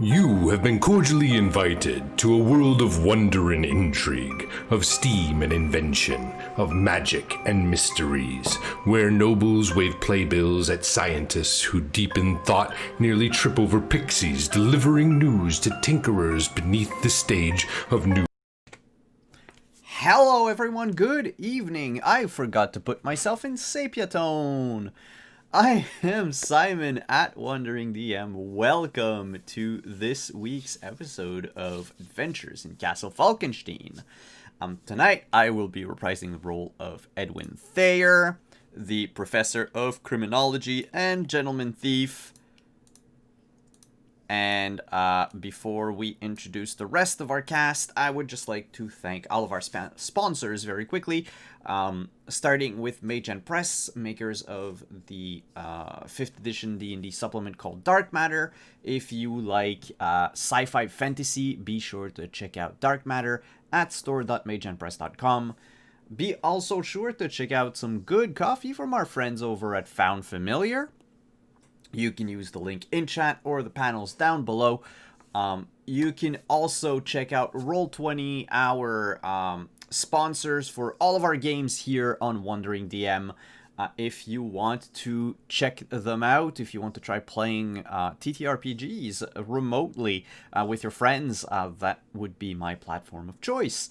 You have been cordially invited to a world of wonder and intrigue, of steam and invention, of magic and mysteries, where nobles wave playbills at scientists who, deep in thought, nearly trip over pixies, delivering news to tinkerers beneath the stage of new. Hello everyone, good evening. I forgot to put myself in sepia tone. I am Simon at Wandering DM. Welcome to this week's episode of Adventures in Castle Falkenstein. Tonight I will be reprising the role of Edwin Thayer, the Professor of Criminology and Gentleman Thief. And before we introduce the rest of our cast, I would just like to thank all of our sponsors very quickly. Starting with Mage and Press, makers of the 5th edition D&D supplement called Dark Matter. If you like sci-fi fantasy, be sure to check out Dark Matter at store.mageandpress.com. Be also sure to check out some good coffee from our friends over at Found Familiar. You can use the link in chat or the panels down below. You can also check out Roll20, our sponsors for all of our games here on Wandering DM. If you want to check them out, if you want to try playing TTRPGs remotely with your friends, that would be my platform of choice.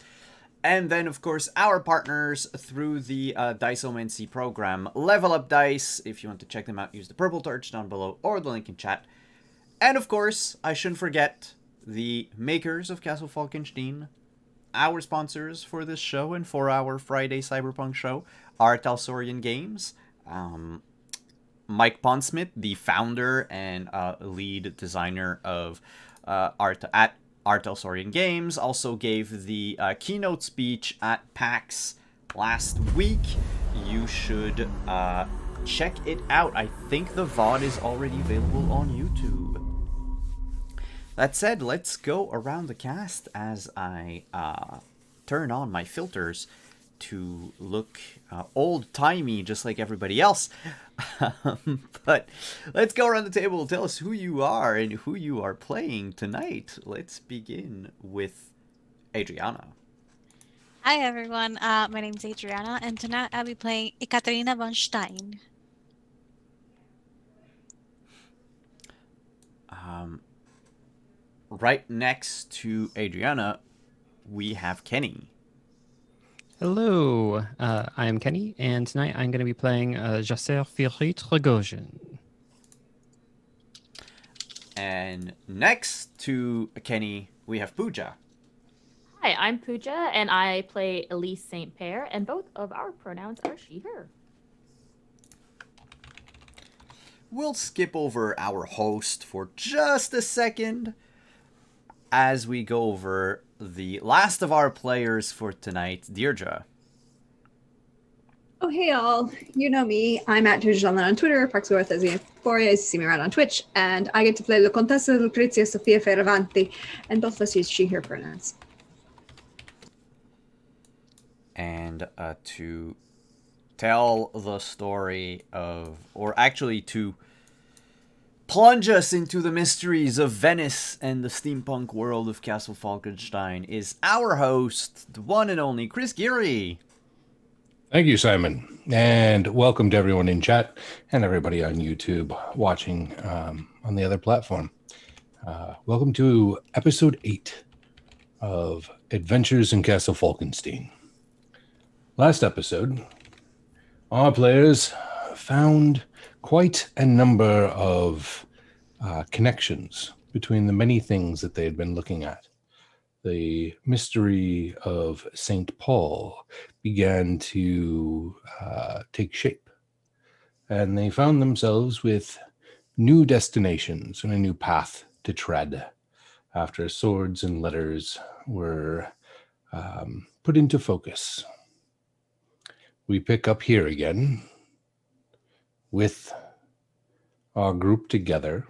And then, of course, our partners through the Diceomancy program, Level Up Dice. If you want to check them out, use the purple torch down below or the link in chat. And, of course, I shouldn't forget the makers of Castle Falkenstein, our sponsors for this show and for our Friday Cyberpunk show, are Talsorian Games. Mike Pondsmith, the founder and lead designer of art at Talsorian Games, also gave the keynote speech at PAX last week. You should check it out. I think the VOD is already available on YouTube. That said, let's go around the cast as I turn on my filters to look old-timey, just like everybody else. But let's go around the table. Tell us who you are and who you are playing tonight. Let's begin with Adriana. Hi everyone, my name is Adriana, and tonight I'll be playing Ekaterina von Stein. Right next to Adriana, we have Kenny. Hello, I am Kenny, and tonight I'm going to be playing Jasser Firit Rogojin. And next to Kenny, we have Pooja. Hi, I'm Pooja, and I play Elise St. Pierre, and both of our pronouns are she, her. We'll skip over our host for just a second as we go over the last of our players for tonight, Deirdre. Oh, hey, all. You know me. I'm at Tujalan on Twitter, Parksworth as Euphoria, you see me around on Twitch, and I get to play La Contessa Lucrezia Sofia Fioravanti, and both of us use she, her pronouns. And to tell the story of, or actually to plunge us into the mysteries of Venice and the steampunk world of Castle Falkenstein, is our host, the one and only Chris Geary. Thank you, Simon, and welcome to everyone in chat and everybody on YouTube watching on the other platform. Welcome to episode 8 of Adventures in Castle Falkenstein. Last episode, our players found quite a number of connections between the many things that they had been looking at. The mystery of St. Paul began to take shape, and they found themselves with new destinations and a new path to tread after swords and letters were put into focus. We pick up here again with our group together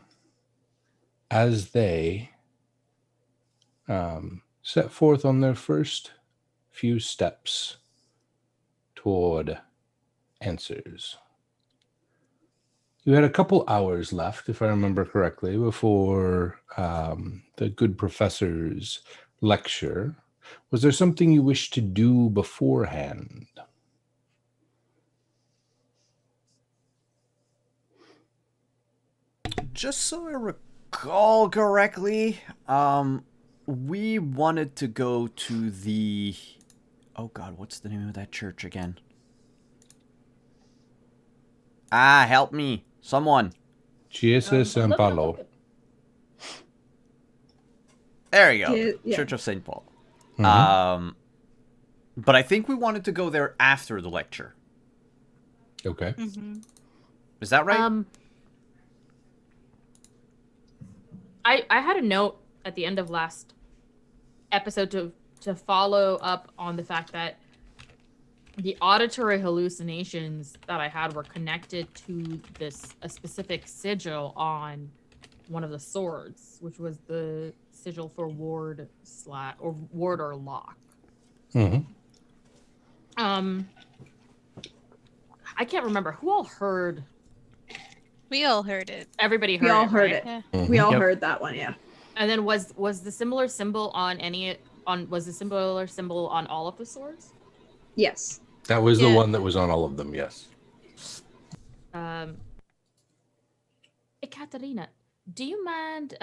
as they set forth on their first few steps toward answers. You had a couple hours left, if I remember correctly, before the good professor's lecture. Was there something you wished to do beforehand? Just so I recall correctly, we wanted to go to the. Oh God, what's the name of that church again? Ah, help me, someone. Chiesa San Look it up, Paolo. look it- There you go, Yeah. Church of Saint Paul. Mhm. But I think we wanted to go there after the lecture. Okay. Mm-hmm. Is that right? I had a note at the end of last episode to follow up on the fact that the auditory hallucinations that I had were connected to a specific sigil on one of the swords, which was the sigil for ward or lock. Mhm. I can't remember who all heard. We all heard it. Everybody heard We all it, heard right? it. Yeah. We all Yep. heard that one, yeah. And then was the similar symbol was the similar symbol on all of the swords? Yes. That was the Yeah. one that was on all of them, yes. Ekaterina, do you mind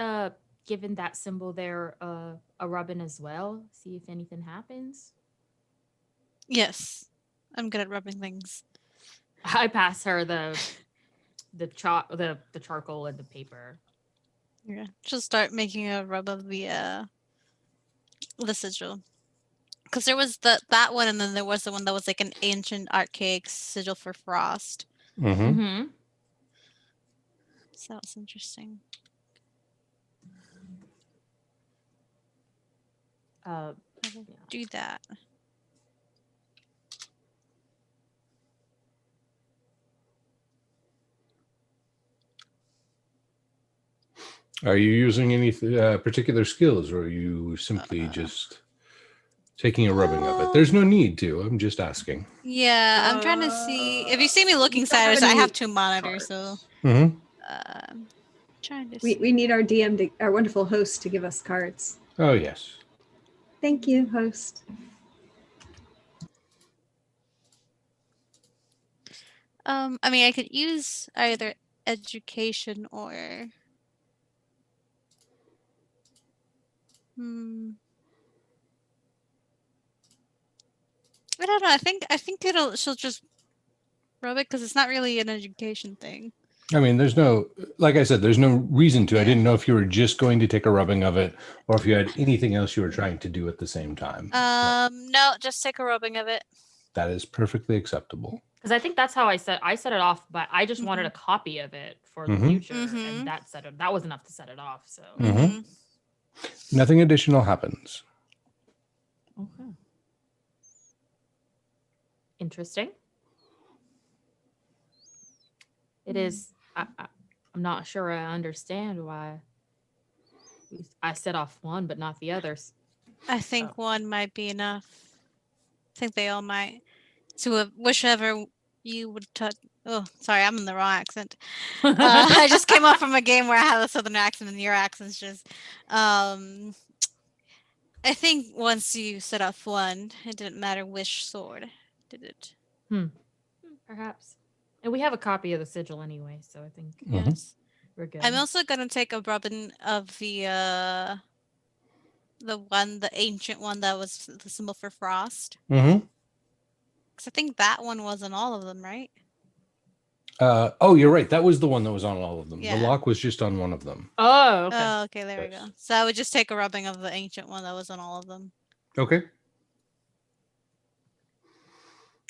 giving that symbol there a rubbing as well? See if anything happens. Yes. I'm good at rubbing things. I pass her the charcoal and the paper. Yeah. She'll start making a rub of the sigil. Because there was that one, and then there was the one that was like an ancient archaic sigil for frost. Mm-hmm. Mm-hmm. So that was interesting. Uh, I will do that. Are you using any particular skills, or are you simply just taking a rubbing of it? There's no need to. I'm just asking. Yeah, I'm trying to see. If you see me looking we don't have sideways, I any have 2 monitors, so Mm-hmm. trying to We see. need our DM, our wonderful host, to give us cards. Oh, yes. Thank you, host. I mean, I could use either education or. I don't know. I think she'll just rub it because it's not really an education thing. I mean, there's no, like I said, there's no reason to. I Yeah. didn't know if you were just going to take a rubbing of it or if you had anything else you were trying to do at the same time. No, just take a rubbing of it. That is perfectly acceptable. because I think that's how I set it off, but I just wanted a copy of it for the Mhm. future, Mhm. and that was enough to set it off. So Mhm. Nothing additional happens. okay, interesting. It is. I'm not sure I understand why I set off one but not the others. I think one might be enough. I think they all might. To whichever you would touch. Oh, sorry, I'm in the wrong accent. I just came up from a game where I had a southern accent, and your accent's just. I think once you set off one, it didn't matter which sword did it. Perhaps. And we have a copy of the sigil anyway, so I think Yes. we're good. I'm also gonna take a rubbing of the ancient one that was the symbol for frost. Mm-hmm. Because I think that one was on all of them, right? Oh, you're right. That was the one that was on all of them. Yeah. The lock was just on one of them. Oh, okay. Oh, okay, there we go. Yes. So I would just take a rubbing of the ancient one that was on all of them. Okay.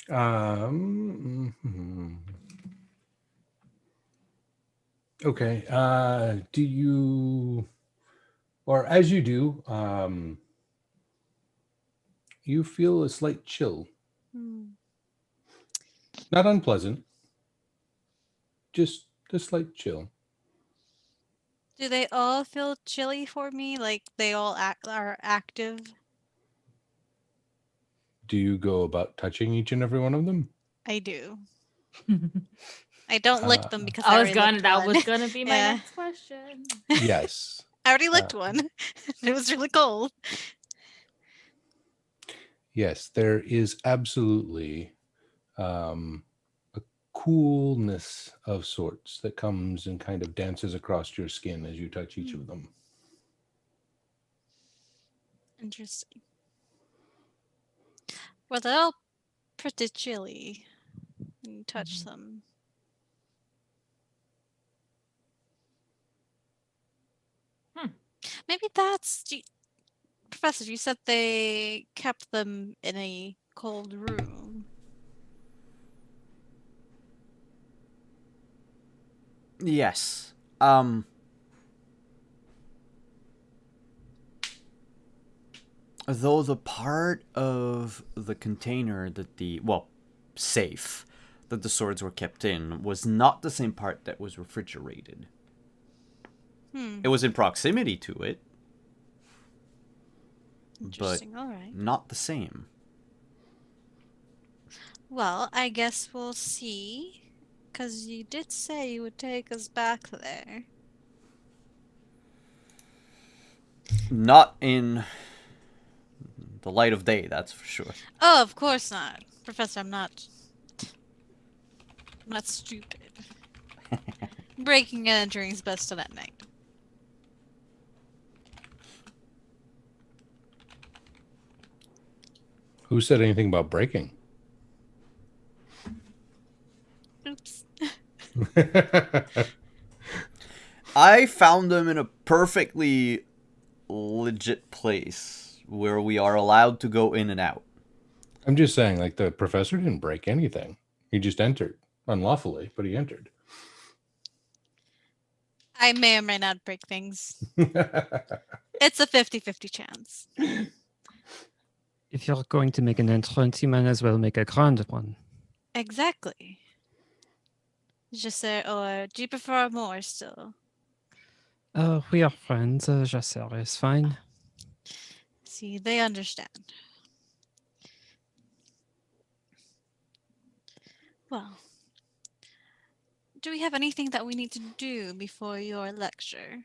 Mhm. Okay. Do you, or as you do, you feel a slight chill. Not unpleasant. Just a slight chill. Do they all feel chilly for me? Like they all are active? Do you go about touching each and every one of them? I do. I don't lick them because I was already gonna. licked That one. was gonna be my Yeah. next question. Yes. I already licked one. It was really cold. Yes, there is absolutely a coolness of sorts that comes and kind of dances across your skin as you touch each of them. Interesting. Well, they're all pretty chilly when you touch them. Maybe that's... Professor, you said they kept them in a cold room. Yes. Though the part of the container that safe that the swords were kept in was not the same part that was refrigerated. It was in proximity to it, but Interesting. All right. not the same. Well, I guess we'll see. Because you did say you would take us back there. Not in the light of day, that's for sure. Oh, of course not. Professor, I'm not stupid. Breaking and entering is best done at night. Who said anything about breaking? Oops. I found them in a perfectly legit place where we are allowed to go in and out. I'm just saying, like, the professor didn't break anything. He just entered unlawfully, but he entered. I may or may not break things. It's a 50-50 chance. If you're going to make an entrance, you might as well make a grand one. Exactly. Just say, or do you prefer more still? We are friends. Jasser is fine. See, they understand. Well, do we have anything that we need to do before your lecture?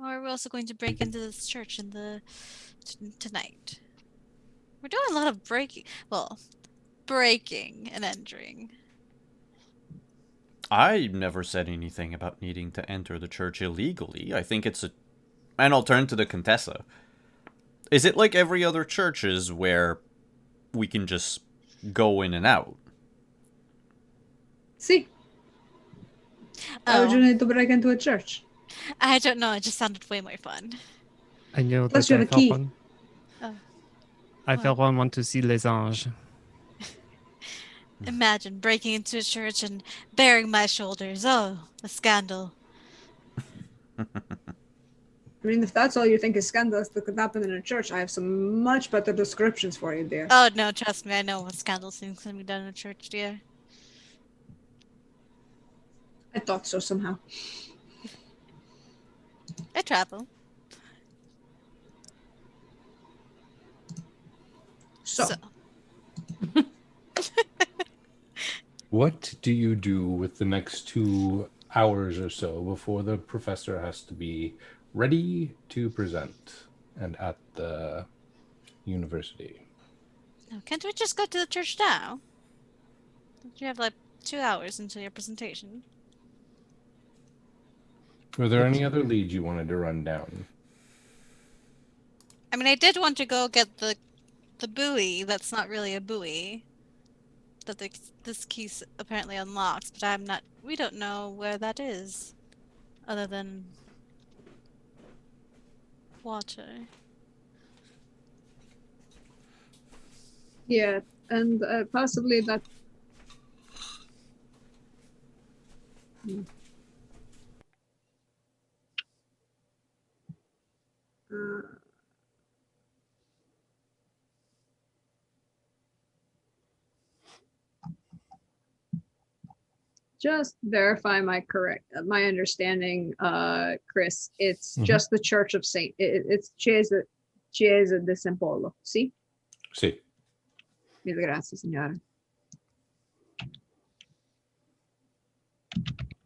Or are we also going to break into this church in tonight? We're doing a lot of breaking. Well, breaking and entering. I never said anything about needing to enter the church illegally. I think it's and I'll turn to the Contessa. Is it like every other churches where we can just go in and out? See, why would you Oh, need to break into a church? I don't know. It just sounded way more fun. I know Plus that you have a key. Oh, I What? for one want to see les anges. imagine breaking into a church and bearing my shoulders. Oh, a scandal. I mean, if that's all you think is scandalous that could happen in a church, I have some much better descriptions for you, dear. Oh no, trust me, I know what scandal things can be done in a church, dear. I thought so somehow. I travel. So, What do you do with the next 2 hours or so before the professor has to be ready to present and at the university? Oh, can't we just go to the church now? Don't you have like 2 hours until your presentation? Were there any other leads you wanted to run down? I mean, I did want to go get the buoy that's not really a buoy that this key apparently unlocks, but we don't know where that is other than water. yeah, and possibly that. Just verify my understanding, Chris. It's just the Church of Saint. It's Chiesa de San Polo. See? See. Mille grazie, signora.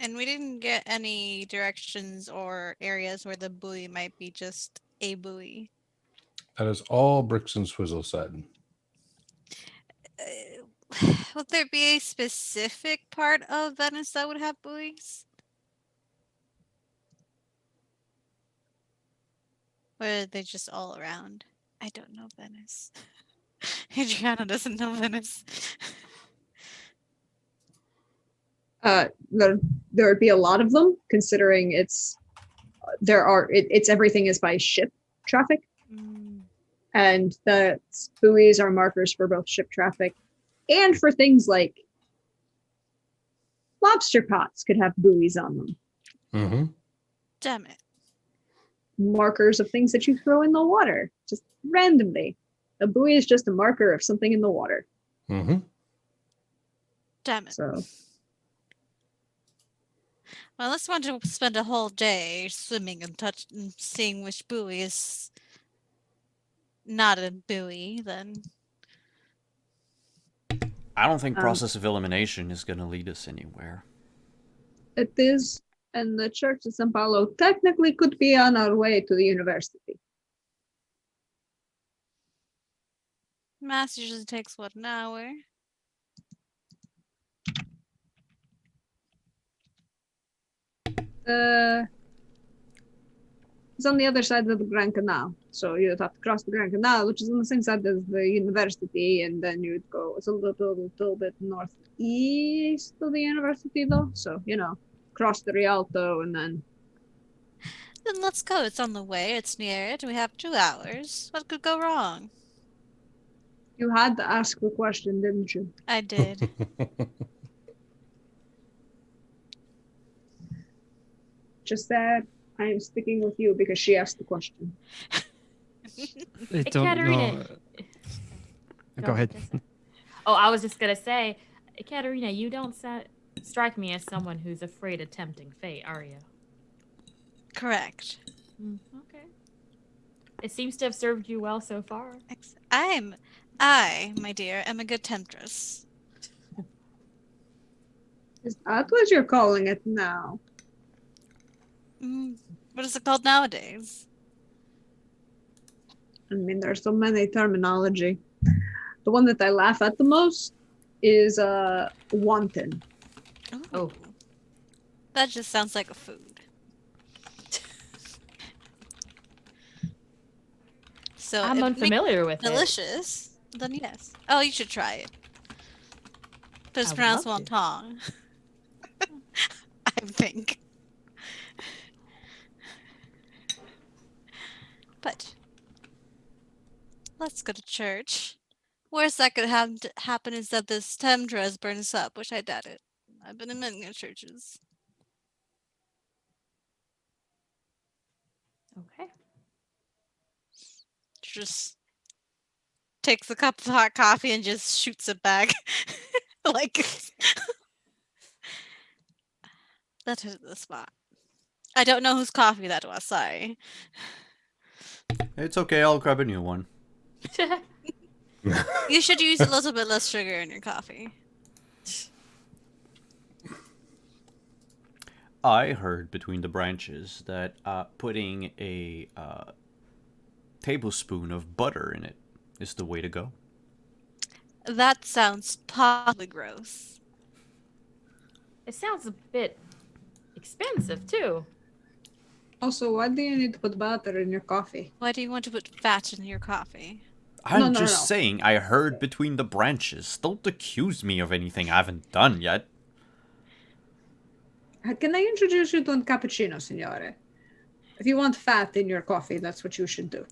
And we didn't get any directions or areas where the buoy might be just a buoy. That is all Bricks and Swizzle said. Would there be a specific part of Venice that would have buoys? Or are they just all around? I don't know Venice. Adriana doesn't know Venice. There would be a lot of them, considering it's everything is by ship traffic, and the buoys are markers for both ship traffic and for things like lobster pots could have buoys on them. Mm-hmm. Damn it. Markers of things that you throw in the water, just randomly. A buoy is just a marker of something in the water. Mm-hmm. Damn it. So Well, unless you want to spend a whole day swimming and seeing which buoy is not a buoy, then I don't think process of elimination is going to lead us anywhere. it is, and the Church of San Paulo technically could be on our way to the university. mass usually takes what, an hour? It's on the other side of the Grand Canal. So you'd have to cross the Grand Canal, which is on the same side as the university, and then you'd go, it's a little bit northeast of the university though. So, cross the Rialto and then. Then let's go. It's on the way. It's near it. We have 2 hours. What could go wrong? You had to ask the question, didn't you? I did. Just said, I am sticking with you because she asked the question. I don't Katerina. know. Go ahead. Oh, I was just gonna say, Katerina, you don't strike me as someone who's afraid of tempting fate, are you? Correct. Okay. It seems to have served you well so far. I, my dear, am a good temptress. Is that what you're calling it now? What is it called nowadays? I mean, there's so many terminology. The one that I laugh at the most is wanton. Oh. That just sounds like a food. So I'm if it unfamiliar with makes it delicious, then yes. Oh, you should try it. But it's I would pronounced love to. wonton. I think. But let's go to church. Worst that could happen is that this temptress burns up, which I doubt it. I've been in many churches. Okay. Just takes a cup of hot coffee and just shoots it back. Like that hit the spot. I don't know whose coffee that was, sorry. It's okay, I'll grab a new one. You should use a little bit less sugar in your coffee. I heard between the branches that putting a tablespoon of butter in it is the way to go. That sounds possibly gross. It sounds a bit expensive too. Also, why do you need to put butter in your coffee? Why do you want to put fat in your coffee? I'm No. just saying, I heard between the branches. Don't accuse me of anything I haven't done yet. Can I introduce you to a cappuccino, signore? If you want fat in your coffee, that's what you should do.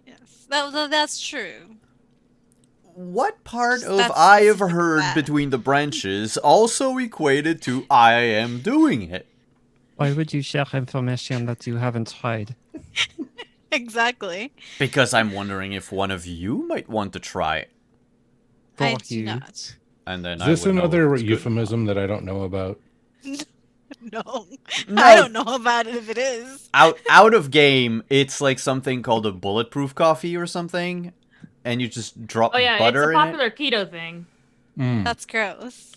Yes, that's true. What part of That's I have specific heard fat. between the branches also equated to I am doing it? Why would you share information that you haven't tried? Exactly. Because I'm wondering if one of you might want to try it. I For do you. not. And then Is this I would know another if it's good euphemism that I don't know about? No. No. I don't know about it if it is. out of game, it's like something called a bulletproof coffee or something, and you just drop Oh yeah, it's butter a in it. popular keto thing. Mm. That's gross.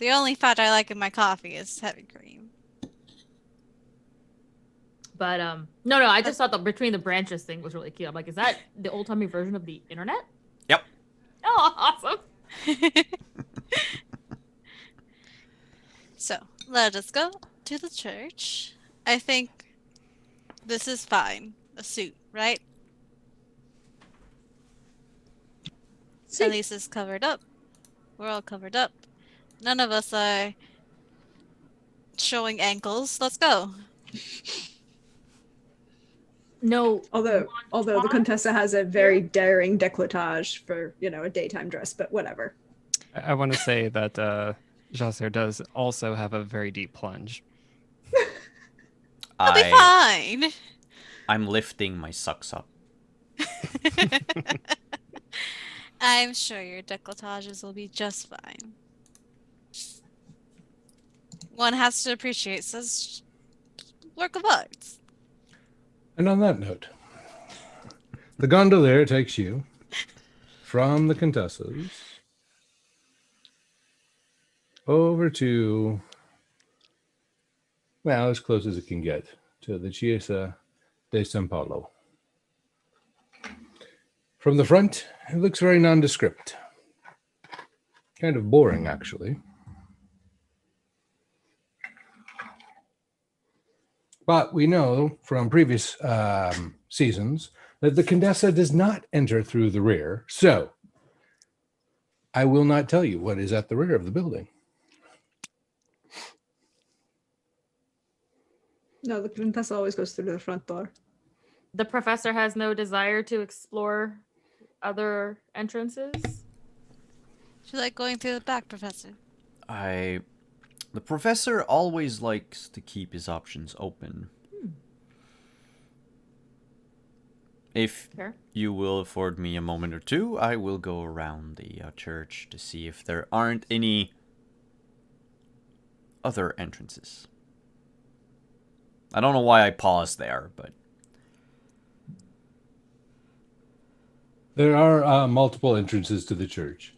The only fat I like in my coffee is heavy cream. But no, I just thought the between the branches thing was really cute. I'm like, is that the old timey version of the internet? Yep. Oh, awesome. So, let us go to the church. I think this is fine. A suit, right? At least it's covered up. We're all covered up. None of us are showing ankles. Let's go. No. Although the Contessa has a very daring décolletage for, a daytime dress, but whatever. I want to say that Jacer does also have a very deep plunge. I'll be fine. I'm lifting my socks up. I'm sure your décolletages will be just fine. One has to appreciate such work of art. And on that note, the gondolier takes you from the Contessa's over to, well, as close as it can get, to the Chiesa de San Paulo. From the front, it looks very nondescript. Kind of boring, actually. But we know from previous seasons that the Contessa does not enter through the rear. So I will not tell you what is at the rear of the building. No, the Contessa always goes through the front door. The professor has no desire to explore other entrances. Do you like going through the back, Professor? The professor always likes to keep his options open. If Fair. you will afford me a moment or two, I will go around the church to see if there aren't any other entrances. I don't know why I paused there, but... There are multiple entrances to the church.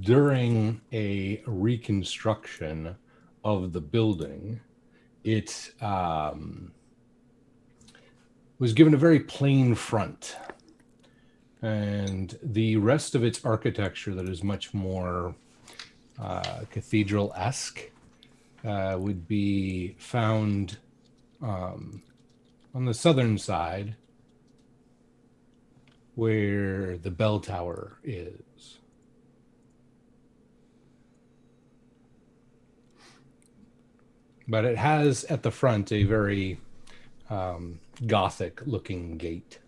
During a reconstruction of the building, it was given a very plain front. And the rest of its architecture that is much more cathedral-esque would be found on the southern side, where the bell tower is. But it has at the front a very Gothic looking gate.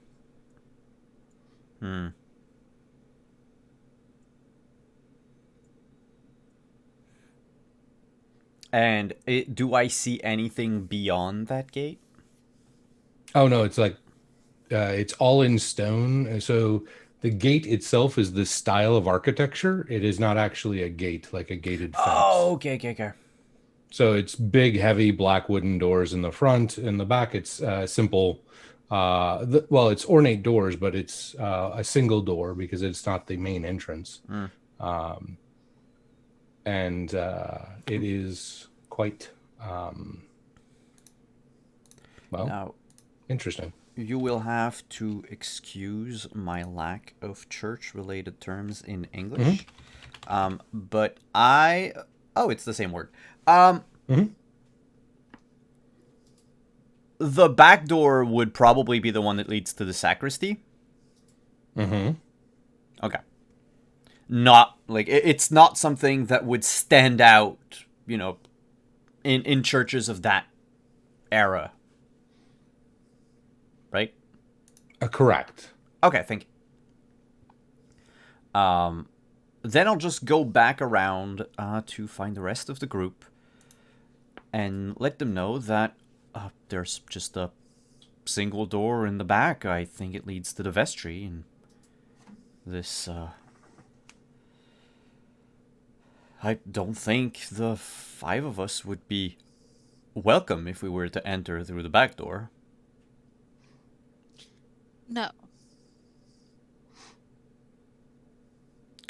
And do I see anything beyond that gate? Oh no, it's like it's all in stone. So the gate itself is this style of architecture. It is not actually a gate, like a gated fence. Oh, okay. So it's big, heavy black wooden doors in the front. In the back, it's simple. It's ornate doors, but it's a single door because it's not the main entrance. And it is quite, Now, interesting. you will have to excuse my lack of church-related terms in English. But it's the same word. The back door would probably be the one that leads to the sacristy. Okay. Not like it's not something that would stand out, in churches of that era. Right? Correct. Okay, thank you. Then I'll just go back around to find the rest of the group and let them know that there's just a single door in the back. I think it leads to the vestry, and this, I don't think the 5 of us would be welcome if we were to enter through the back door. No.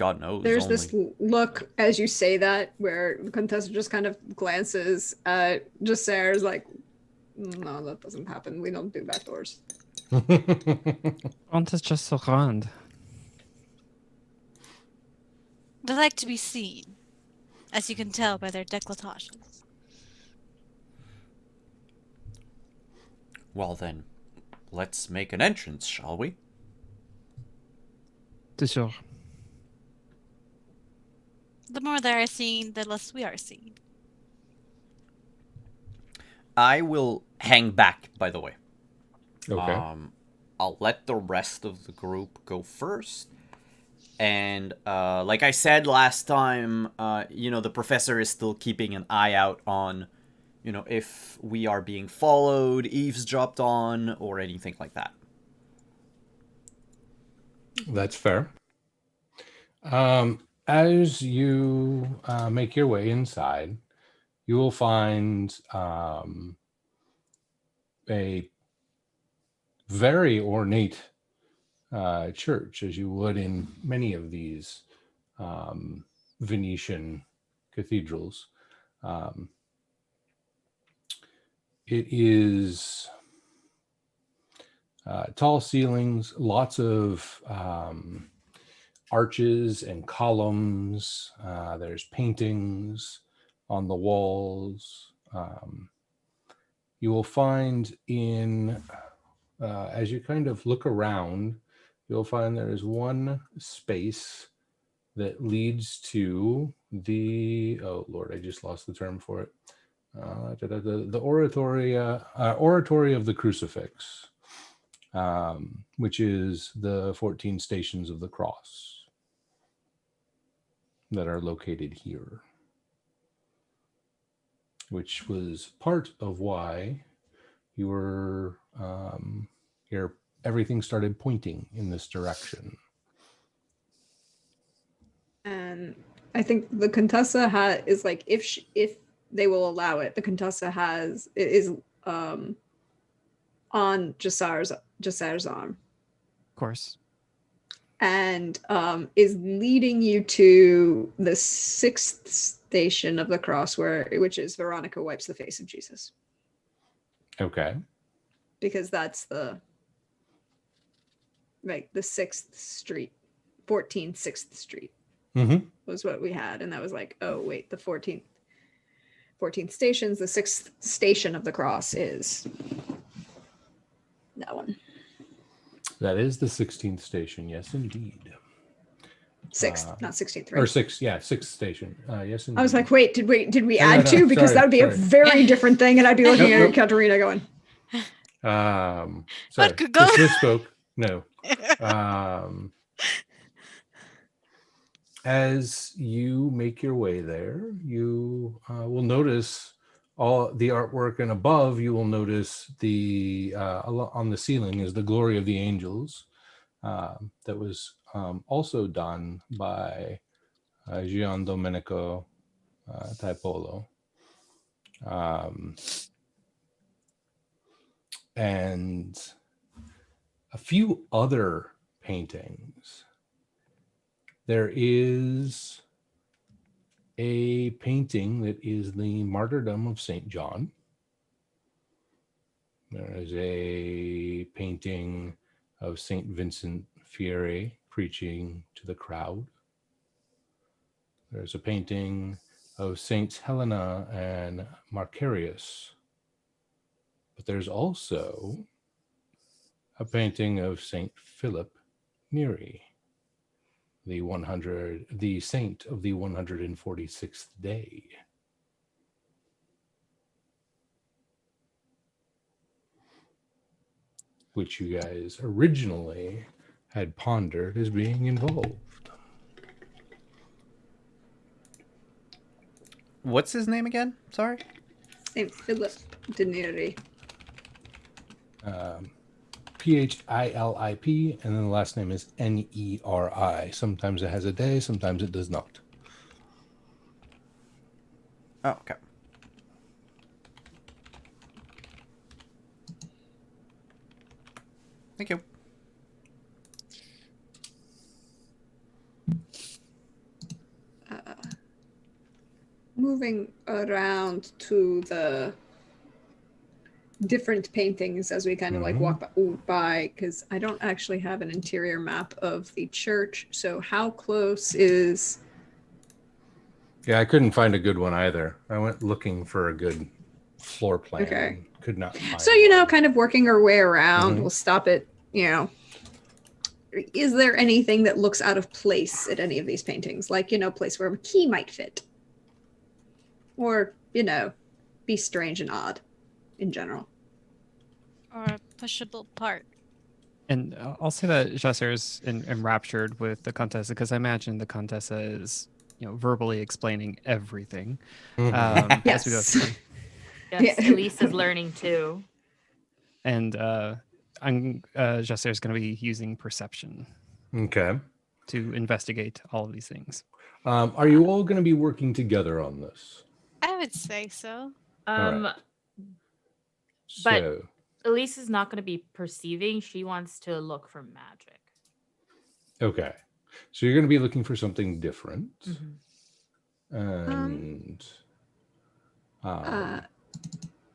God knows. There's only. this look as you say that where Contessa just kind of glances at Jacer's like, no, that doesn't happen. We don't do back doors. Front is just so grand. They like to be seen, as you can tell by their décolletages. Well then, let's make an entrance, shall we? Sure. The more they are seen, the less we are seen. I will hang back, by the way. Okay. I'll let the rest of the group go first. And like I said last time, the professor is still keeping an eye out on, if we are being followed, eavesdropped on, or anything like that. That's fair. As you make your way inside, you will find a very ornate church, as you would in many of these Venetian cathedrals. It is tall ceilings, lots of arches and columns. There's paintings on the walls. You will find as you kind of look around, you'll find there is one space that leads to oh Lord, I just lost the term for it. The oratory of the crucifix, which is the 14 stations of the cross that are located here, which was part of why you were everything started pointing in this direction. And I think the Contessa is like, if they will allow it, the Contessa is on Jacer's arm. Of course. And is leading you to the 6th station of the cross, which is Veronica wipes the face of Jesus. Okay. Because that's the 6th street, 14th, 6th street was what we had. And that was like, oh wait, the 14th stations, the 6th station of the cross is that one. That is the 16th station. Yes, indeed. 6th, not 16th, right? Or 6th, yeah, 6th station. Yes, indeed. I was like, wait, did we No, add no, two? Because sorry, that would be a very different thing, and I'd be looking Nope, at Katerina going, sorry, What could go? just misspoke. No. As you make your way there, you will notice all the artwork, and above you will notice on the ceiling is the Glory of the Angels that was also done by Gian Domenico Tiepolo. And a few other paintings. There is a painting that is the martyrdom of St. John. There is a painting of St. Vincent Fieri preaching to the crowd. There's a painting of Saints Helena and Macarius. But there's also a painting of St. Philip Neri, the saint of the 146th day. Which you guys originally had pondered as being involved. What's his name again? Sorry? St. Philip de Neri. Philip, and then the last name is Neri. Sometimes it has a day, sometimes it does not. Oh, okay. Thank you. moving around to the different paintings as we kind of like walk by, because I don't actually have an interior map of the church. So how close is... Yeah, I couldn't find a good one either. I went looking for a good floor plan. Okay. And could not find So, you know, one. kind of working our way around, Mhm. we'll stop at, you know, is there anything that looks out of place at any of these paintings? Like, you know, place where a key might fit. Or, you know, be strange and odd in general. Or a pushable part. And I'll say that Jasser is enraptured with the Contessa because I imagine the Contessa is, verbally explaining everything Mhm. as we go Yes. through. Yes, Yeah. Elise is learning too. And Jasser is going to be using perception Okay. to investigate all of these things. Are you all going to be working together on this? I would say so. right. But So, Elise is not going to be perceiving. She wants to look for magic. okay. So you're going to be looking for something different. Mm-hmm. And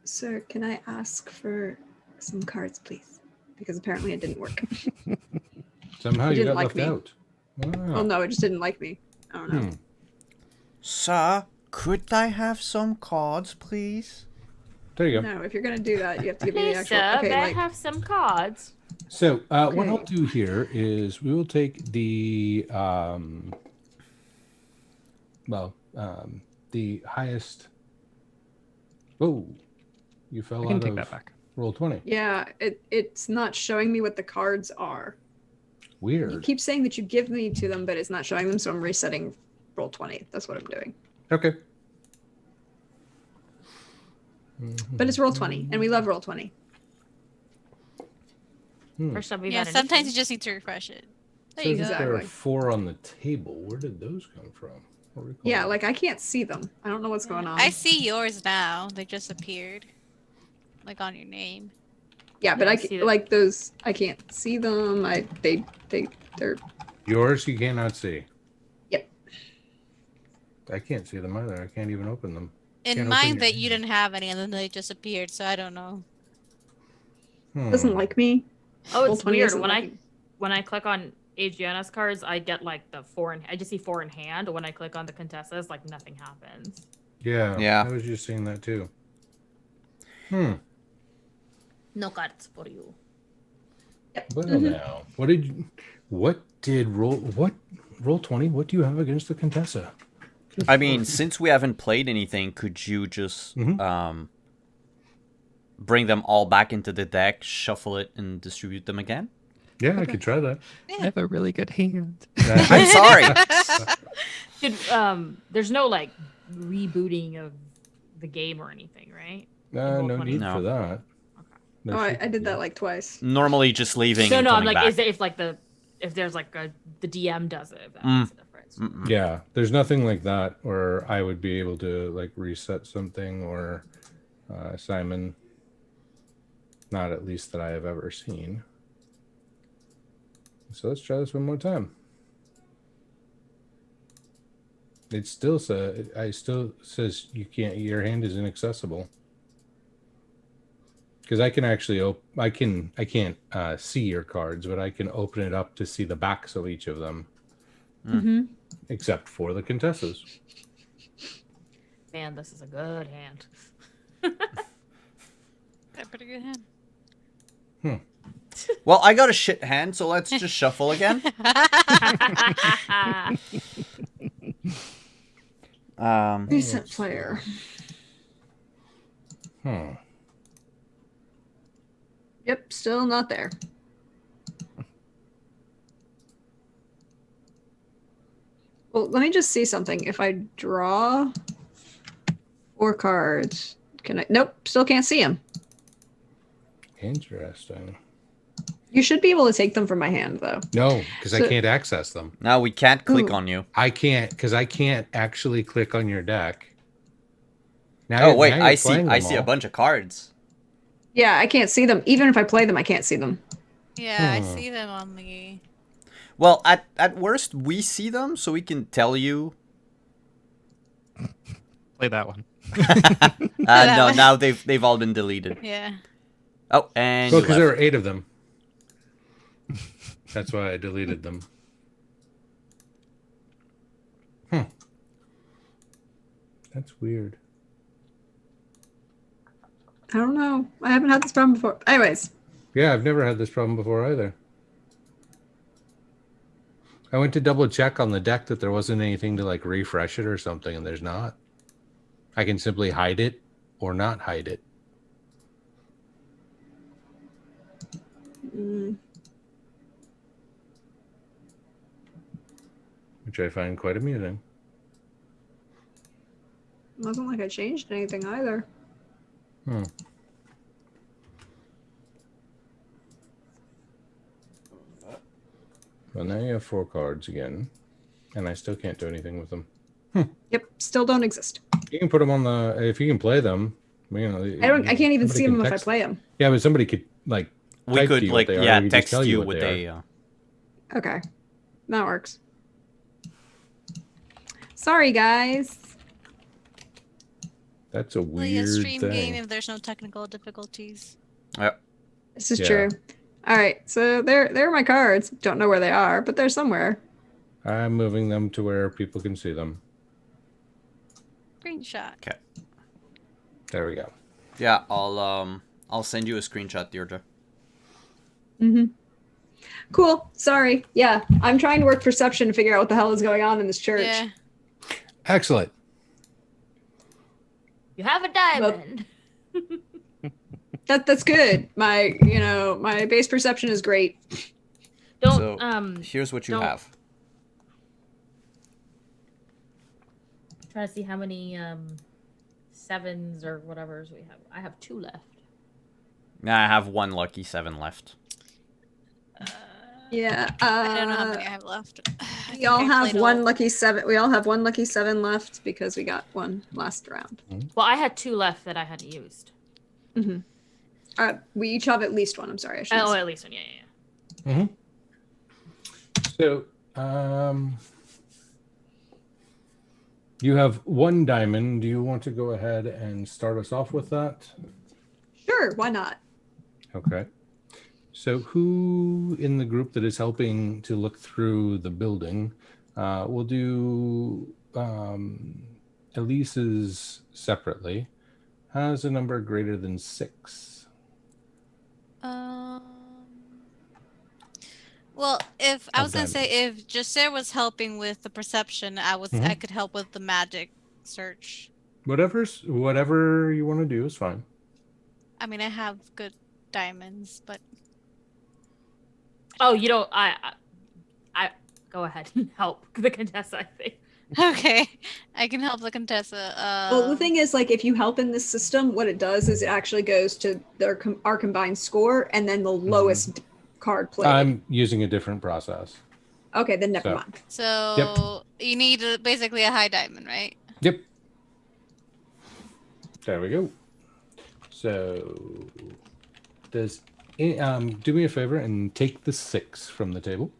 Sir, can I ask for some cards, please? Because apparently it didn't work. somehow He you didn't got like left me. out. Wow. Well, no, it just didn't like me. I don't know. Hmm. Sir, could I have some cards, please? There you go. No, if you're gonna do that, you have to give me the Please, actual. sir, Okay, may I like have some cards? So what I'll Okay. do here is we will take the the highest. Oh, you fell I can out take of that back. roll 20. yeah, it's not showing me what the cards are. You Weird. keep saying that you give me to them, but it's not showing them, so I'm resetting roll 20. That's what I'm doing. Okay. But it's roll 20, and we love roll 20. First time we've Yeah, had an sometimes issue. you just need to refresh it. There Says you go. that there are Exactly. 4 on the table. Where did those come from? What recall? Yeah, like I can't see them. I don't know what's going on. I see yours now. They just appeared. Like on your name. Yeah, but Yeah, I I see ca- that. like those. I can't see them. They're. Yours you cannot see. Yep. I can't see them either. I can't even open them. In Can't open mine your that you hand. didn't have any and then they just appeared, so I don't know. Doesn't like me. Oh, Roll it's 20 weird. isn't When liking- I click on Adriana's cards, I get like the 4 in. I just see 4 in hand. When I click on the Contessa's, like nothing happens. Yeah. Yeah. I was just seeing that too. No cards for you. Well now. What roll 20? What do you have against the Contessa? I mean, since we haven't played anything, could you just bring them all back into the deck, shuffle it, and distribute them again? Yeah, I could try that. I have a really good hand. I'm sorry. There's no like rebooting of the game or anything, right? No roll 20? need No. for that. There Oh, I shouldn't did be. that like twice. Normally, just leaving. No, and no. I'm coming like, back. is it if there's like the DM does it? If that makes a difference. Yeah, there's nothing like that where I would be able to like reset something or Simon. Not at least that I have ever seen. So let's try this one more time. It still says you can't. Your hand is inaccessible. Because I can actually I can't see your cards, but I can open it up to see the backs of each of them, except for the Contessa's. Man, this is a good hand. Got a pretty good hand. Well, I got a shit hand, so let's just shuffle again. Recent player. Yep, still not there. Well, let me just see something. If I draw 4 cards, can I? Nope, still can't see them. Interesting. You should be able to take them from my hand, though. No, because I So- can't access them. Now we can't click Ooh. on you. I can't because I can't actually click on your deck. Now Oh you're- wait, now you're I see. playing I them see a all. bunch of cards. Yeah, I can't see them. Even if I play them, I can't see them. Yeah, I see them on the Well, at worst, we see them, so we can tell you Play that one. No, now they've all been deleted. Yeah. Oh, and Well, you because there left. were 8 of them. That's why I deleted them. That's weird. I don't know. I haven't had this problem before. Anyways, Yeah, I've never had this problem before either. I went to double check on the deck that there wasn't anything to like refresh it or something, and there's not. I can simply hide it or not hide it. Which I find quite amusing. it wasn't like I changed anything either. Well, now you have 4 cards again, and I still can't do anything with them. Yep, still don't exist. You can put them on the if you can play them. You know, I can't even somebody see can them if I text- play them. Yeah, but somebody could like We type to could you what like they are, yeah or we just text tell you what what they are. they. Okay, that works. Sorry, guys. That's a Well, yeah, weird stream thing. game if there's no technical difficulties. This is Yeah. true. All right, so there are my cards. Don't know where they are, but they're somewhere. I'm moving them to where people can see them. Screenshot. Okay. There we go. Yeah, I'll send you a screenshot, Deirdre. Mm-hmm. Cool. Sorry. Yeah, I'm trying to work perception to figure out what the hell is going on in this church. Yeah. Excellent. You have a diamond. That's good. My base perception is great. Don't So, Here's what you don't- have. try to see how many 7s or whatever's we have. I have 2 left. Now I have 1 lucky 7 left. Yeah. I don't know how many I have left. I We think all I have played one all- lucky 7. We all have 1 lucky 7 left because we got one last round. Well, I had 2 left that I hadn't used. Mm-hmm. We each have at least one. I'm sorry. I should Oh, at least one. Yeah. So, you have 1 diamond. Do you want to go ahead and start us off with that? Sure. Why not? Okay. So, who in the group that is helping to look through the building will do Elise's separately? Has a number greater than 6? Well, if I Of was gonna say if Jaser was helping with the perception, I could help with the magic search. Whatever you want to do is fine. I mean, I have good diamonds, but Oh, you don't. I go ahead and help the Contessa. I think. okay, I can help the Contessa. Well, the thing is, like, if you help in this system, what it does is it actually goes to our combined score and then the lowest card played. I'm using a different process. Okay, then never So- mind. So you need basically a high diamond, right? Yep. There we go. So, do me a favor and take the 6 from the table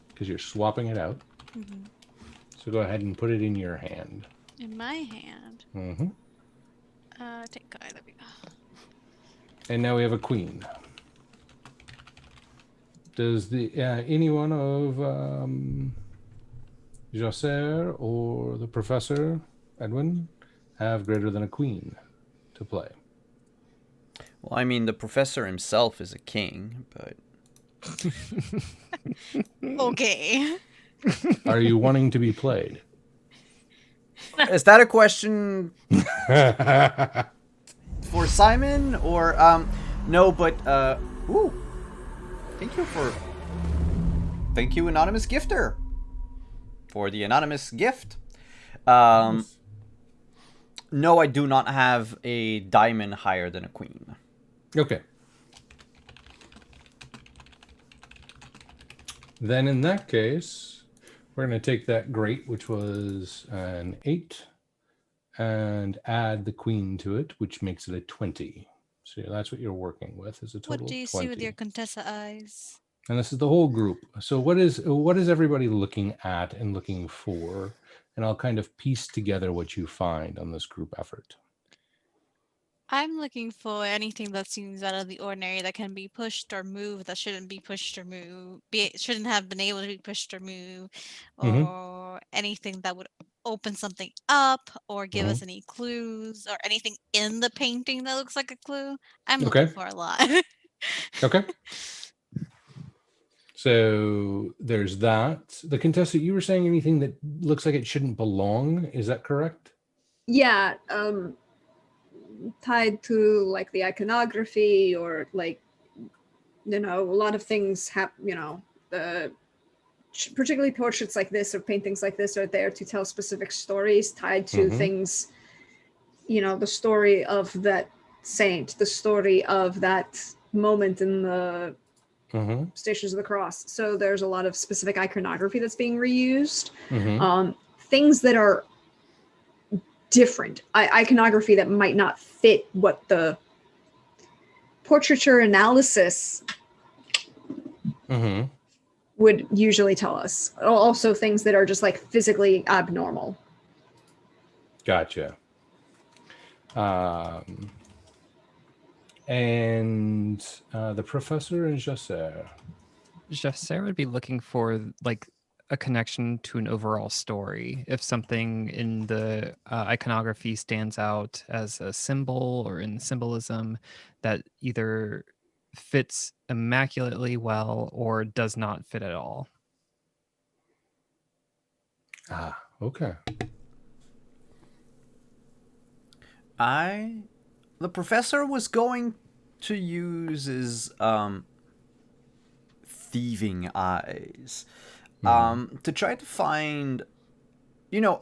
because you're swapping it out. Mm-hmm. So go ahead and put it in your hand. In my hand. Mm-hmm. Take guy. There we go. And now we have a queen. Does any one of Josser or the Professor Edwin have greater than a queen to play? Well, I mean, the professor himself is a king, but Okay. Are you wanting to be played? is that a question for Simon or no? But ooh, thank you, anonymous gifter, for the anonymous gift. No, I do not have a diamond higher than a queen. Okay. Then in that case, we're going to take that great, which was an 8, and add the queen to it, which makes it a 20. So that's what you're working with, is a total What do you of see 20. with your Contessa eyes? And this is the whole group. So what is everybody looking at and looking for? And I'll kind of piece together what you find on this group effort. I'm looking for anything that seems out of the ordinary that can be pushed or moved that shouldn't be pushed or moved, shouldn't have been able to be pushed or moved, Mm-hmm. or anything that would open something up or give Mm-hmm. us any clues or anything in the painting that looks like a clue. I'm Okay. looking for a lot. Okay. So there's that. The contestant, you were saying anything that looks like it shouldn't belong. Is that correct? Yeah, tied to like the iconography or like, a lot of things have, particularly portraits like this or paintings like this are there to tell specific stories tied to Mhm. things, the story of that saint, the story of that moment in the Mhm. Stations of the Cross. So there's a lot of specific iconography that's being reused. Mhm. Things that are different, iconography that might not fit what the portraiture analysis Mhm. would usually tell us. Also things that are just like physically abnormal. Gotcha. And the professor and Jasser. Sarah would be looking for like a connection to an overall story. If something in the iconography stands out as a symbol or in symbolism that either fits immaculately well or does not fit at all. Ah, okay. The professor was going to use his thieving eyes to try to find.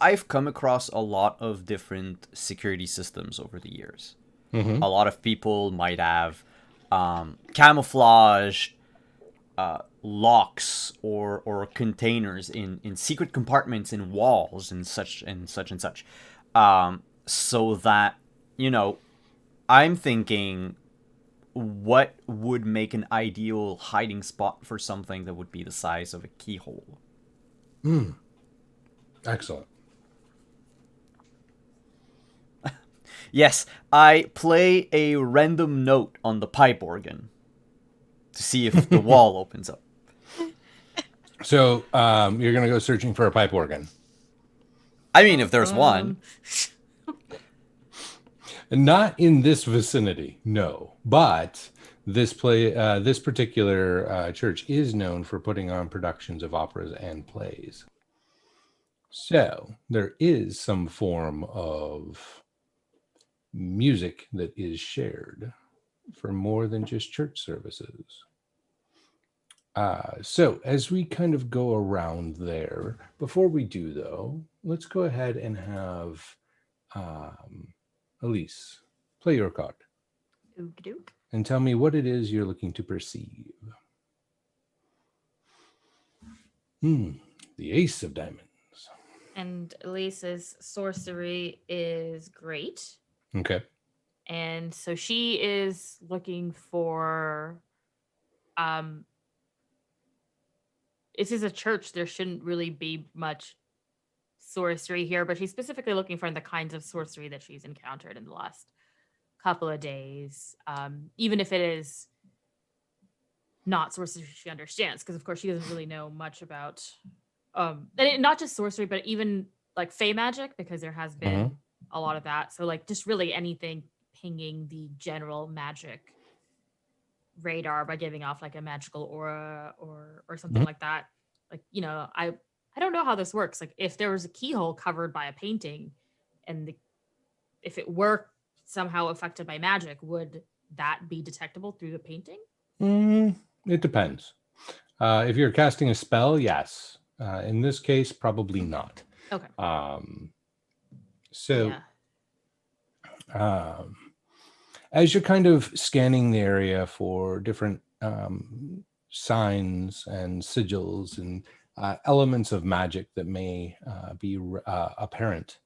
I've come across a lot of different security systems over the years. Mhm. A lot of people might have camouflaged locks or containers in secret compartments in walls and such and such and such, so that I'm thinking, what would make an ideal hiding spot for something that would be the size of a keyhole? Excellent. Yes, I play a random note on the pipe organ to see if the wall opens up. So you're gonna go searching for a pipe organ. I mean, if there's one. Not in this vicinity, no. But this particular church is known for putting on productions of operas and plays. So there is some form of music that is shared for more than just church services. So as we kind of go around there, before we do though, let's go ahead and have Elise play your card Okie-doke. and tell me what it is you're looking to perceive. The Ace of Diamonds. And Elisa's sorcery is great. Okay. And so she is looking for this is a church, there shouldn't really be much sorcery here, but she's specifically looking for the kinds of sorcery that she's encountered in the last couple of days, even if it is not sorcery she understands, because of course she doesn't really know much about not just sorcery, but even like fey magic, because there has been a lot of that. So like just really anything pinging the general magic radar by giving off like a magical aura or something like that. Like, I don't know how this works. Like if there was a keyhole covered by a painting and if it were somehow affected by magic, would that be detectable through the painting? It depends. If you're casting a spell, yes. In this case, probably not. Okay. So Yeah. As you're kind of scanning the area for different signs and sigils and elements of magic that may be apparent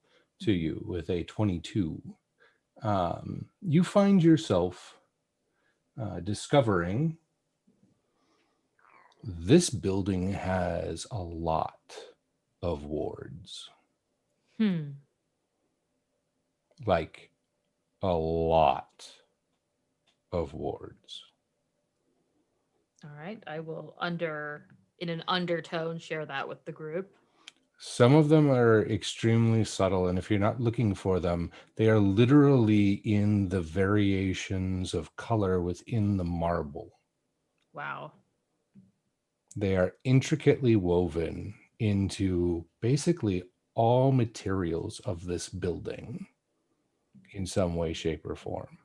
to you with a 22, you find yourself discovering This building has a lot of wards. Like a lot of wards. All right. I will in an undertone share that with the group. Some of them are extremely subtle, and if you're not looking for them, they are literally in the variations of color within the marble. Wow. They are intricately woven into basically all materials of this building in some way, shape, or form.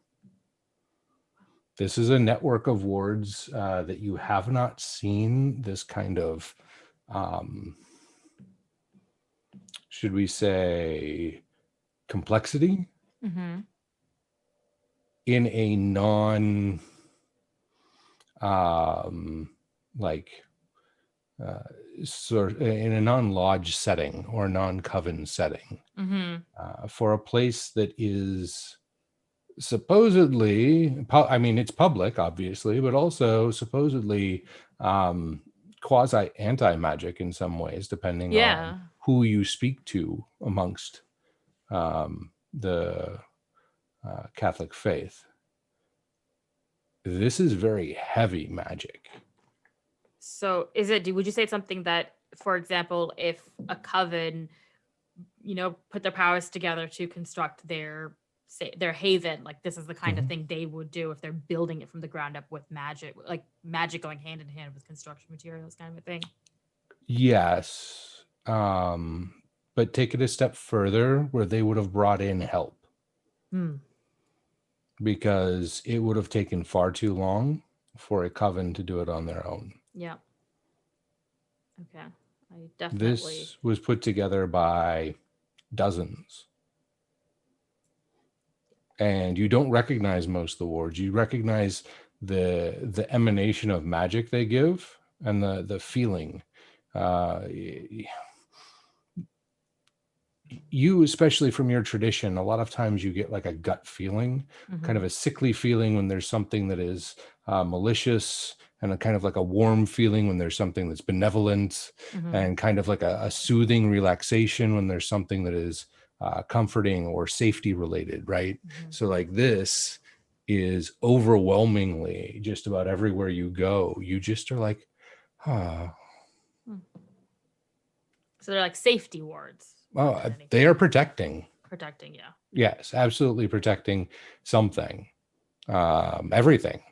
This is a network of wards that you have not seen this kind of, should we say, complexity Mm-hmm. in a non sort in a non-lodge setting or non-coven setting. For a place that is supposedly, I mean, it's public, obviously, but also supposedly quasi anti-magic in some ways, depending on who you speak to amongst the Catholic faith. This is very heavy magic. So would you say it's something that, for example, if a coven, put their powers together to construct their haven, like this is the kind of thing they would do if they're building it from the ground up with magic, like magic going hand in hand with construction materials kind of a thing? Yes. But take it a step further where they would have brought in help. Because it would have taken far too long for a coven to do it on their own. Yeah. Okay. I definitely. This was put together by dozens. And you don't recognize most of the wards. You recognize the emanation of magic they give and the feeling. You, especially from your tradition, a lot of times you get like a gut feeling, kind of a sickly feeling when there's something that is malicious, and a kind of like a warm feeling when there's something that's benevolent, and kind of like a soothing relaxation when there's something that is comforting or safety related, right? So like this is overwhelmingly just about everywhere you go. You just are like, So they're like safety wards. Oh, they are protecting. Protecting, yeah. Yes, absolutely protecting something, everything,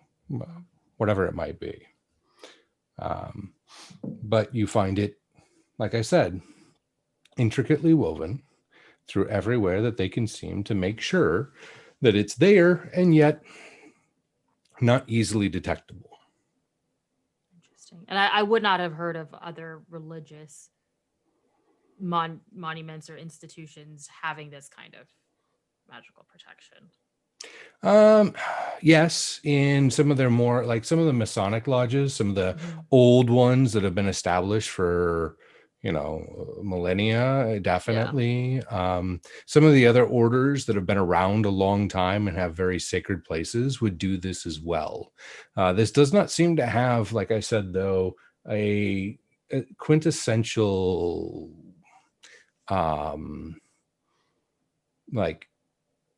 whatever it might be. But you find it, like I said, intricately woven through everywhere that they can seem to make sure that it's there and yet not easily detectable. Interesting. And I would not have heard of other religious monuments or institutions having this kind of magical protection. Yes, in some of their more, like some of the Masonic lodges, some of the old ones that have been established for millennia, definitely. Some of the other orders that have been around a long time and have very sacred places would do this as well. This does not seem to have, like I said, though, a quintessential like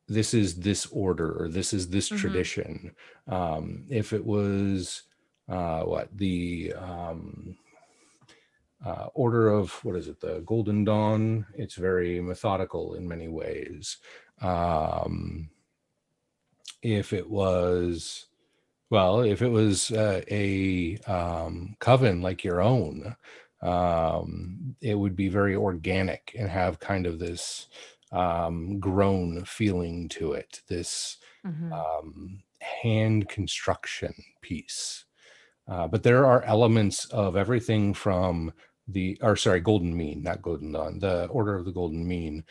this is this order or this is this tradition. If it was the order of, what is it, the Golden Dawn, it's very methodical in many ways. If it was a coven like your own, it would be very organic and have kind of this grown feeling to it, this hand construction piece. But there are elements of everything from Golden Mean, not Golden Dawn, the Order of the Golden Mean.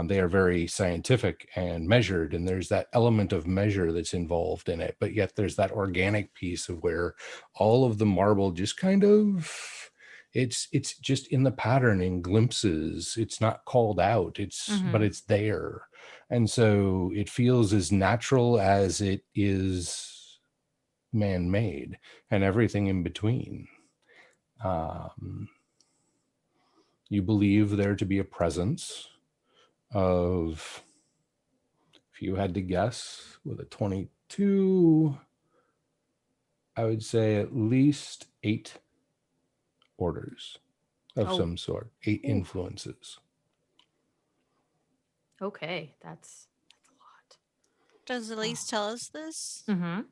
They are very scientific and measured, and there's that element of measure that's involved in it. But yet there's that organic piece of where all of the marble just kind of, it's just in the pattern in glimpses. It's not called out, but it's there. And so it feels as natural as it is man-made and everything in between. You believe there to be a presence of, if you had to guess with a 22, I would say at least 8 orders of some sort, 8 influences. Okay, that's a lot. Does Elise tell us this? Mm-hmm.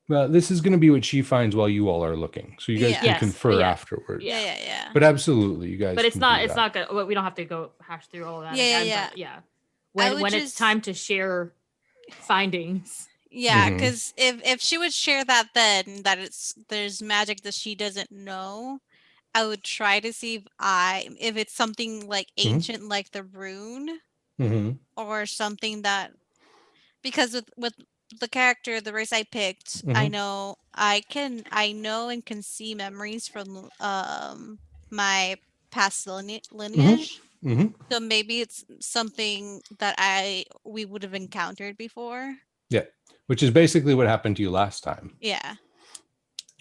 Well, this is going to be what she finds while you all are looking. So you guys Yeah. can Yes, confer yeah. afterwards. Yeah. But absolutely, you guys But it's can not. do It's that. not good. Well, we don't have to go hash through all of that Yeah, again. yeah. But yeah, I would when it's just- time to share findings. Yeah, Mhm. because if she would share that then that there's magic that she doesn't know, I would try to see if it's something like ancient like the rune Mm-hmm. or something that, because with the character, the race I picked, I Mhm. know I know and can see memories from my past lineage. Mm-hmm. So maybe it's something that we would have encountered before. Yeah, which is basically what happened to you last time. Yeah.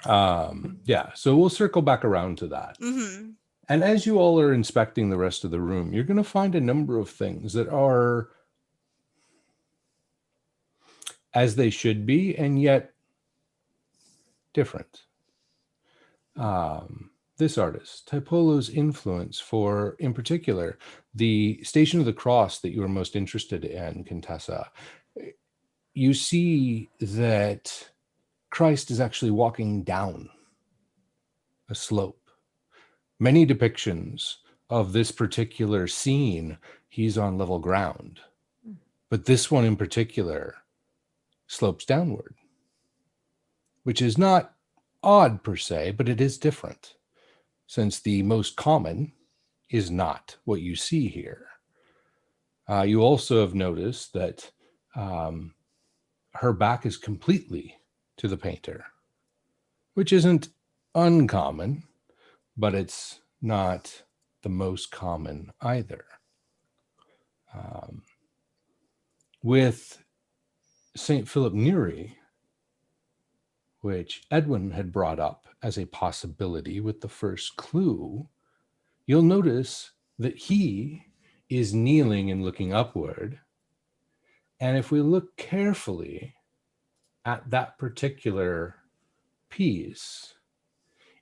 Yeah, so we'll circle back around to that. Mm-hmm. And as you all are inspecting the rest of the room, you're going to find a number of things that are as they should be, and yet different. This artist, Typolo's influence for, in particular, the Station of the Cross that you were most interested in, Contessa, you see that Christ is actually walking down a slope. Many depictions of this particular scene, he's on level ground. But this one in particular slopes downward, which is not odd per se, but it is different, since the most common is not what you see here. You also have noticed that her back is completely to the painter, which isn't uncommon, but it's not the most common either. With St. Philip Neri, which Edwin had brought up as a possibility with the first clue, you'll notice that he is kneeling and looking upward. And if we look carefully at that particular piece,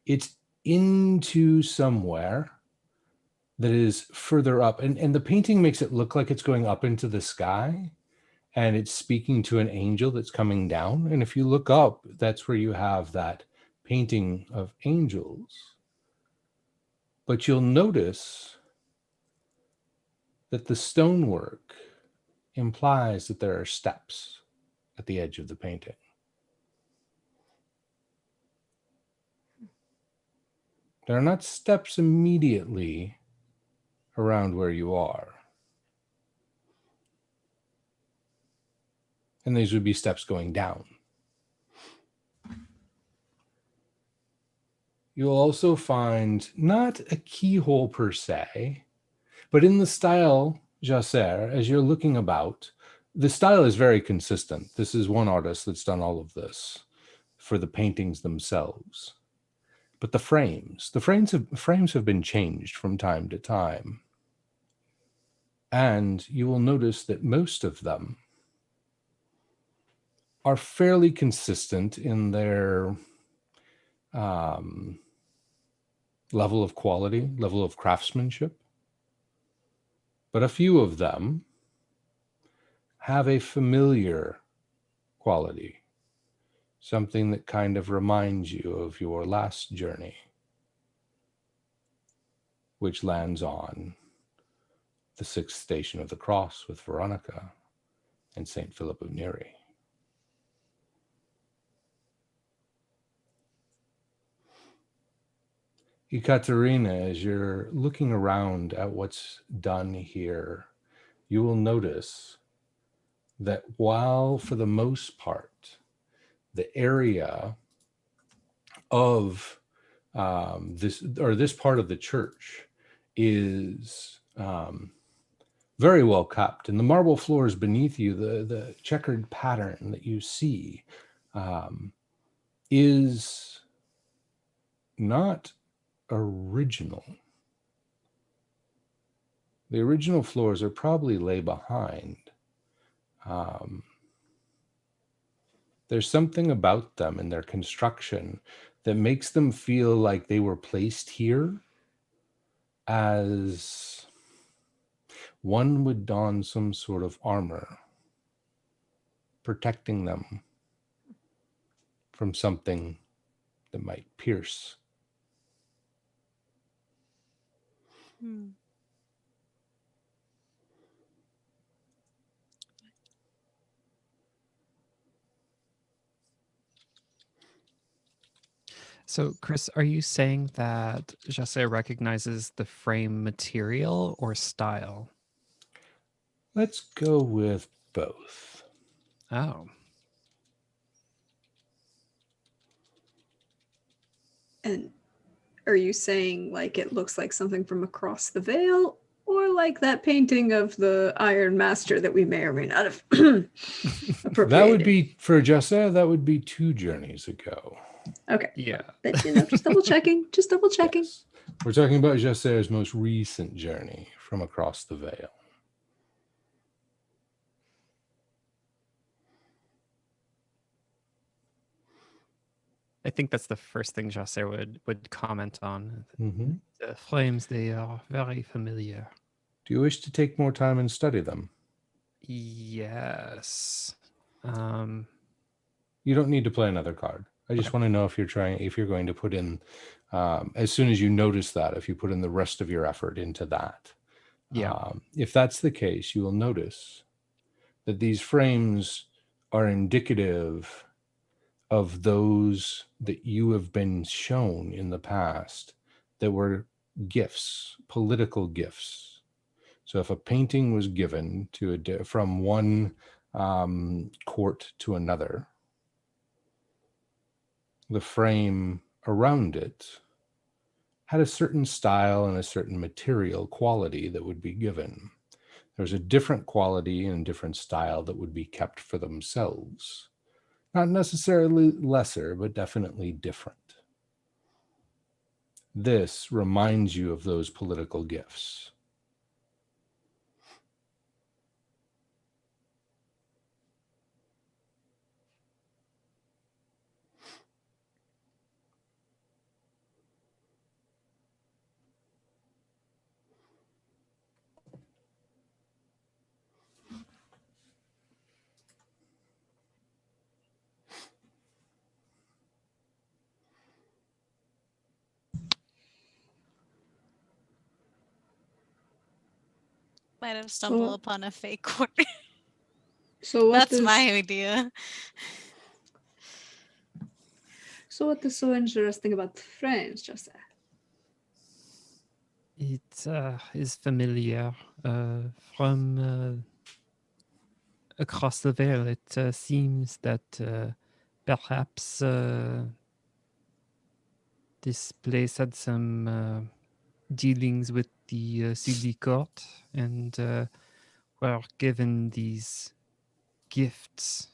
it's into somewhere that is further up. And the painting makes it look like it's going up into the sky, and it's speaking to an angel that's coming down. And if you look up, that's where you have that painting of angels. But you'll notice that the stonework implies that there are steps at the edge of the painting. There are not steps immediately around where you are. And these would be steps going down. You'll also find not a keyhole per se, but in the style Jasser, as you're looking about, the style is very consistent. This is one artist that's done all of this for the paintings themselves. But the frames have been changed from time to time. And you will notice that most of them are fairly consistent in their level of quality, level of craftsmanship. But a few of them have a familiar quality, something that kind of reminds you of your last journey, which lands on the 6th station of the cross with Veronica and St. Philip of Neri. Ekaterina, as you're looking around at what's done here, you will notice that while for the most part, the area of this part of the church is very well kept, and the marble floors beneath you, the checkered pattern that you see is not original. The original floors are probably lay behind. There's something about them and their construction that makes them feel like they were placed here as one would don some sort of armor, protecting them from something that might pierce. Hmm. So, Chris, are you saying that Jesse recognizes the frame material or style? Let's go with both. Oh. And are you saying like it looks like something from across the veil, or like that painting of the Iron Master that we may or may not have appropriated? That would be, for Jesse, that would be 2 journeys ago. Okay. Yeah. But, just double checking. Just double checking. Yes. We're talking about Jesse's most recent journey from across the veil. I think that's the first thing Jesse would comment on. Mm-hmm. The flames, they are very familiar. Do you wish to take more time and study them? Yes. You don't need to play another card. I just want to know if you're going to put in, as soon as you notice that, if you put in the rest of your effort into that. Yeah. If that's the case, you will notice that these frames are indicative of those that you have been shown in the past that were gifts, political gifts. So if a painting was given from one court to another, the frame around it had a certain style and a certain material quality that would be given. There's a different quality and different style that would be kept for themselves. Not necessarily lesser, but definitely different. This reminds you of those political gifts. Might have stumbled upon a fake court. So what That's is, my idea. So what is so interesting about frames, Jesse? It is familiar from across the veil. It seems that perhaps this place had some dealings with the CD court and were given these gifts.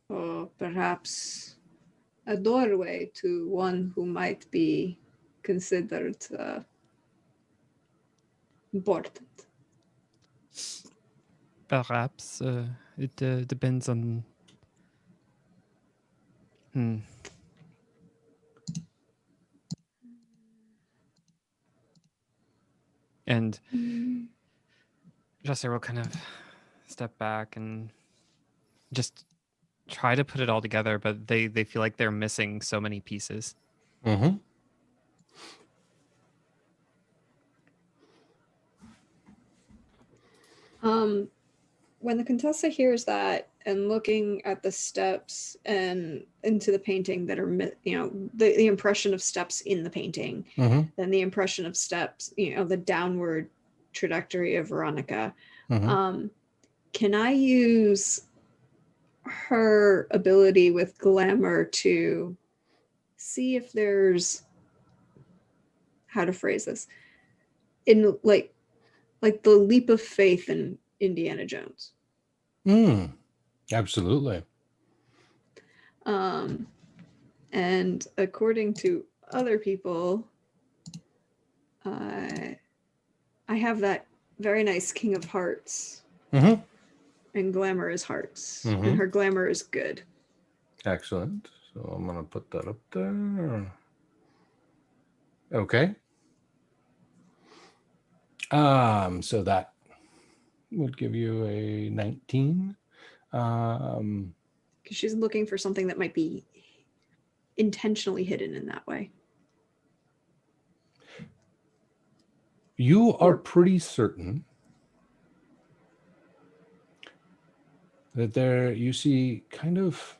Or perhaps a doorway to one who might be considered important. Perhaps it depends on. And Jesse will kind of step back and just try to put it all together, but they feel like they're missing so many pieces. Mm-hmm. When the Contessa hears that and looking at the steps and into the painting that are, the impression of steps in the painting, Mm-hmm. then the impression of steps, the downward trajectory of Veronica. Mm-hmm. Can I use her ability with glamour to see if there's, how to phrase this, in like the leap of faith in Indiana Jones? Absolutely. And according to other people, I have that very nice King of Hearts. Mm-hmm. And glamour is hearts. Mhm. And her glamour is good. Excellent. So I'm going to put that up there. Okay. So that would give you a 19. Because she's looking for something that might be intentionally hidden in that way. You are Or- pretty certain that there you see kind of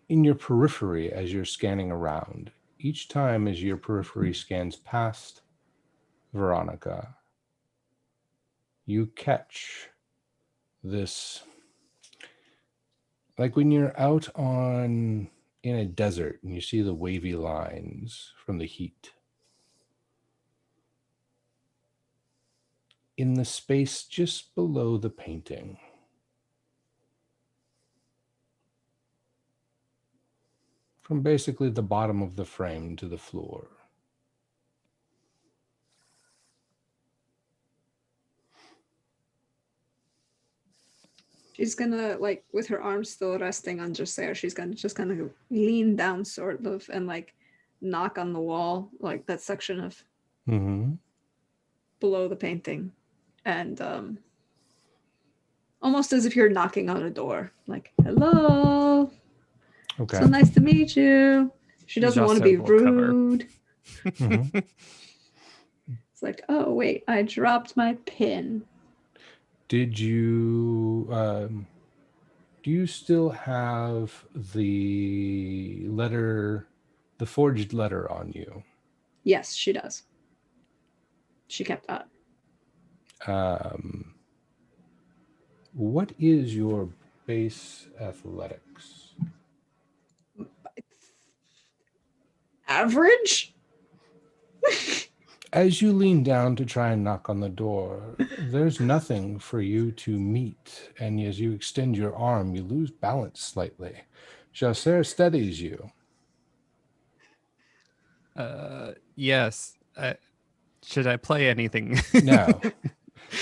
in your periphery as you're scanning around, each time as your periphery scans past Veronica, you catch this, like when you're out in a desert and you see the wavy lines from the heat. In the space just below the painting, from basically the bottom of the frame to the floor, She's gonna, like, with her arms still resting on Josiah, she's gonna just kind of lean down sort of and like knock on the wall, like that section of below the painting. And almost as if you're knocking on a door. Like, hello. Okay. So nice to meet you. She doesn't want to be Joseph will cover. rude. Mhm. It's like, oh wait, I dropped my pin. Did you do you still have the letter, the forged letter on you? Yes, she does. She kept that. What is your base athletics? Average? As you lean down to try and knock on the door, there's nothing for you to meet, and as you extend your arm, you lose balance slightly. Chasseur steadies you. Yes. Should I play anything? No.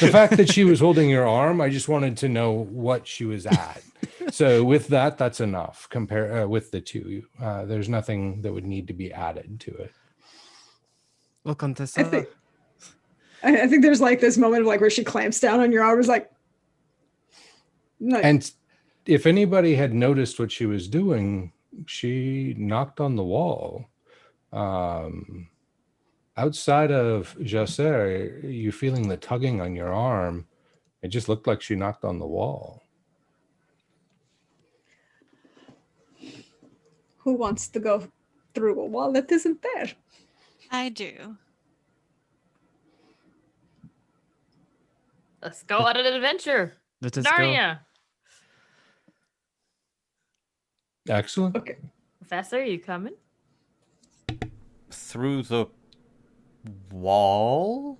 The fact that she was holding your arm, I just wanted to know what she was at. So with that, that's enough. Compare with the two. There's nothing that would need to be added to it. Well, Contessa. I think there's like this moment of like where she clamps down on your arm, is like And if anybody had noticed what she was doing, she knocked on the wall. Outside of Jasser, you feeling the tugging on your arm, it just looked like she knocked on the wall. who wants to go through a wall that isn't there? I do. Let's go on an adventure. Let us go. Narnia. Excellent. Okay. Professor, you coming? Through the wall?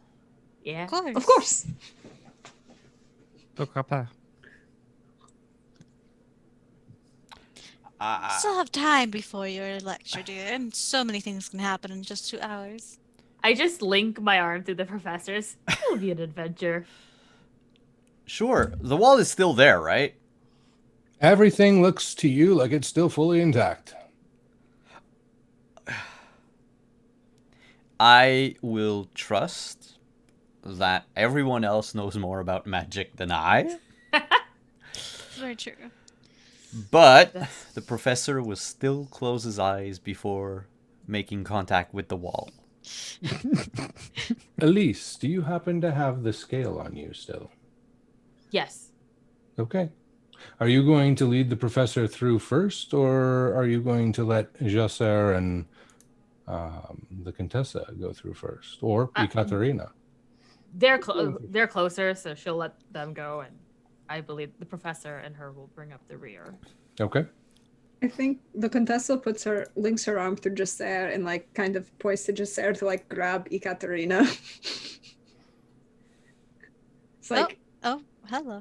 Yeah. Of course. Of course. Pourquoi pas? Still have time before your lecture, dear, and so many things can happen in just 2 hours. I just link my arm through the professor's. It'll be an adventure. Sure. The wall is still there, right? Everything looks to you like it's still fully intact. I will trust that everyone else knows more about magic than I. Very true. But the professor will still close his eyes before making contact with the wall. Elise, do you happen to have the scale on you still? Yes. Okay. Are you going to lead the professor through first, or are you going to let Jasser and the Contessa go through first, or Ekaterina? They're closer, so she'll let them go, and I believe the professor and her will bring up the rear. Okay. I think the Contessa links her arm through Jasser and like kind of points to Jasser to like grab Ekaterina. It's like, Oh, hello.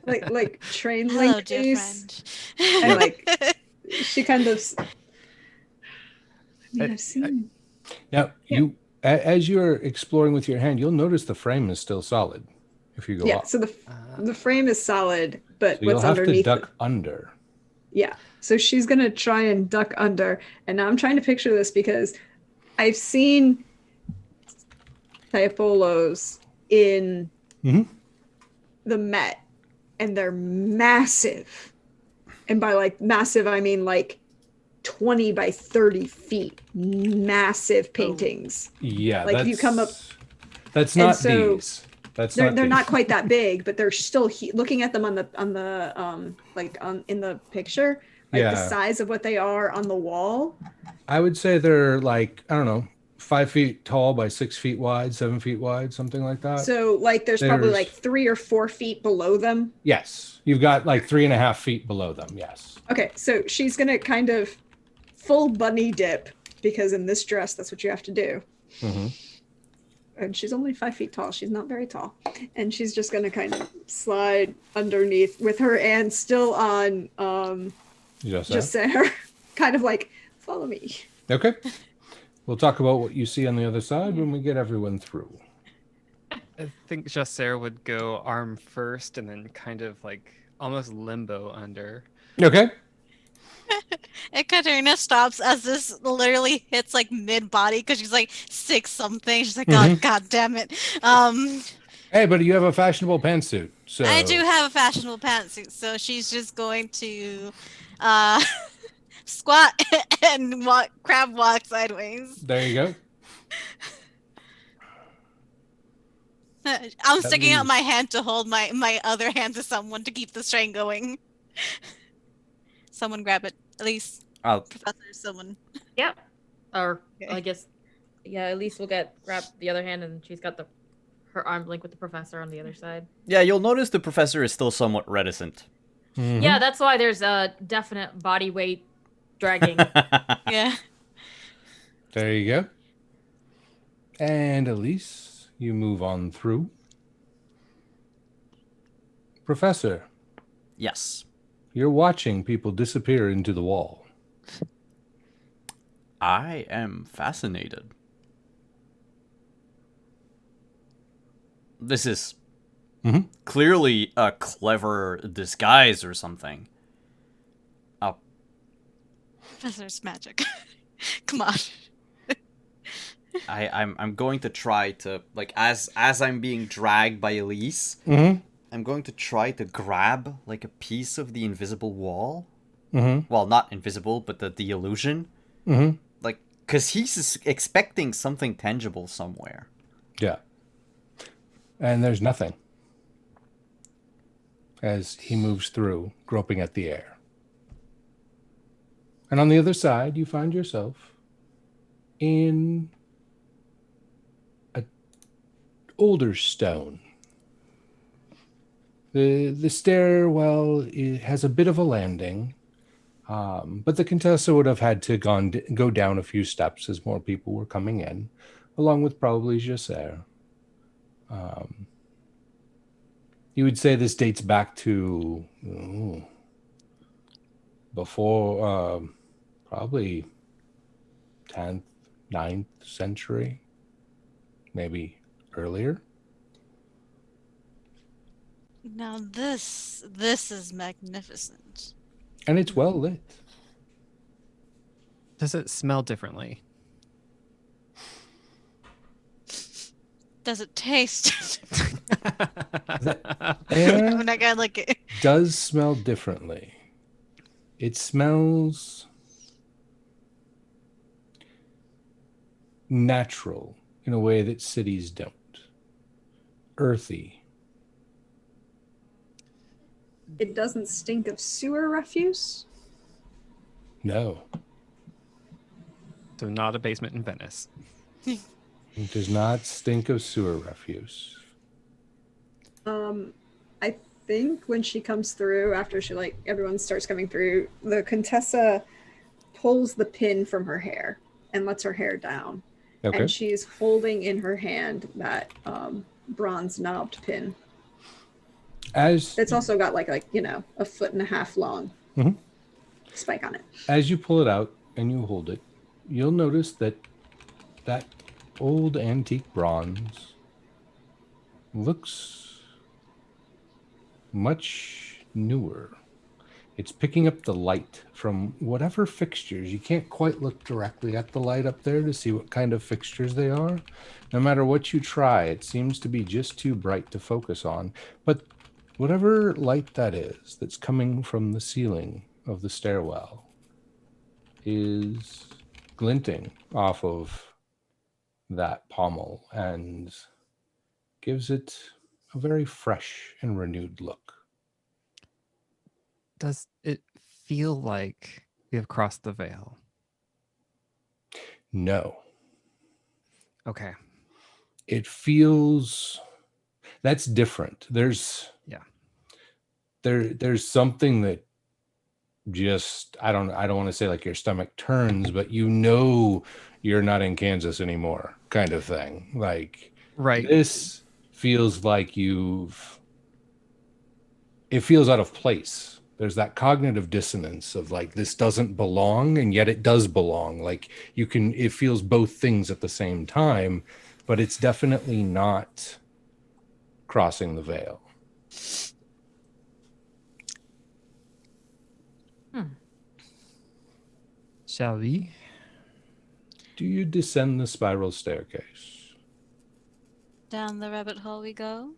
like train Hello, link dear face. friend. And like she kind of I've seen Now, as you're exploring with your hand, you'll notice the frame is still solid if you go up. so the frame is solid, but So you'll what's have to underneath duck under. so she's gonna try and duck under, and now I'm trying to picture this because I've seen Taipolos in Mhm. the Met, and they're massive. And by like massive, I mean like 20 by 30 feet. Massive paintings. Yeah, Like if you come up, That's and not so these. That's they're not not these. quite that big, but they're still looking at them on the in the picture, like the Yeah. size of what they are on the wall. I would say they're like, I don't know, 5 feet tall by 6 feet wide, 7 feet wide, something like that. So like there's probably like 3 or 4 feet below them. Yes, you've got like 3.5 feet below them. Yes. Okay, so she's gonna kind of full bunny dip, because in this dress that's what you have to do. Mm-hmm. And she's only 5 feet tall. She's not very tall. And she's just gonna kind of slide underneath with her hand still on just Sarah. Kind of like, follow me. Okay. We'll talk about what you see on the other side when we get everyone through. I think Jasser would go arm first and then kind of like almost limbo under. Okay. And Katerina stops as this literally hits like mid body because she's like 6 something. She's like, oh, God damn it. Hey, but you have a fashionable pantsuit. So I do have a fashionable pantsuit, so she's just going to squat and crab walk sideways. there you go. I'm sticking out my hand to hold my other hand to someone to keep the strain going. Someone grab it. At least Professor, someone. Yep. Or Okay. I guess, yeah, at least we'll grab the other hand, and she's got her arm linked with the professor on the other side. Yeah, you'll notice the professor is still somewhat reticent. Mhm. Yeah, that's why there's a definite body weight dragging. Yeah. There you go. And Elise, you move on through. Professor, Yes. you're watching people disappear into the wall. I am fascinated. This is clearly a clever disguise or something. Professor's magic. Come on. I'm going to try to, like, as I'm being dragged by Elise, Mm-hmm. I'm going to try to grab like a piece of the invisible wall. Mm-hmm. Well, not invisible, but the illusion. Mm-hmm. Like, because he's expecting something tangible somewhere. Yeah. And there's nothing as he moves through, groping at the air. And on the other side, you find yourself in a older stone. The stairwell has a bit of a landing, but the Contessa would have had to go down a few steps as more people were coming in, along with probably Jasser. You would say this dates back to before probably 10th, 9th century, maybe earlier. Now this is magnificent. And it's well lit. Does it smell differently? Does it taste? Air I'm not gonna like it. does smell differently. It smells natural in a way that cities don't. Earthy. It doesn't stink of sewer refuse. No, So not a basement in Venice. it does not stink of sewer refuse. I think when she comes through, after she everyone starts coming through, the Contessa pulls the pin from her hair and lets her hair down. Okay. And she's holding in her hand that bronze knobbed pin. As It's also got like a foot and a half long Mhm. spike on it. as you pull it out and you hold it, you'll notice that old antique bronze looks much newer. It's picking up the light from whatever fixtures. You can't quite look directly at the light up there to see what kind of fixtures they are. No matter what you try, it seems to be just too bright to focus on. But whatever light that is that's coming from the ceiling of the stairwell is glinting off of that pommel and gives it a very fresh and renewed look. Does it feel like we have crossed the veil? No, Okay. it feels that's different. There's Yeah. there's something that just I don't want to say like your stomach turns, but you're not in Kansas anymore kind of thing. Like Right. this feels like it feels out of place. There's that cognitive dissonance of like this doesn't belong and yet it does belong. Like it feels both things at the same time, but it's definitely not crossing the veil. Shall we? Do you descend the spiral staircase? Down the rabbit hole we go.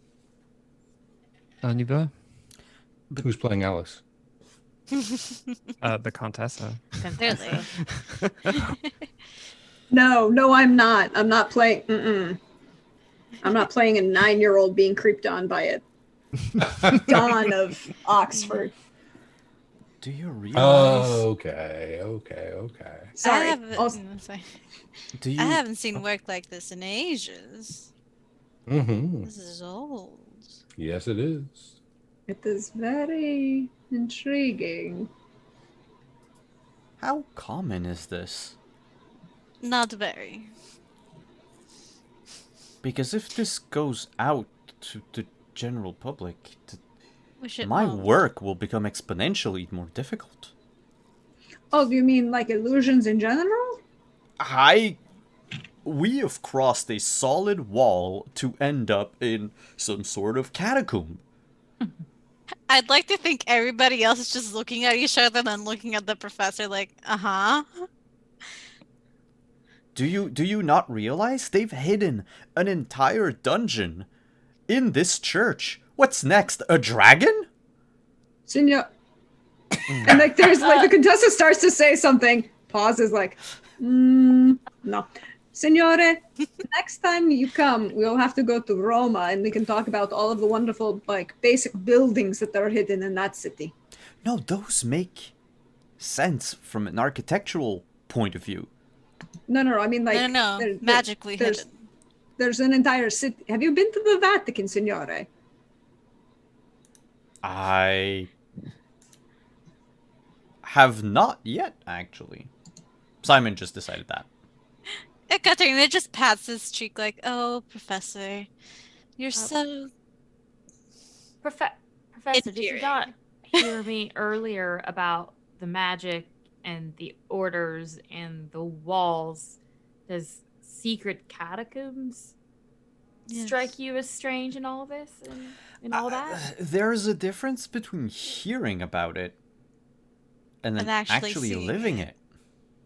On y va? Who's playing Alice? The Contessa. Clearly. No, I'm not. I'm not playing. I'm not playing a 9-year-old being creeped on by a Don of Oxford. Do you realize? Oh, okay. Sorry. Sorry. Do you? I haven't seen work like this in ages. Mm-hmm. This is old. Yes, it is. It is very intriguing. How common is this? Not very. Because if this goes out to the general public, Wish it my won't. work will become exponentially more difficult. Oh, do you mean like illusions in general? We have crossed a solid wall to end up in some sort of catacomb. I'd like to think everybody else is just looking at each other and then looking at the professor like, uh-huh. Do you not realize they've hidden an entire dungeon in this church? What's next? A dragon? Senor. And like there's like the Contessa starts to say something, pauses like, no. Signore, next time you come, we'll have to go to Roma and we can talk about all of the wonderful like basic buildings that are hidden in that city. No, those make sense from an architectural point of view. No, I mean like No. Magically there's, hidden. There's an entire city. Have you been to the Vatican, Signore? I have not yet, actually. Simon just decided that. Katerina just pats his cheek like, oh, Professor, you're so... Professor, did you Endearing. not hear me earlier about the magic and the orders and the walls? Does secret catacombs strike you as strange in all this and all that? There's a difference between hearing about it and then And actually actually seeing living it. it.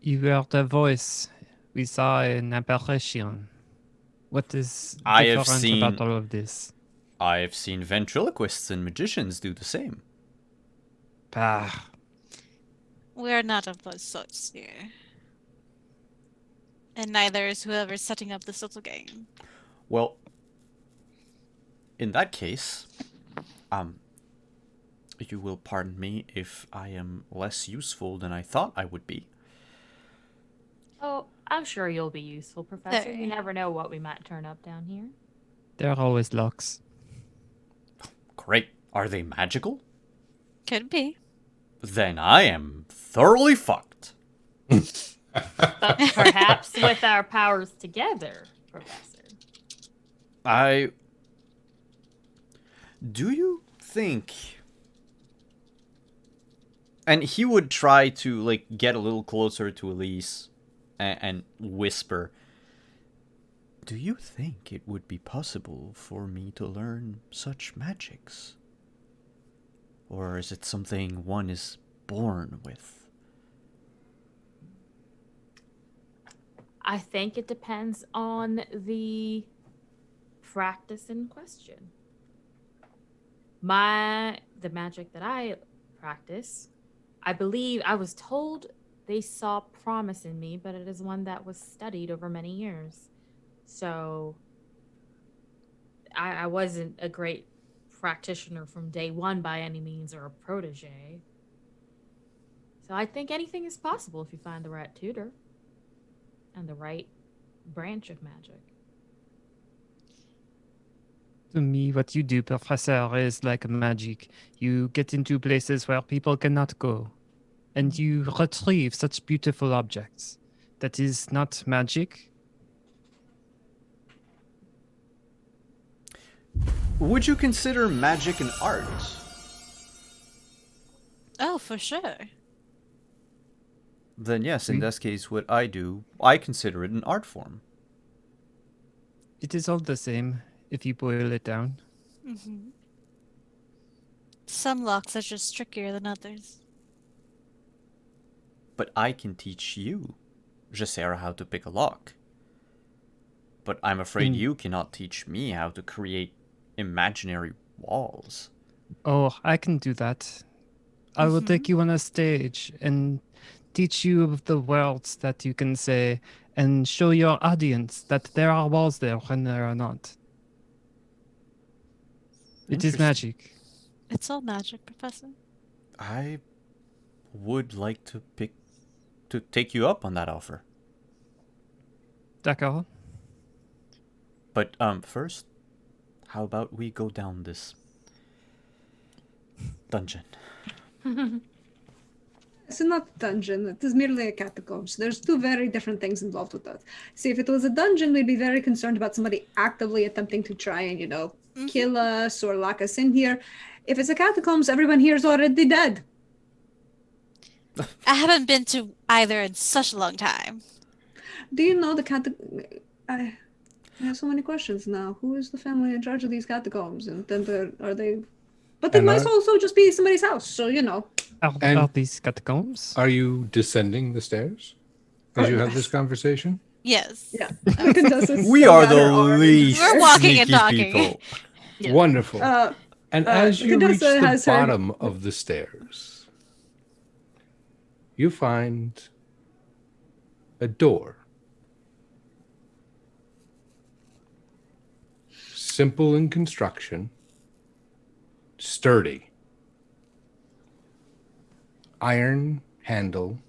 You heard a voice. We saw an apparition. What is I have different seen- about all of this? I've seen ventriloquists and magicians do the same. Bah. We're not of those sorts here. And neither is whoever's setting up this little game. Well, in that case, you will pardon me if I am less useful than I thought I would be. Oh, I'm sure you'll be useful, Professor. There. You never know what we might turn up down here. There are always locks. Great. Are they magical? Could be. Then I am thoroughly fucked. But perhaps with our powers together, Professor. Do you think? And he would try to like get a little closer to Elise and whisper, do you think it would be possible for me to learn such magics? Or is it something one is born with? I think it depends on the practice in question. The magic that I practice, I believe I was told they saw promise in me, but it is one that was studied over many years. So I wasn't a great practitioner from day one by any means, or a protege. So I think anything is possible if you find the right tutor and the right branch of magic. To me, what you do, Professor, is like magic. You get into places where people cannot go, and you retrieve such beautiful objects. That is not magic. Would you consider magic an art? Oh, for sure. Then yes, in this case, what I do, I consider it an art form. It is all the same if you boil it down. Mm-hmm. Some locks are just trickier than others. But I can teach you, Jacera, how to pick a lock. But I'm afraid you cannot teach me how to create imaginary walls. Oh, I can do that. I will take you on a stage and teach you of the words that you can say and show your audience that there are walls there when there are not. It is magic. It's all magic, Professor. I would like to take you up on that offer. D'accord. But first, how about we go down this dungeon? It's not a dungeon. It is merely a catacombs. There's two very different things involved with that. See, if it was a dungeon, we'd be very concerned about somebody actively attempting to try and, kill us or lock us in here. If it's a catacombs, everyone here is already dead. I haven't been to either in such a long time. Do you know the I have so many questions now. Who is the family in charge of these catacombs? And then are they... But they might also just be somebody's house, so, Are these catacombs? Are you descending the stairs as you have this conversation? Yes. Yeah. We are the least We're walking and sneaky talking. people. Yeah. Wonderful. And as you reach Contessa the has her- bottom of the stairs, you find a door. Simple in construction, sturdy. Iron handle,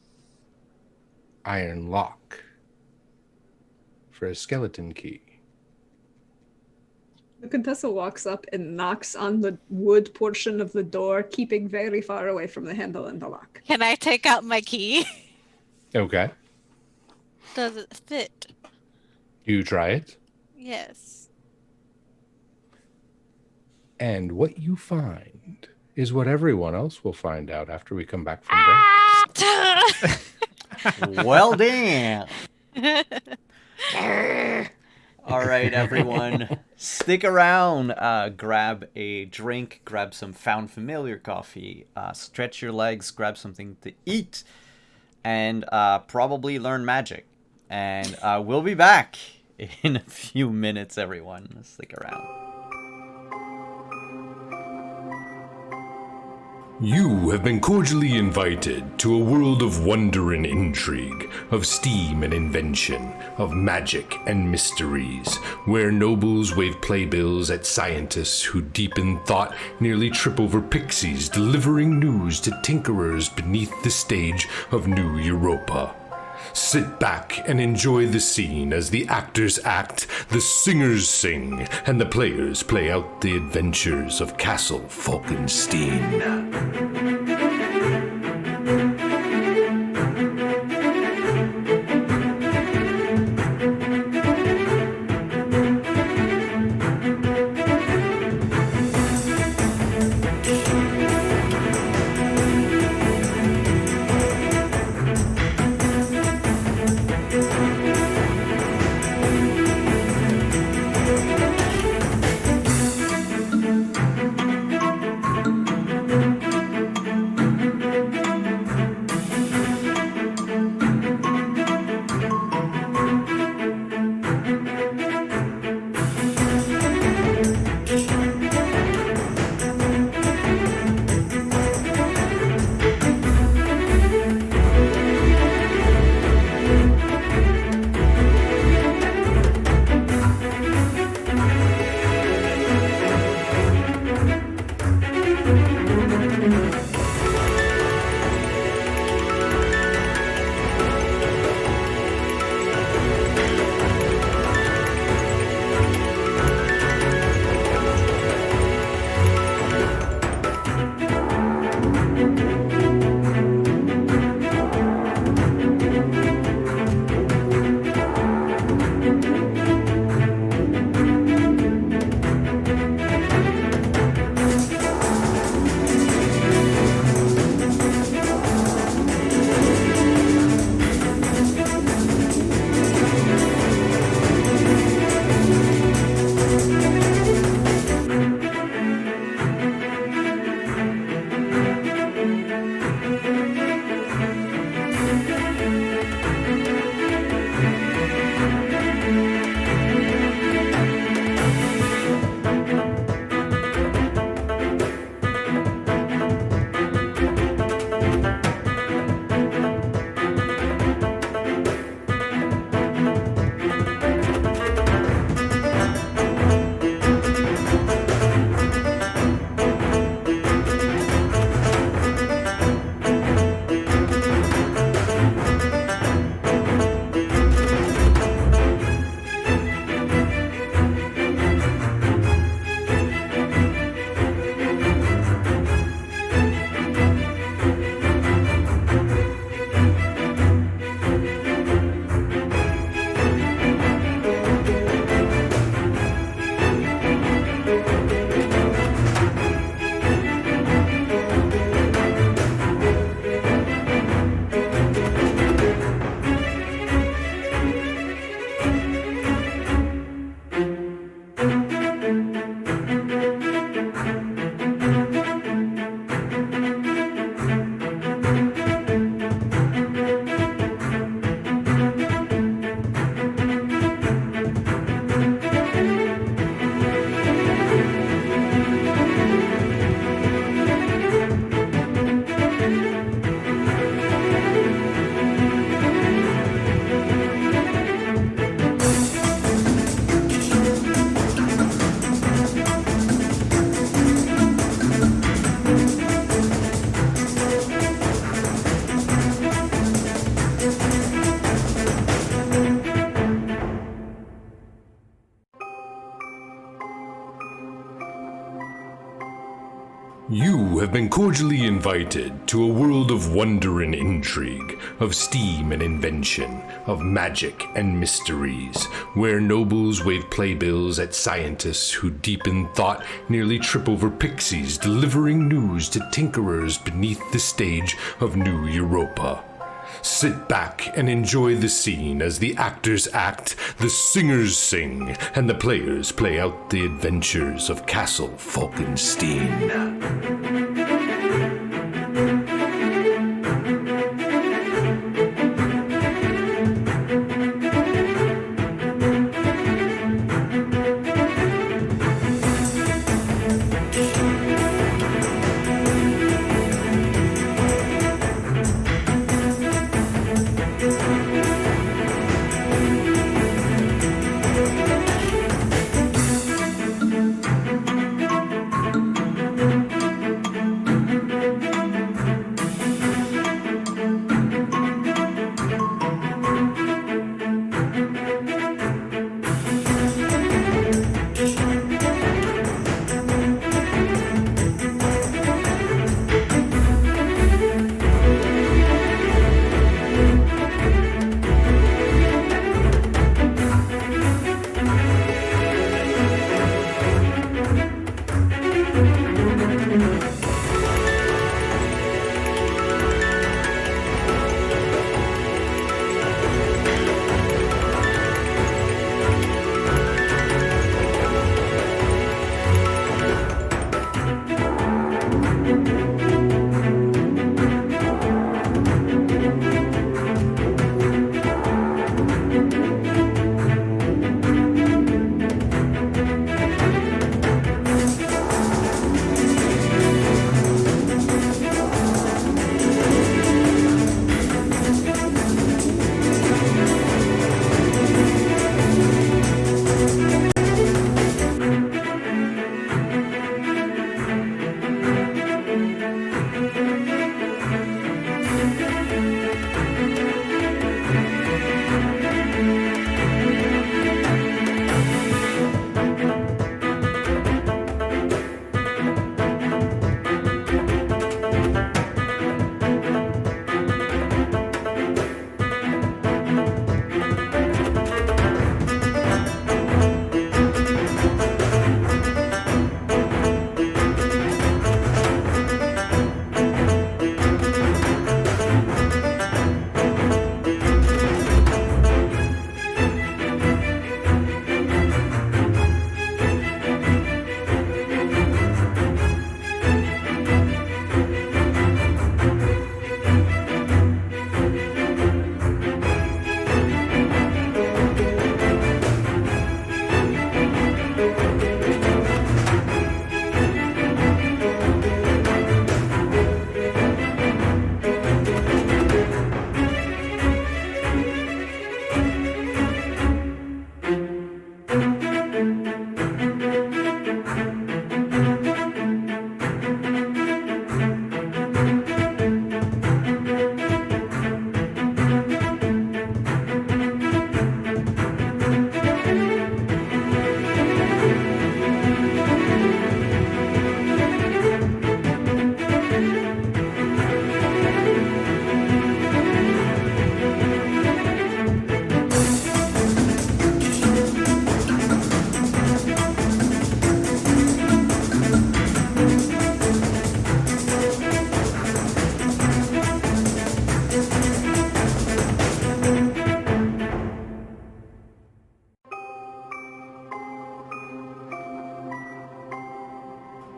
iron lock for a skeleton key. The Contessa walks up and knocks on the wood portion of the door, keeping very far away from the handle and the lock. Can I take out my key? Okay. Does it fit? You try it, Yes. and what you find is what everyone else will find out after we come back from break. Well, damn. All right, everyone, stick around. Grab a drink, grab some found familiar coffee, stretch your legs, grab something to eat, and probably learn magic. And we'll be back in a few minutes, everyone. Stick around. You have been cordially invited to a world of wonder and intrigue, of steam and invention, of magic and mysteries, where nobles wave playbills at scientists who deep in thought nearly trip over pixies delivering news to tinkerers beneath the stage of New Europa. Sit back and enjoy the scene as the actors act, the singers sing, and the players play out the adventures of Castle Falkenstein. You have been cordially invited to a world of wonder and intrigue, of steam and invention, of magic and mysteries, where nobles wave playbills at scientists who deep in thought nearly trip over pixies delivering news to tinkerers beneath the stage of New Europa. Sit back and enjoy the scene as the actors act, the singers sing, and the players play out the adventures of Castle Falkenstein.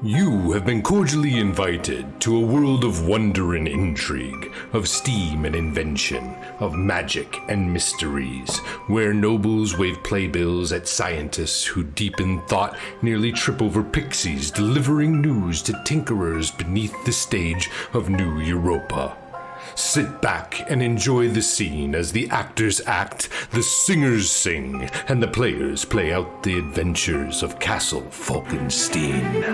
You have been cordially invited to a world of wonder and intrigue, of steam and invention, of magic and mysteries, where nobles wave playbills at scientists who deep in thought nearly trip over pixies delivering news to tinkerers beneath the stage of New Europa. Sit back and enjoy the scene as the actors act, the singers sing, and the players play out the adventures of Castle Falkenstein.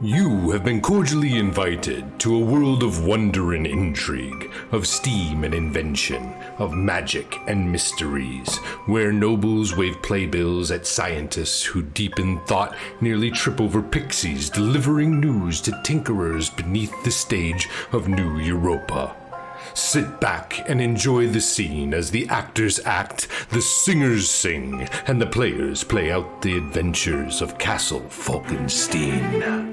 You have been cordially invited to a world of wonder and intrigue, of steam and invention, of magic and mysteries, where nobles wave playbills at scientists who, deep in thought, nearly trip over pixies delivering news to tinkerers beneath the stage of New Europa. Sit back and enjoy the scene as the actors act, the singers sing, and the players play out the adventures of Castle Falkenstein.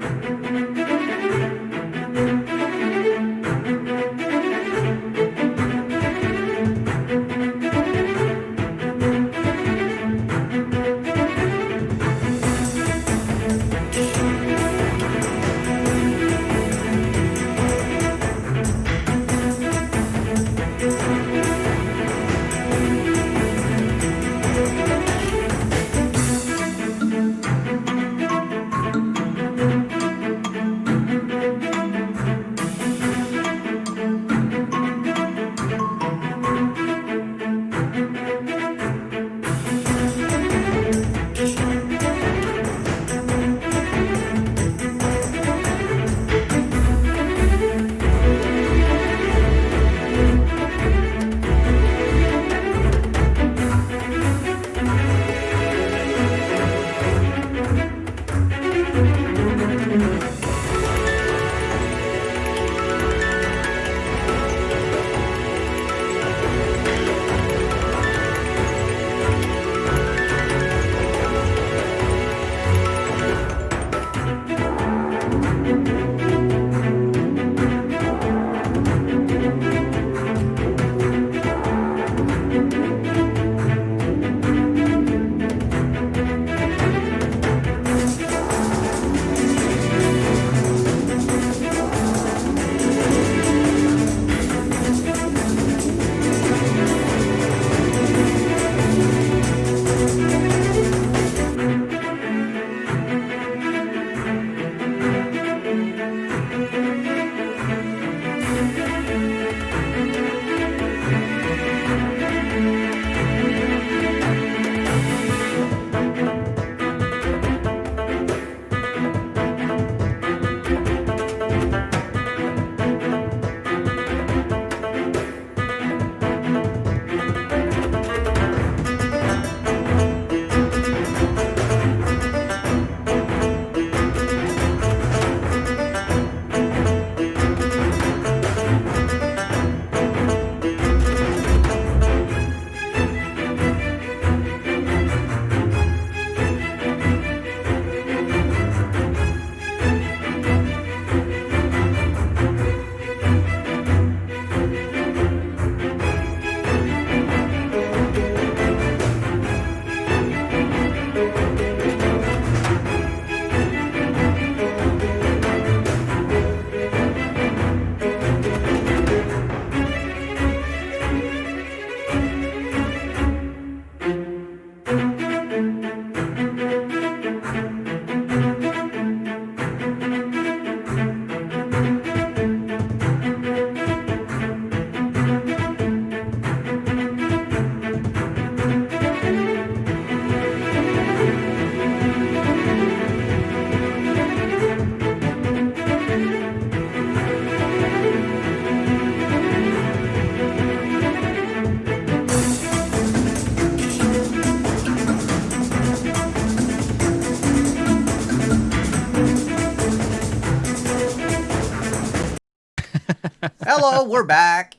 Hello, we're back.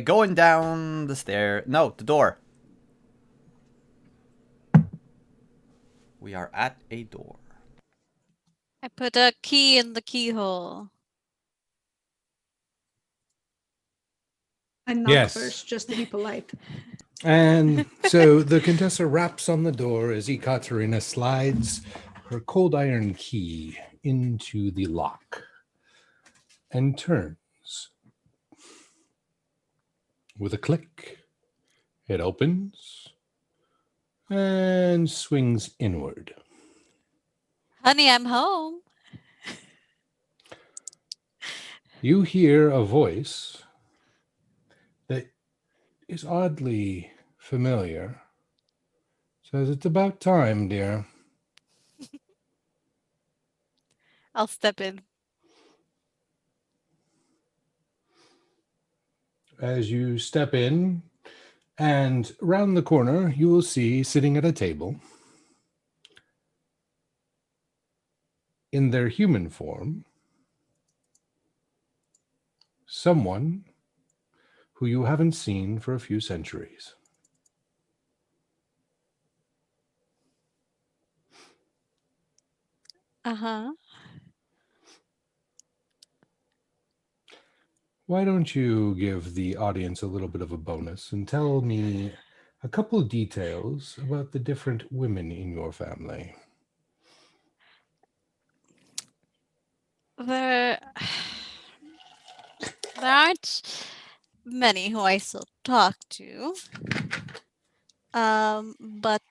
Going down the stair. No, the door. We are at a door. I put a key in the keyhole. I knock Yes. first, just to be polite. And so the Contessa raps on the door as Ekaterina slides her cold iron key into the lock and turns. With a click, it opens and swings inward. Honey, I'm home. You hear a voice that is oddly familiar Says it's about time, dear. I'll step in. As you step in, and round the corner, you will see sitting at a table, in their human form, someone who you haven't seen for a few centuries. Uh-huh. Why don't you give the audience a little bit of a bonus and tell me a couple of details about the different women in your family? There there aren't many who I still talk to. But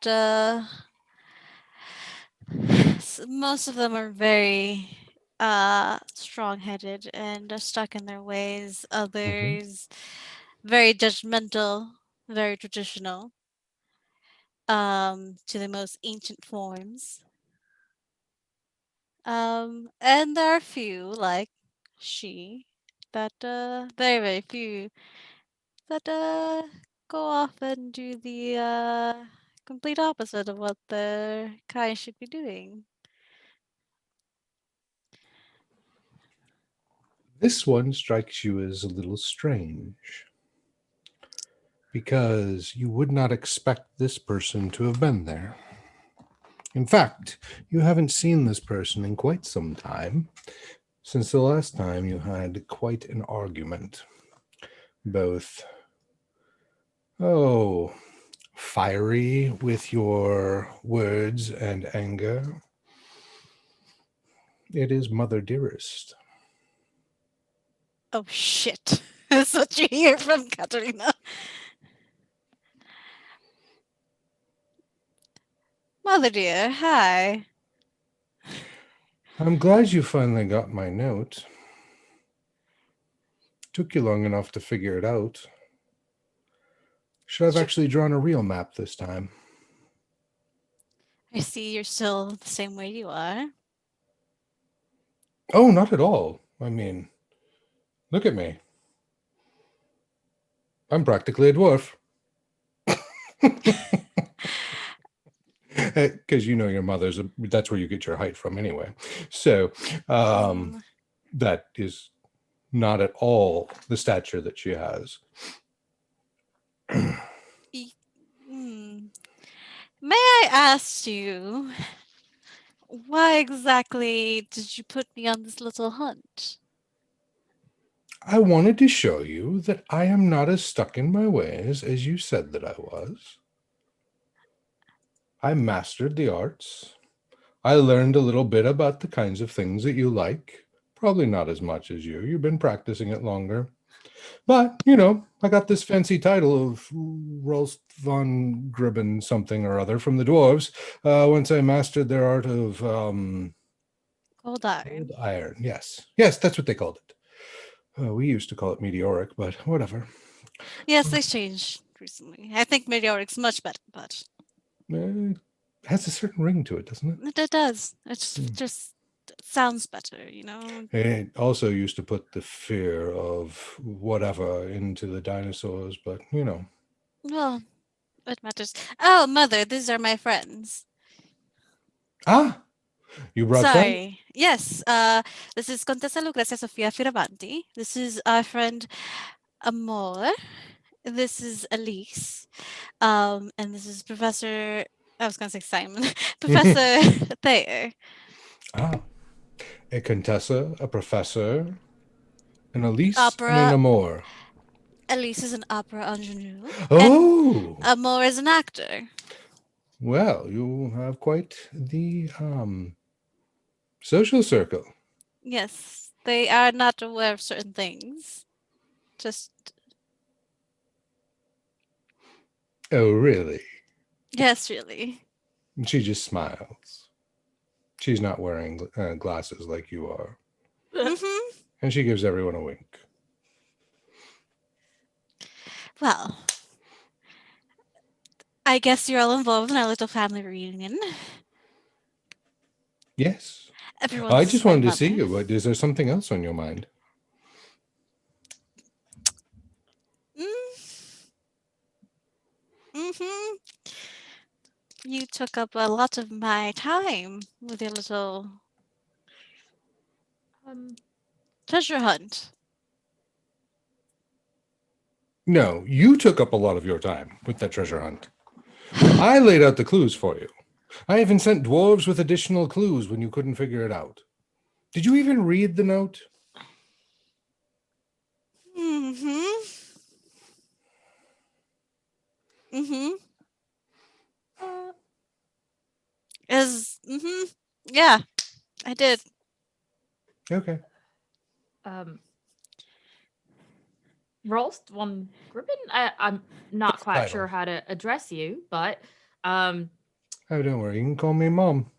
most of them are very strong-headed and are stuck in their ways. Others very judgmental, very traditional, to the most ancient forms. And there are a few like she that very very few that go off and do the complete opposite of what their kind should be doing. This one strikes you as a little strange because you would not expect this person to have been there. In fact, you haven't seen this person in quite some time, since the last time you had quite an argument. Both, fiery with your words and anger. It is Mother Dearest. Oh shit. That's what you hear from Katerina. Mother dear, hi. I'm glad you finally got my note. Took you long enough to figure it out. Should have actually drawn a real map this time. I see you're still the same way you are. Oh, not at all. I mean, look at me. I'm practically a dwarf. Because you know your that's where you get your height from anyway. So that is not at all the stature that she has. May I ask you, why exactly did you put me on this little hunt? I wanted to show you that I am not as stuck in my ways as you said that I was. I mastered the arts. I learned a little bit about the kinds of things that you like. Probably not as much as you. You've been practicing it longer. But, I got this fancy title of Rolst von Gribben something or other from the dwarves once I mastered their art of Cold iron. cold iron. Yes. Yes, that's what they called it. We used to call it meteoric, but whatever. Yes, they changed recently. I think meteoric's much better, but It has a certain ring to it, doesn't it? it does. It just sounds better, It also used to put the fear of whatever into the dinosaurs, but Well, it matters. Oh, mother, these are my friends. Ah, you brought friends? Sorry. Yes, this is Contessa Lucrezia Sofia Firavanti. This is our friend Amor. This is Elise. And this is Professor. I was gonna say Simon. Professor Thayer. Ah, a Contessa, a professor, an Elise, and Opera. an Amor. Elise is an opera ingenue. Oh, And Amor is an actor. well, you have quite the social circle. Yes, they are not aware of certain things. Just Oh, really? yes, really. She just smiles. She's not wearing glasses like you are. Mm-hmm. And she gives everyone a wink. Well, I guess you're all involved in our little family reunion. Yes. Everyone's I just my wanted to mother. see you. But is there something else on your mind? Mm-hmm. You took up a lot of my time with your little Um, treasure hunt. No, you took up a lot of your time with that treasure hunt. I laid out the clues for you. I even sent dwarves with additional clues when you couldn't figure it out. Did you even read the note? Mm-hmm. Mm-hmm. uh, Yeah, I did. Okay. Rolst von Gribben? I'm not That's the quite title. sure how to address you, but Oh, don't worry. You can call me Mom.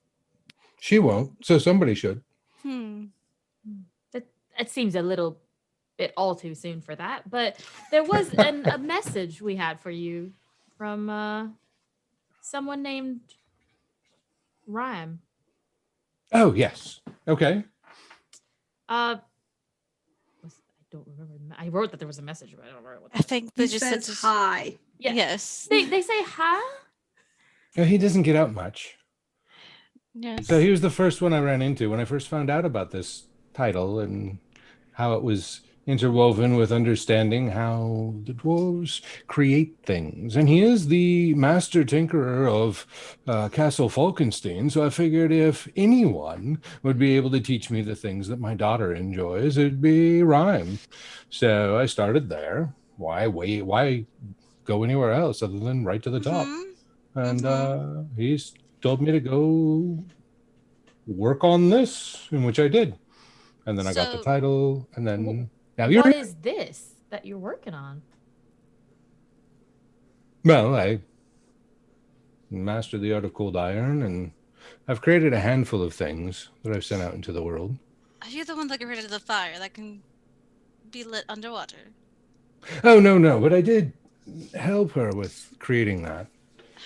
She won't, so somebody should. it seems a little bit all too soon for that. But there was a message we had for you from someone named Rhyme. Oh, yes. Okay. I don't remember. I wrote that there was a message, but I don't remember what. I think He they just said says hi. Yeah. Yes. They say hi. No, he doesn't get out much. Yes. So he was the first one I ran into when I first found out about this title and how it was interwoven with understanding how the dwarves create things. And he is the master tinkerer of Castle Falkenstein, so I figured if anyone would be able to teach me the things that my daughter enjoys, it'd be Rhyme. So I started there. Why go anywhere else other than right to the top? And he's told me to go work on this, in which I did. And then I got the So- title, and then now you're What is this that you're working on? well, I mastered the art of cold iron, and I've created a handful of things that I've sent out into the world. Are you the one that created the fire that can be lit underwater? Oh no, but I did help her with creating that.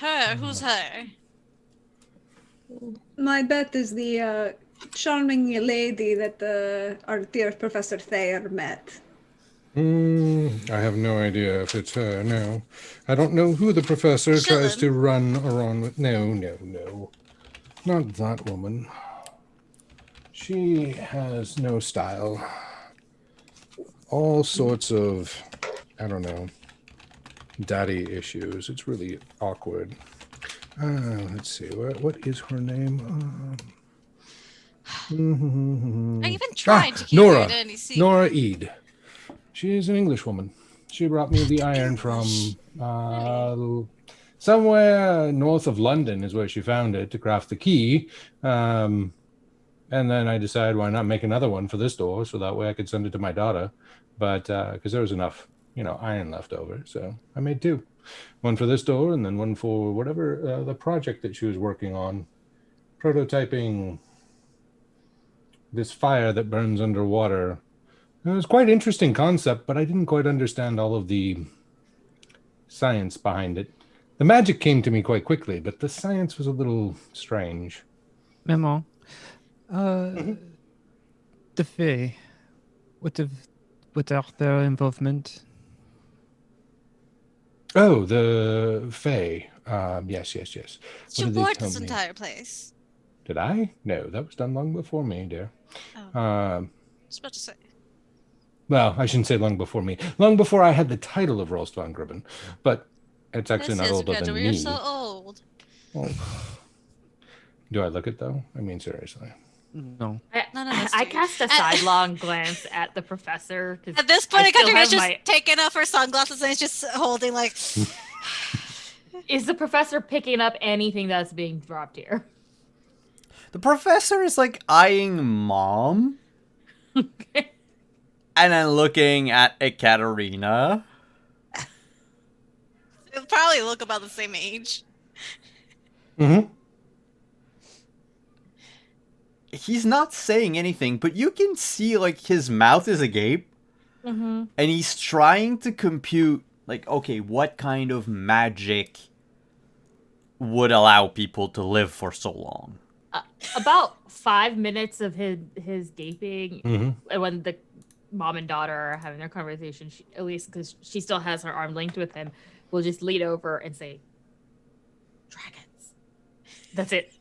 Her? Who's her? My bet is the charming lady that our dear Professor Thayer met. I have no idea if it's her. No, I don't know who the professor tries to run around with. No, not that woman. She has no style. All sorts of, I don't know, daddy issues. It's really awkward. Let's see. What is her name? I even tried to keep Nora. it any secret. Nora Eade. She is an English woman. She brought me the iron from somewhere north of London is where she found it to craft the key. And then I decided why not make another one for this door so that way I could send it to my daughter. But because there was enough, iron left over. So I made two. One for this door and then one for whatever the project that she was working on. Prototyping this fire that burns underwater. It was quite an interesting concept, but I didn't quite understand all of the science behind it. The magic came to me quite quickly, but the science was a little strange. Maman, the Fae, what are their involvement? Oh, the Fae. Yes. You What did they bought tell this me? entire place. Did I? No, that was done long before me, dear. I Um, was about to say. Well, I shouldn't say long before me. Long before I had the title of Rolst von Gribben. But it's actually not older than You're me. so old. Oh. Do I look it, though? I mean, seriously. No. I cast a sidelong glance at the professor. At this point, Ekateri's just my... taking off her sunglasses and he's just holding like... Is the professor picking up anything that's being dropped here? The professor is like eyeing Mom. Okay. And then looking at Ekaterina. They'll probably look about the same age. Mm-hmm. He's not saying anything, but you can see like his mouth is agape. Mm-hmm. And he's trying to compute like, okay, what kind of magic would allow people to live for so long. About 5 minutes of his gaping, Mm-hmm. when the mom and daughter are having their conversation, at least because she still has her arm linked with him, will just lean over and say, "Dragons." That's it.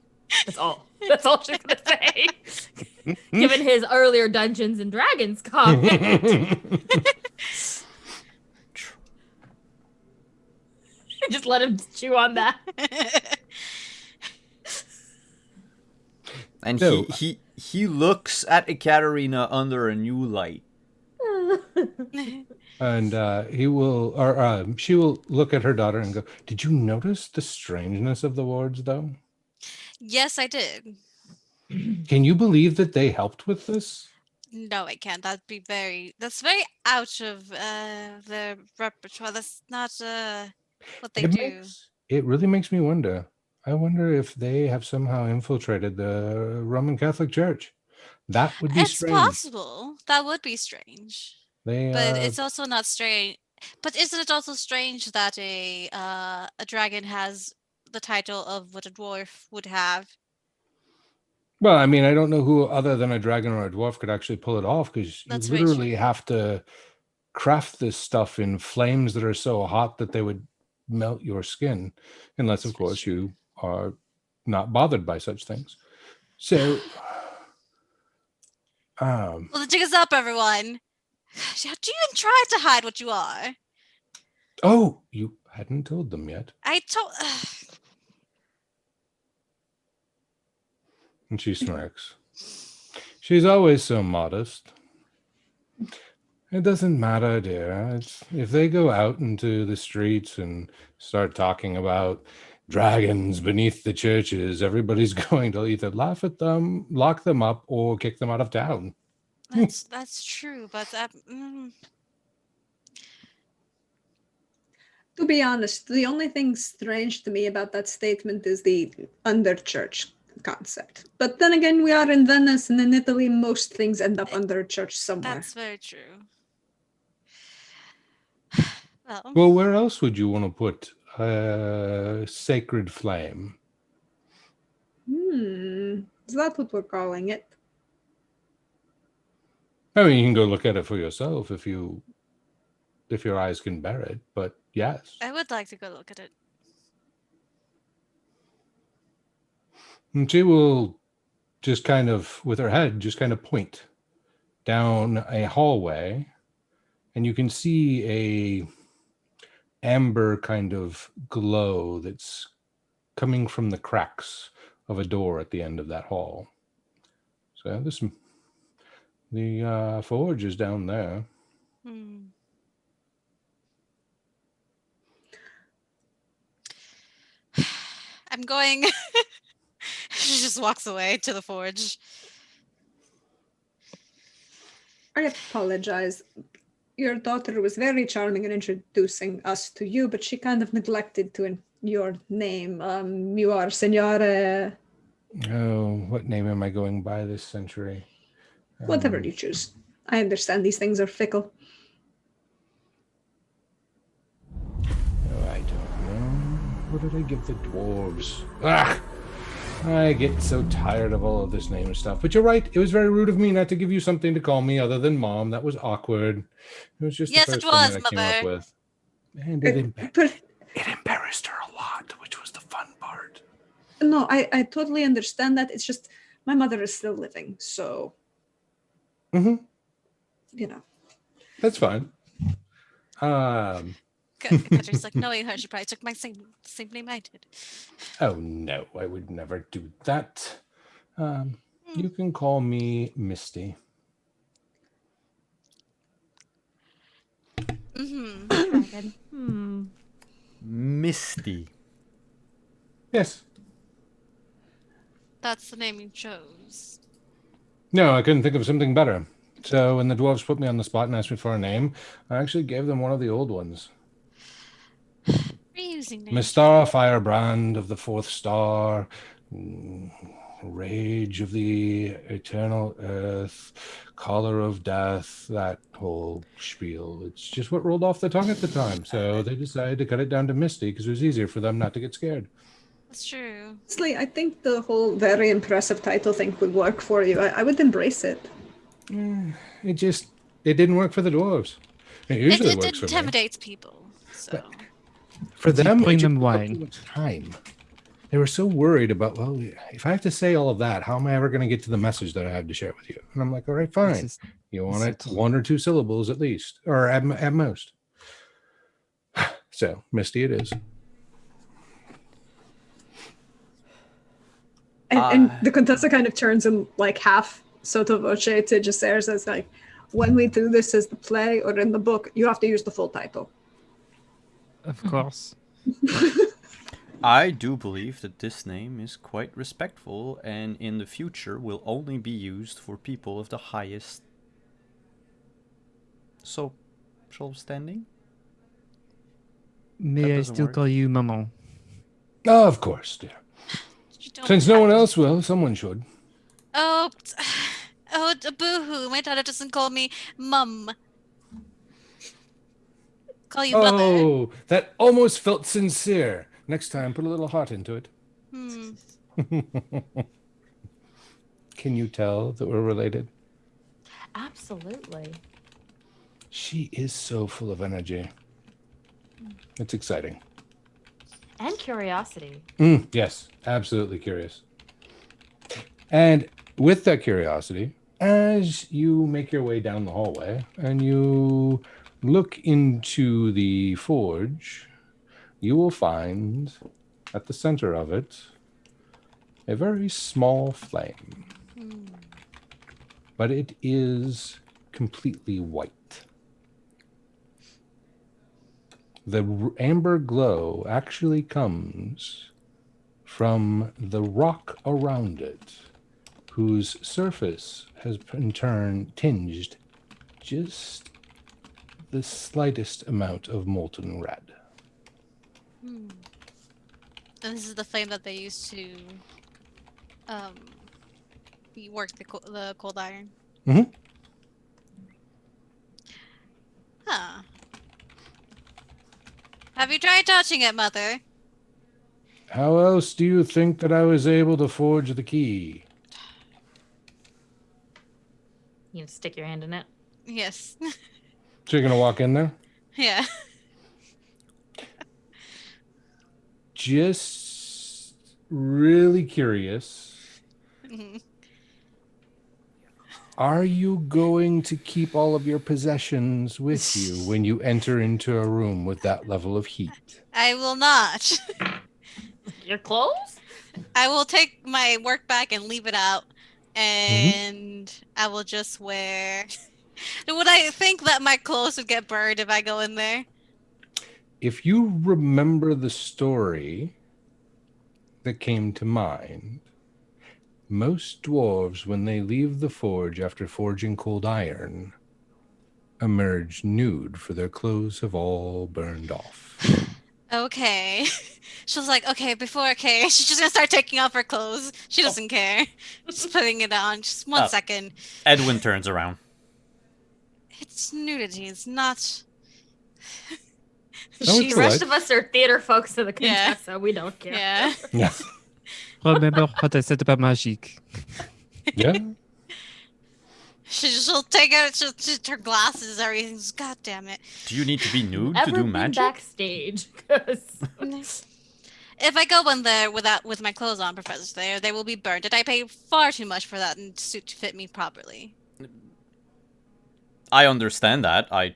That's all. That's all she's gonna say. Given his earlier Dungeons and Dragons comment, just let him chew on that. And So- he looks at Ekaterina under a new light. And he will, or she will look at her daughter and go, "Did you notice the strangeness of the wards, though? Yes, I did. Can you believe that they helped with this?" No, I can't. That's very out of their repertoire. That's not what they do. It really makes me wonder. I wonder if they have somehow infiltrated the Roman Catholic Church. That would be It's strange. possible. That would be strange. They, But it's also not strange. But isn't it also strange that a dragon has the title of what a dwarf would have? well, I mean, I don't know who other than a dragon or a dwarf could actually pull it off, because you That's very literally true. have to craft this stuff in flames that are so hot that they would melt your skin, unless, of That's very course, true. you are not bothered by such things. So, Well, the jig is up, everyone. Do you even try to hide what you are? oh, you hadn't told them yet. I told. And she smirks. She's always so modest. It doesn't matter, dear. If they go out into the streets and start talking about dragons beneath the churches, everybody's going to either laugh at them, lock them up, or kick them out of town. That's true, but To be honest, the only thing strange to me about that statement is the under church concept. But then again, we are in Venice, and in Italy, most things end up under a church somewhere. that's very true. Well, Well, where else would you want to put sacred flame? Is that what we're calling it? I mean, you can go look at it for yourself if your eyes can bear it. But yes, I would like to go look at it. and she will just kind of, with her head, just kind of point down a hallway, and you can see a amber kind of glow that's coming from the cracks of a door at the end of that hall. So the forge is down there. Hmm. I'm going. She just walks away to the forge. I apologize. Your daughter was very charming in introducing us to you, but she kind of neglected your name. You are Signore. Oh, what name am I going by this century? Whatever you choose. I understand these things are fickle. Oh, I don't know. What did I give the dwarves? Ah! I get so tired of all of this name stuff. But you're right. It was very rude of me not to give you something to call me other than Mom. That was awkward. It was just Yes, the it first thing was, that I came up Mother. with. And it embarrassed her a lot, which was the fun part. No, I totally understand that. It's just my mother is still living, so Mm-hmm. you know. That's fine. Catherine's like, knowing her, she probably took my same name I did. Oh no, I would never do that. You can call me Misty. Mm-hmm. Dragon. Misty. Yes. That's the name you chose. No, I couldn't think of something better. So when the dwarves put me on the spot and asked me for a name, I actually gave them one of the old ones. Reusing names. Mystara Firebrand of the Fourth Star, Rage of the Eternal Earth, Collar of Death, that whole spiel. It's just what rolled off the tongue at the time. So they decided to cut it down to Misty because it was easier for them not to get scared. That's true. Honestly, I think the whole very impressive title thing would work for you. I would embrace it. It didn't work for the dwarves. It usually It works for me. intimidates people. So For them, bring it just them took up wine. too much time. They were so worried about, well, if I have to say all of that, how am I ever going to get to the message that I have to share with you? And I'm like, all right, fine. You want it 1 or 2 syllables at least, or at most. So, Misty it is. And the Contessa kind of turns him like half sotto voce to Jacer, says like, when we do this as the play or in the book, you have to use the full title. Of course. I do believe that this name is quite respectful and in the future will only be used for people of the highest social standing. May I doesn't still work. call you Maman? Oh, of course, dear. you don't Since no one else will, someone should. Oh, boo-hoo. My daughter doesn't call me mum. Call you mother. Oh, that almost felt sincere. Next time, put a little heart into it. Can you tell that we're related? Absolutely. She is so full of energy. It's exciting. And curiosity. Yes, absolutely curious. And with that curiosity, as you make your way down the hallway and you look into the forge, you will find at the center of it a very small flame. But it is completely white. The amber glow actually comes from the rock around it, whose surface has in turn tinged just the slightest amount of molten red. And this is the flame that they used to work the cold iron. Mm-hmm. Huh. Have you tried touching it, Mother? How else do you think that I was able to forge the key? You know, stick your hand in it. Yes. So you're going to walk in there? Yeah. Just really curious. Are you going to keep all of your possessions with you when you enter into a room with that level of heat? I will not. Your clothes? I will take my work bag and leave it out, and I will just wear. Would I think that my clothes would get burned if I go in there? If you remember the story that came to mind, most dwarves, when they leave the forge after forging cold iron, emerge nude, for their clothes have all burned off. Okay. She was like, okay, she's just gonna start taking off her clothes. She doesn't care. Just putting it on. Just one second. Edwin turns around. It's nudity. It's not. it's The rest polite. of us are theater folks to the Contessa. We don't care. Yeah. Yeah. Remember what I said about magic. Yeah. She'll take out her glasses, everything. God damn it. Do you need to be nude to Ever do been magic? backstage? 'Cause If I go in there with my clothes on, Professor Slayer, they will be burned. Did I pay far too much for that suit to fit me properly? I understand that. I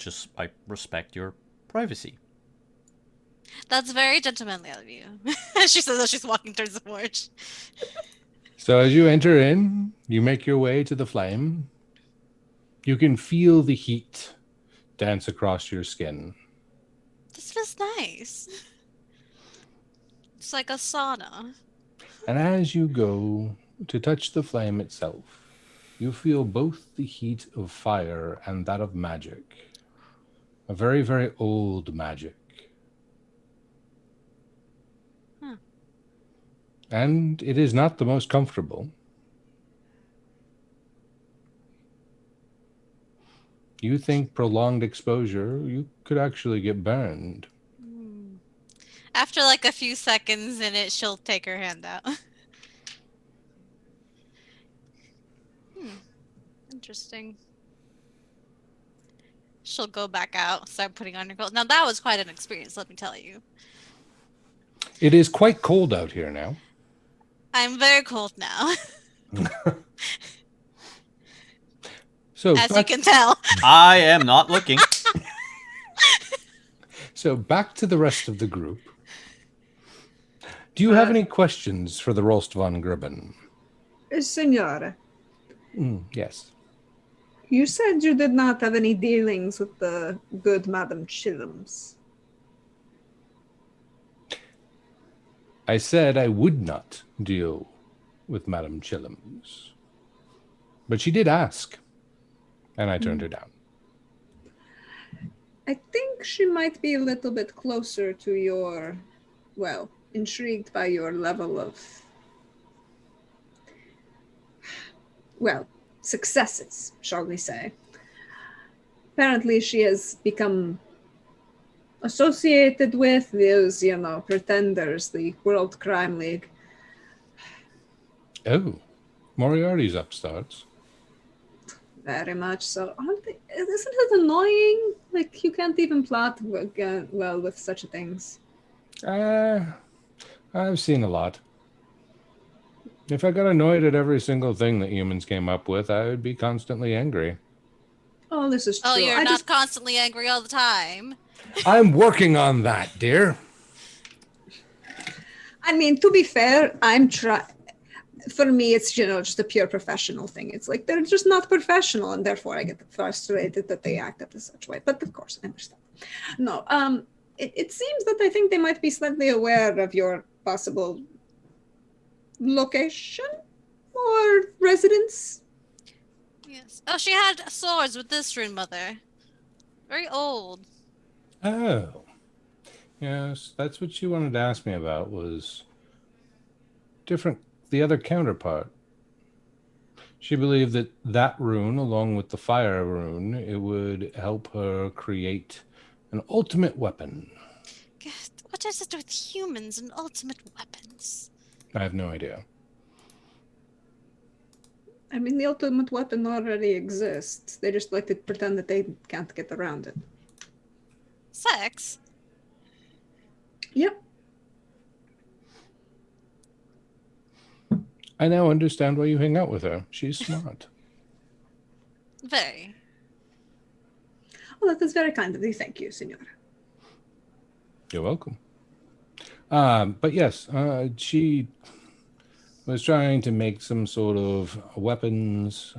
respect your privacy. That's very gentlemanly of you. She says as she's walking towards the forge. So as you enter in, you make your way to the flame. You can feel the heat dance across your skin. This feels nice. It's like a sauna. And as you go to touch the flame itself, you feel both the heat of fire and that of magic. A very, very old magic. Huh. And it is not the most comfortable. You think prolonged exposure, you could actually get burned. After like a few seconds in it, she'll take her hand out. Interesting. She'll go back out, start putting on her clothes. Now that was quite an experience, let me tell you. It is quite cold out here now. I'm very cold now, So as you back, can tell. I am not looking. so back to the rest of the group. Do you have any questions for the Rolst von Gribben? Signora, Yes. you said you did not have any dealings with the good Madame Chillums. I said I would not deal with Madame Chillums. But she did ask, and I turned her down. I think she might be a little bit closer to your, well, intrigued by your level of, well, successes, shall we say. Apparently she has become associated with those, pretenders, the World Crime League. Oh, Moriarty's upstarts. Very much so. Isn't it annoying? Like, you can't even plot well with such things. I've seen a lot. If I got annoyed at every single thing that humans came up with, I would be constantly angry. Oh, this is true. Oh, you're not constantly angry all the time. I'm working on that, dear. I mean, to be fair, for me, it's, just a pure professional thing. It's like they're just not professional, and therefore I get frustrated that they act in such way. But of course, I understand. No, it seems that I think they might be slightly aware of your possible location or residence. Yes. Oh, she had swords with this rune, Mother. Very old. Oh. Yes, that's what she wanted to ask me about, was the other counterpart. She believed that that rune, along with the fire rune, it would help her create an ultimate weapon. What has to do with humans and ultimate weapons? I have no idea. I mean, the ultimate weapon already exists. They just like to pretend that they can't get around it. Sex? Yep. I now understand why you hang out with her. She's smart. Very. Well, that is very kind of you. Thank you, Senora. You're welcome. But yes, she was trying to make some sort of weapons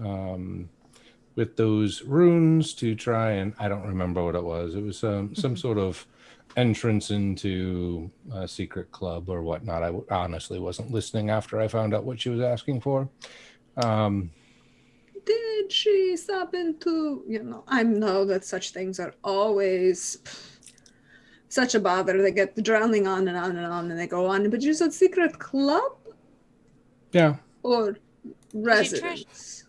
with those runes to try and, I don't remember what it was. It was some sort of entrance into a secret club or whatnot. I honestly wasn't listening after I found out what she was asking for. Did she happen to, I know that such things are always such a bother. They get drowning on and on and on, and they go on. But you said secret club? Yeah. Or residence?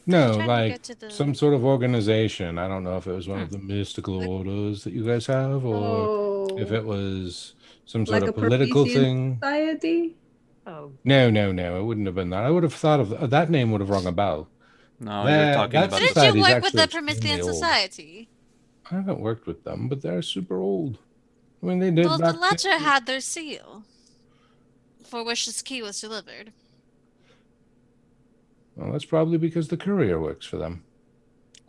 No, like some sort of organization. I don't know if it was one of the mystical orders that you guys have, or if it was some sort like of political Promethean thing. Society? Oh. No, it wouldn't have been that. I would have thought of that name would have rung a bell. No, you're talking about Didn't you work with the Promethean Society? I haven't worked with them, but they're super old. I mean, they did. Well, the letter had their seal, for which this key was delivered. Well, that's probably because the courier works for them.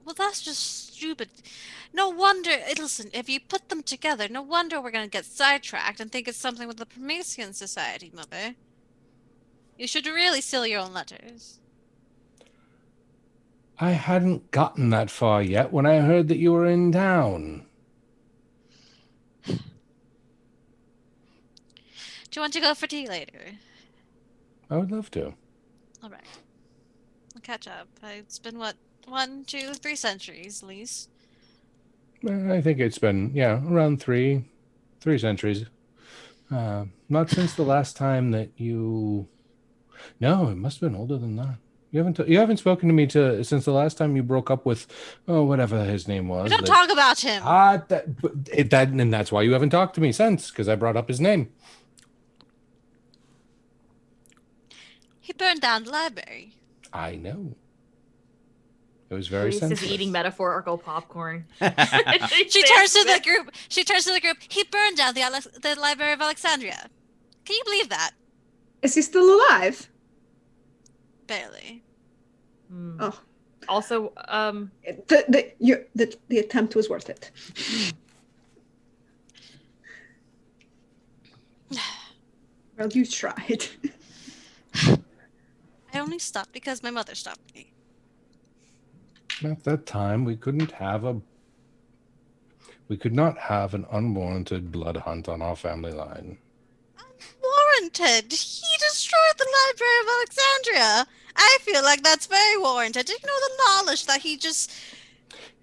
Well, that's just stupid. No wonder. Listen, if you put them together, no wonder we're gonna get sidetracked and think it's something with the Promethean Society, Mother. You should really seal your own letters. I hadn't gotten that far yet when I heard that you were in town. Do you want to go for tea later? I would love to. All right. We'll catch up. It's been, what, 1, 2, 3 centuries, at least. I think it's been, around three centuries. Not since the last time that you... No, it must have been older than that. You haven't spoken to me since the last time you broke up with whatever his name was. We don't talk about him. And that's why you haven't talked to me since, because I brought up his name. He burned down the library. I know. It was very Elise is senseless. eating metaphorical popcorn. She turns to the group. He burned down the Library of Alexandria. Can you believe that? Is he still alive? Barely. Oh, Also, the attempt was worth it. Well, you tried. I only stopped because my mother stopped me. At that time, we could not have an unwarranted blood hunt on our family line. Warranted. He destroyed the Library of Alexandria. I feel like that's very warranted. Did you know the knowledge that he just...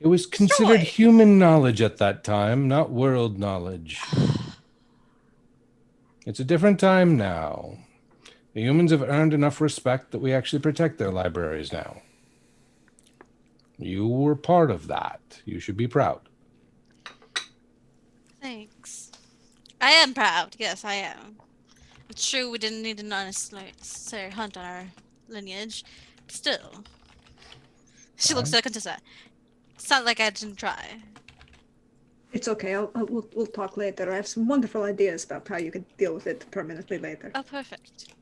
It was considered destroyed? human knowledge at that time, not world knowledge. It's a different time now. The humans have earned enough respect that we actually protect their libraries now. You were part of that. You should be proud. Thanks. I am proud. Yes, I am. It's true we didn't need an unnecessary hunt on our lineage. But still. She looks at Contessa. It's not like I didn't try. It's okay. We'll talk later. I have some wonderful ideas about how you could deal with it permanently later. Oh, perfect.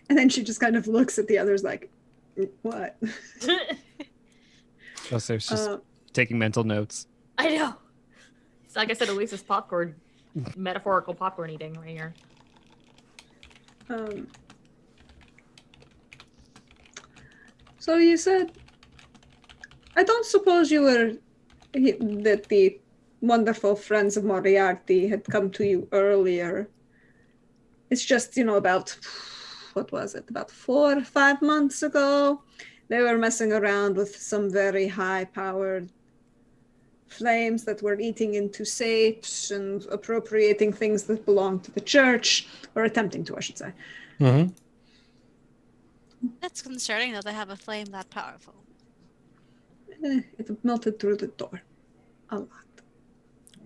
And then she just kind of looks at the others like, what? Joseph's just taking mental notes. I know. It's like I said, Elise's popcorn, metaphorical popcorn eating right here. So you said, I don't suppose you were, that the wonderful friends of Moriarty had come to you earlier. It's just, about, what was it, about 4 or 5 months ago? They were messing around with some very high-powered flames that were eating into safes and appropriating things that belonged to the church, or attempting to, I should say. Mm-hmm. That's concerning that they have a flame that powerful. It melted through the door. A lot.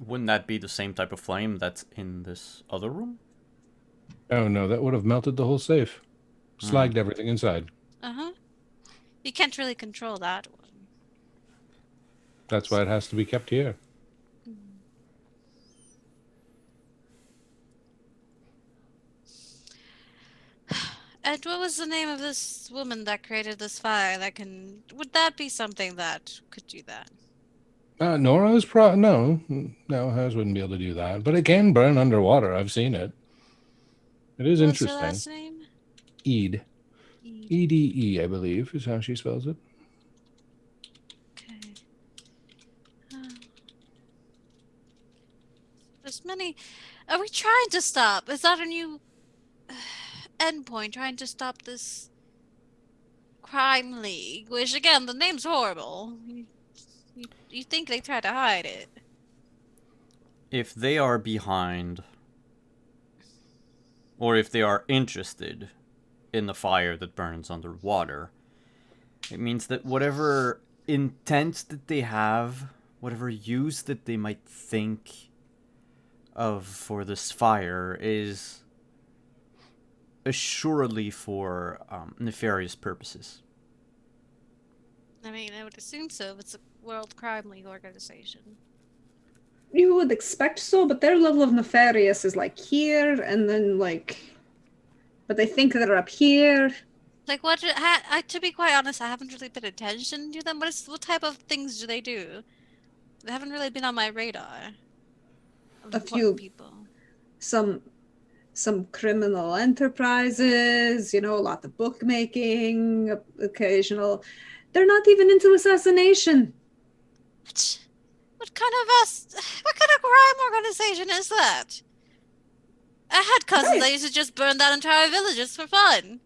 Wouldn't that be the same type of flame that's in this other room? Oh, no, that would have melted the whole safe. Slagged everything inside. Uh-huh. You can't really control that one. That's why it has to be kept here. And what was the name of this woman that created this fire that can... Would that be something that could do that? Nora's no, hers wouldn't be able to do that. But it can burn underwater. I've seen it. It is What's her interesting. last name? Ede. Ede, I believe, is how she spells it. Okay. There's many... Are we trying to stop? Is that a new endpoint? Trying to stop this crime league? Which, again, the name's horrible. You think they try to hide it. If they are behind, or if they are interested in the fire that burns underwater, it means that whatever intent that they have, whatever use that they might think of for this fire is assuredly for nefarious purposes. I mean, I would assume so if it's a World Crime League organization. You would expect so, but their level of nefarious is like here, and then but they think they're up here. Like, what? To be quite honest, I haven't really paid attention to them. What type of things do they do? They haven't really been on my radar. A few people. Some criminal enterprises, a lot of bookmaking, occasional. They're not even into assassination. What kind of crime organization is that? I had cousins that used to just burn down entire villages for fun.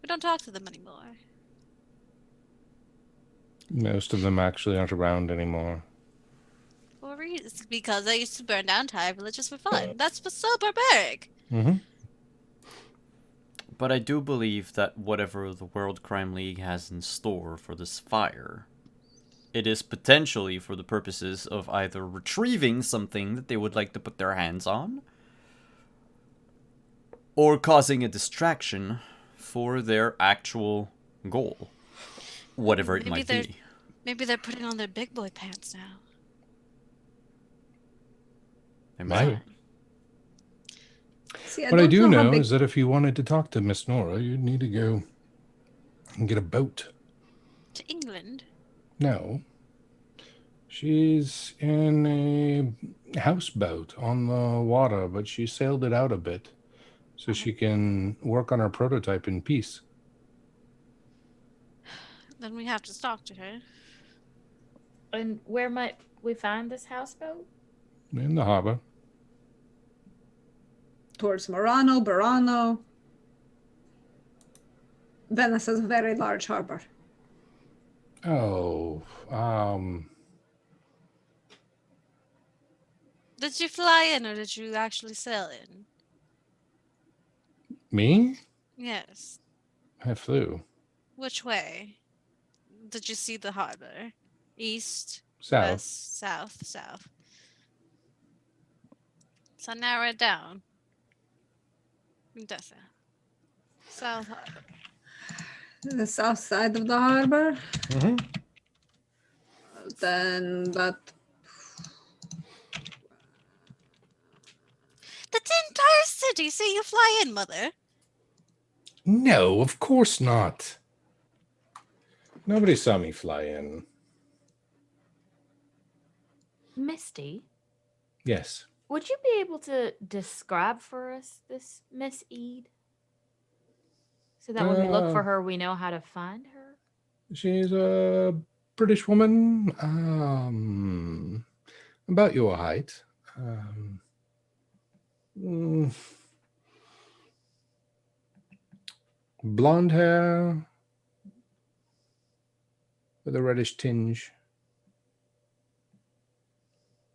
We don't talk to them anymore. Most of them actually aren't around anymore. For reasons, because they used to burn down entire villages for fun. That's so barbaric. Mm-hmm. But I do believe that whatever the World Crime League has in store for this fire, it is potentially for the purposes of either retrieving something that they would like to put their hands on, or causing a distraction for their actual goal, whatever it might be. Maybe they're putting on their big boy pants now. They Might. might. See, What I don't do how know big- is that if you wanted to talk to Miss Nora, you'd need to go and get a boat. To England? No. She's in a houseboat on the water, but she sailed it out a bit so she can work on her prototype in peace. Then we have to talk to her. And where might we find this houseboat? In the harbor. towards Murano, Burano. Venice has a very large harbor. Oh, Did you fly in or did you actually sail in? me? Yes. I flew. Which way? Did you see the harbor? East, South. west, south, south. So narrow it down. That's it. South harbor. The south side of the harbor. Mm-hmm. Then that. That's the entire city. So you fly in, mother. No, of course not. Nobody saw me fly in. Misty, Yes. would you be able to describe for us this Miss Ede? So that when we look for her, we know how to find her? She's a British woman, about your height. Mm, blonde hair with a reddish tinge.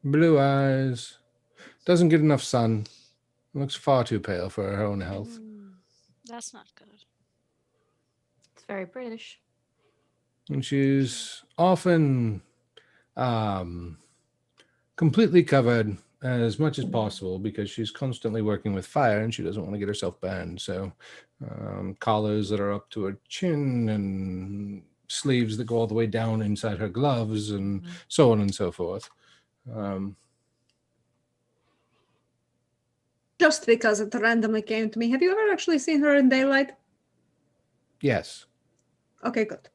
Blue eyes. Doesn't get enough sun. Looks far too pale for her own health. That's not good. It's very British. And she's often completely covered as much as possible because she's constantly working with fire and she doesn't want to get herself burned. So collars that are up to her chin and sleeves that go all the way down inside her gloves and so on and so forth. Just because it randomly came to me. Have you ever actually seen her in daylight? Yes. Okay, good.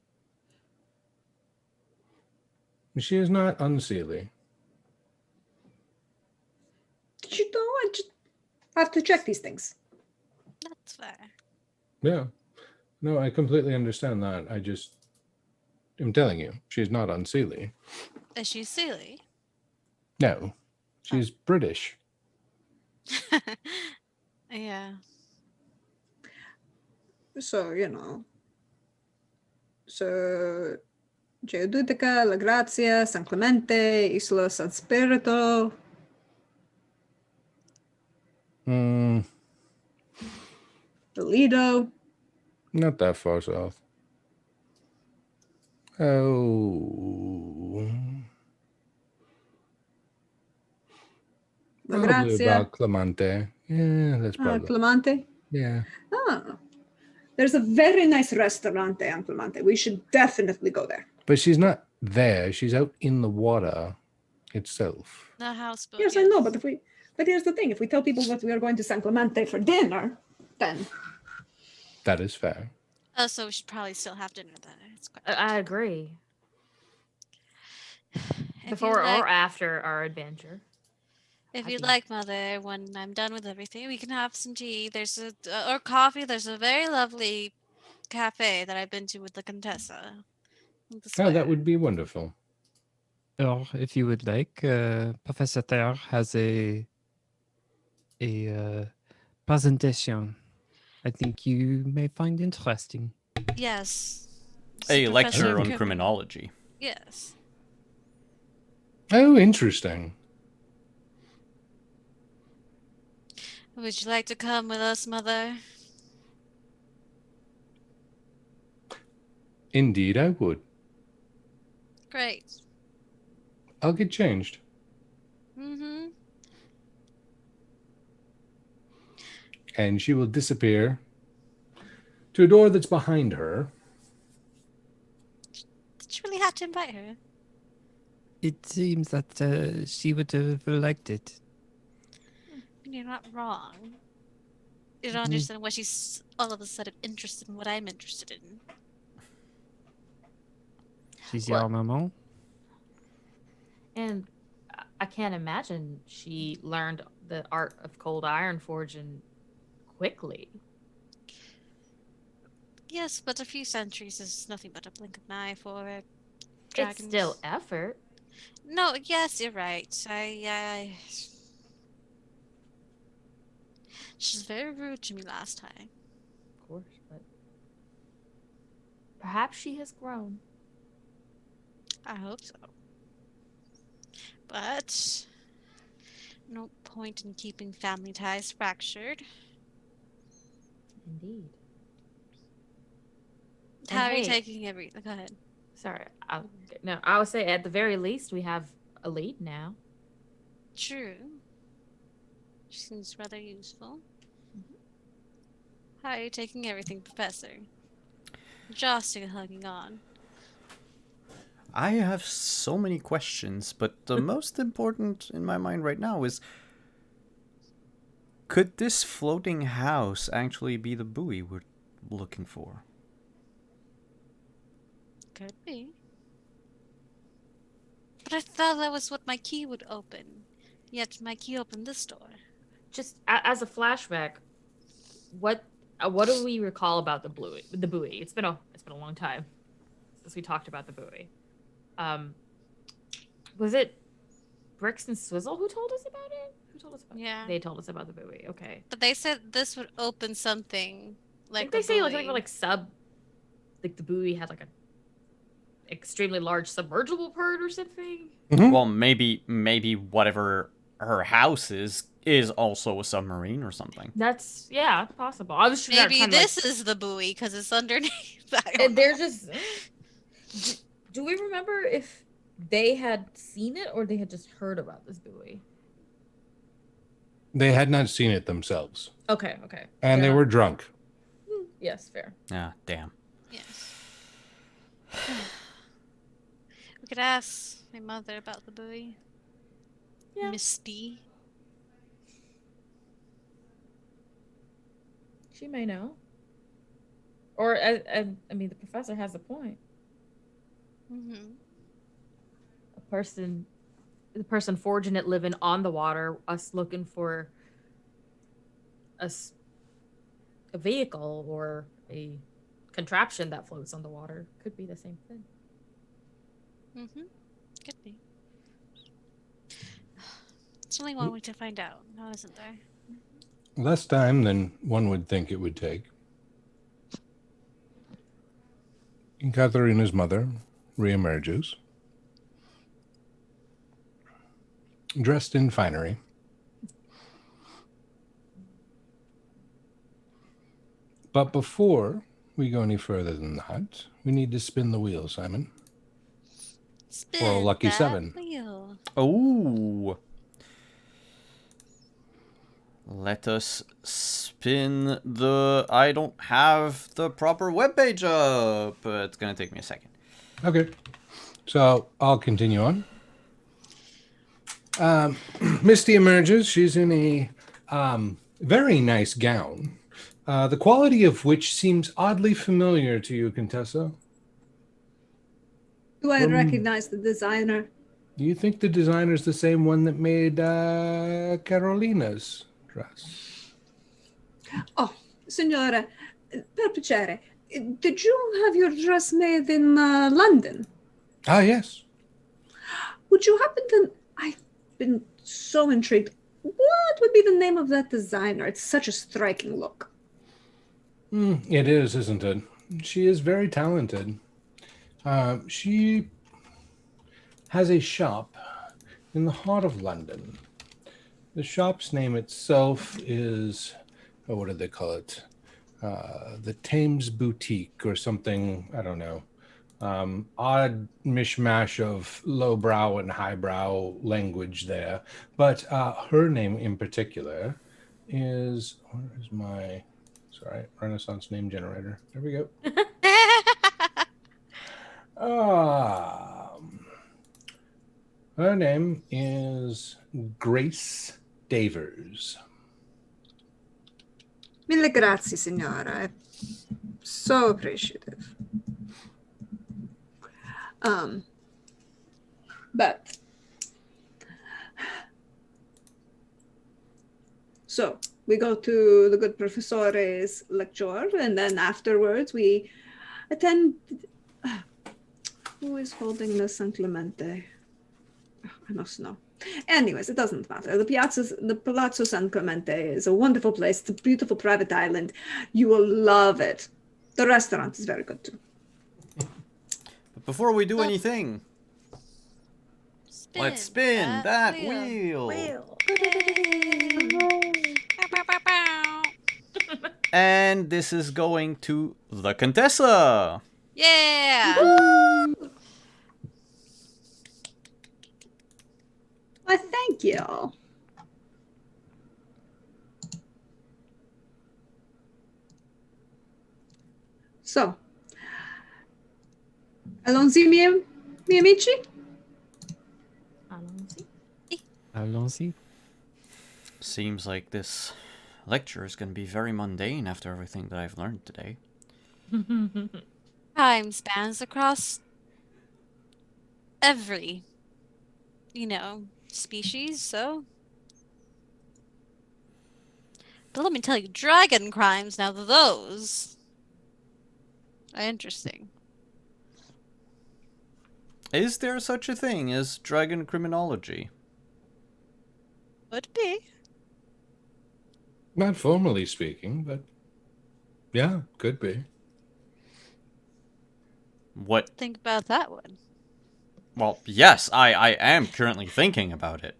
She is not unseelie. Did you know? I just have to check these things. That's fair. Yeah. No, I completely understand that. I just am telling you, she's not unseelie. Is she silly? No, she's British. Yeah. So, So, Geodutica, La Grazia, San Clemente, Isola San Spirito. Lido. Not that far south. Oh. La Probably Grazia. about Clemente. Yeah, that's probably. Clemente. Yeah. Ah. There's a very nice restaurant on Clemente. We should definitely go there. But she's not there. She's out in the water itself. The houseboat. Yes, I know, but here's the thing. If we tell people that we are going to San Clemente for dinner, then That is fair. Oh, so we should probably still have dinner then. It's quite I agree. If Before you'd like, or after our adventure. if I you'd think- like, mother, when I'm done with everything, we can have some tea. There's or coffee. There's a very lovely cafe that I've been to with the Contessa. Oh, that would be wonderful. Or if you would like, Professor Ter has a presentation I think you may find interesting. Yes. A lecture Professor on Crim- criminology. Yes. Oh, interesting. Would you like to come with us, mother? Indeed, I would. Great. I'll get changed. Mm-hmm. And she will disappear to a door that's behind her. Did you really have to invite her? It seems that she would have liked it. You're not wrong. You don't understand why she's all of a sudden interested in what I'm interested in. She's What? your maman. And I can't imagine she learned the art of cold iron forging quickly. Yes, but a few centuries is nothing but a blink of an eye for It's still effort. No, yes, you're right. She's very rude to me last time. Of course, but perhaps she has grown. I hope so. But no point in keeping family ties fractured. Indeed. How are you hey- taking everything? Go ahead. Sorry. I would say at the very least we have a lead now. True. She seems rather useful. How are you taking everything, Professor? Just hugging on. I have so many questions, but the most important in my mind right now is, could this floating house actually be the buoy we're looking for? Could be. But I thought that was what my key would open. Yet my key opened this door. Just as a flashback, what do we recall about the buoy? The buoy. It's been a long time since we talked about the buoy. Was it Bricks and Swizzle who told us about it? Who told us about Yeah. it? They told us about the buoy. Okay. But they said this would open something like Didn't they say like buoy. something like the buoy had like a extremely large submergible port or something? Mhm. Well, maybe whatever her house is also a submarine or something. That's possible. I was trying Maybe to this is the buoy because it's underneath. I don't they're know. just. Do we remember if they had seen it or they had just heard about this buoy? They had not seen it themselves. Okay. And they They're were not- drunk. Yes, fair. Ah, damn. Yes. We could ask my mother about the buoy. Yeah. Miss B. She may know. Or I mean, the professor has a point. Mm-hmm. The person forging it living on the water, us looking for a vehicle or a contraption that floats on the water could be the same thing. Mm-hmm. Could be. It's only one way to find out, now isn't there? Less time than one would think it would take. And Katharina's mother reemerges, dressed in finery. But before we go any further than that, we need to spin the wheel, Simon. Spin lucky that 7. wheel. Oh. Let us spin the... I don't have the proper webpage up. It's going to take me a second. Okay. So I'll continue on. Misty emerges. She's in a very nice gown, the quality of which seems oddly familiar to you, Contessa. Do I recognize the designer? Do you think the designer's the same one that made Carolina's dress? Oh, signora, per piacere, did you have your dress made in London? Ah, yes. Would you happen to... I've been so intrigued. What would be the name of that designer? It's such a striking look. It is, isn't it? She is very talented. She has a shop in the heart of London. The shop's name itself is, what did they call it? The Thames Boutique or something, I don't know. odd mishmash of lowbrow and highbrow language there. But her name in particular is, where is my, sorry, Renaissance name generator. There we go. Her name is Grace Davers. Mille grazie, signora. So appreciative. But so we go to the good professore's lecture, and then afterwards we attend. Who is holding the San Clemente? I must know. Anyways, it doesn't matter. The Palazzo San Clemente is a wonderful place. It's a beautiful private island. You will love it. The restaurant is very good too. But before we do anything, let's spin that wheel. And this is going to the Contessa. Yeah. Why, thank you. So, allons-y, miei amici? Allons-y. Seems like this lecture is going to be very mundane after everything that I've learned today. Time spans across every, species, so. But let me tell you, dragon crimes, now those are interesting. Is there such a thing as dragon criminology? Would be. Not formally speaking, but yeah, could be. What? Think about that one. Well, yes, I am currently thinking about it.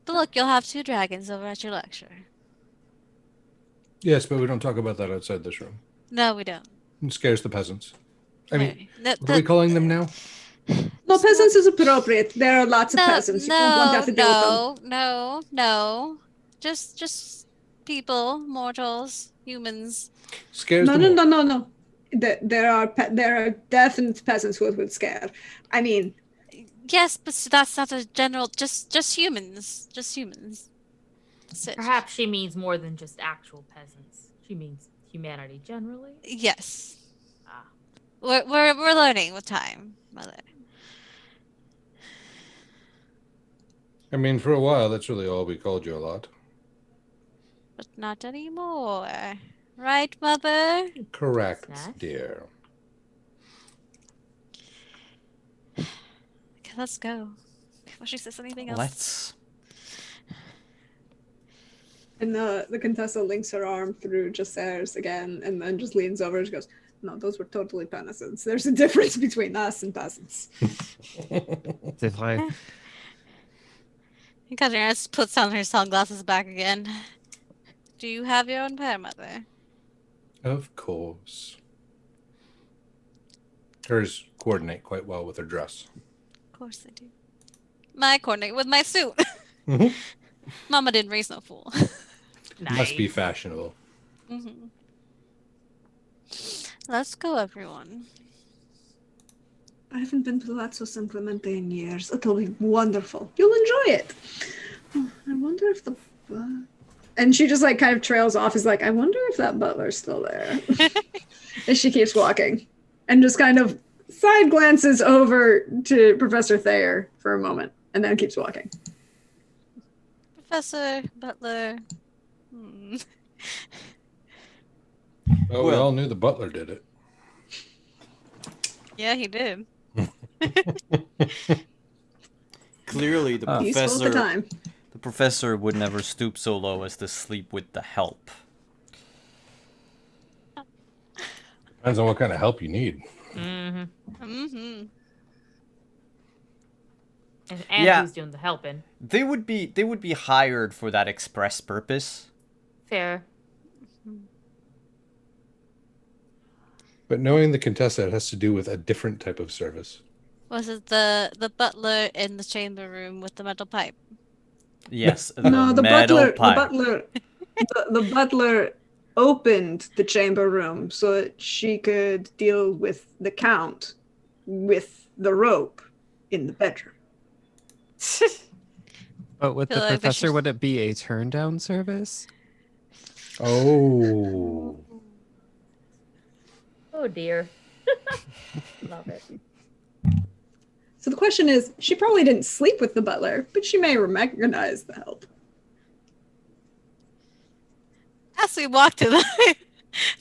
But look, you'll have 2 dragons over at your lecture. Yes, but we don't talk about that outside this room. No, we don't. It scares the peasants. I mean, No, what are we calling them now? No, peasants is appropriate. There are lots of peasants. You won't have to deal with them. No. Just people, mortals, humans. Scares them all. No. There are definite peasants who it would scare. I mean, Yes, but that's not a general. Just humans. Just humans. That's it. Perhaps she means more than just actual peasants. She means humanity generally. Yes. Ah. We're learning with time, mother. I mean, for a while, that's really all we called you a lot. But not anymore. Right, mother? Correct, Yes. dear. Okay, let's go. Before she says anything else. Let's. and the Contessa links her arm through Jacer's again, and then just leans over and she goes, "No, those were totally peasants. There's a difference between us and peasants." C'est vrai. Katarina puts on her sunglasses back again. Do you have your own pair, mother? Of course. Hers coordinate quite well with her dress. Of course they do. My coordinate with my suit. Mhm. Mama didn't raise no fool. Must be fashionable. Mm-hmm. Let's go, everyone. I haven't been to Palazzo San Clemente in years. It'll be wonderful. You'll enjoy it. Oh, I wonder if the... and she just like kind of trails off. Is like, I wonder if that butler's still there. And she keeps walking and just kind of side glances over to Professor Thayer for a moment and then keeps walking. Professor Butler. Well, we all knew the butler did it. Yeah, he did. Clearly, the Useful at the professor. time. The professor would never stoop so low as to sleep with the help. Depends on what kind of help you need. Mm-hmm. Mm-hmm. And Yeah. who's doing the helping? They would be hired for that express purpose. Fair. But knowing the Contessa, it has to do with a different type of service. Was it the butler in the chamber room with the metal pipe? Yes, No, the metal pipe. The butler opened the chamber room so that she could deal with the count with the rope in the bedroom. But with Feel the like we professor, should- would it be a turn down service? Oh. Oh dear. Love it. So the question is, she probably didn't sleep with the butler, but she may recognize the help. As we walk to the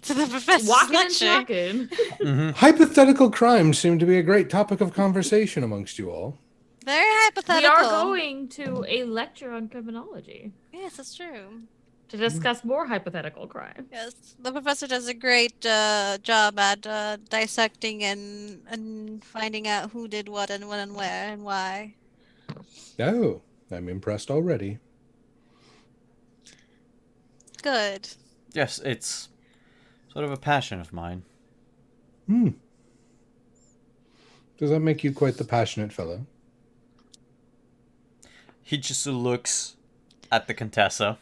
to the professor's Walking and lecture. talking. Mm-hmm. Hypothetical crimes seem to be a great topic of conversation amongst you all. Very We hypothetical. are going to a lecture on criminology Yes, that's true. to discuss more hypothetical crime. Yes, the professor does a great job at dissecting and finding out who did what and when and where and why. Oh, I'm impressed already. Good. Yes, it's sort of a passion of mine. Hmm. Does that make you quite the passionate fellow? He just looks at the Contessa.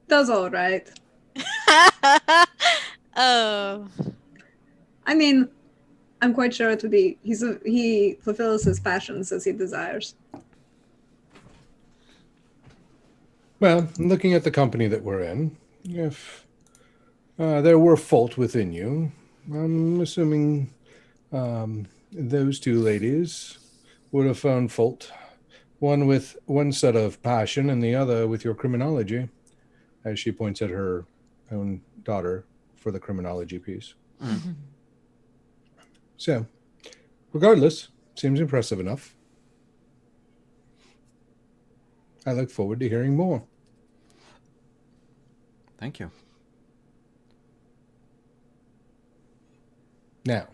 Does all right. Oh, I mean, I'm quite sure it would be. He fulfills his passions as he desires. Well, looking at the company that we're in, if there were fault within you, I'm assuming those two ladies would have found fault. One with one set of passion and the other with your criminology, as she points at her own daughter for the criminology piece. So, regardless, seems impressive enough. I look forward to hearing more. Thank you. Now,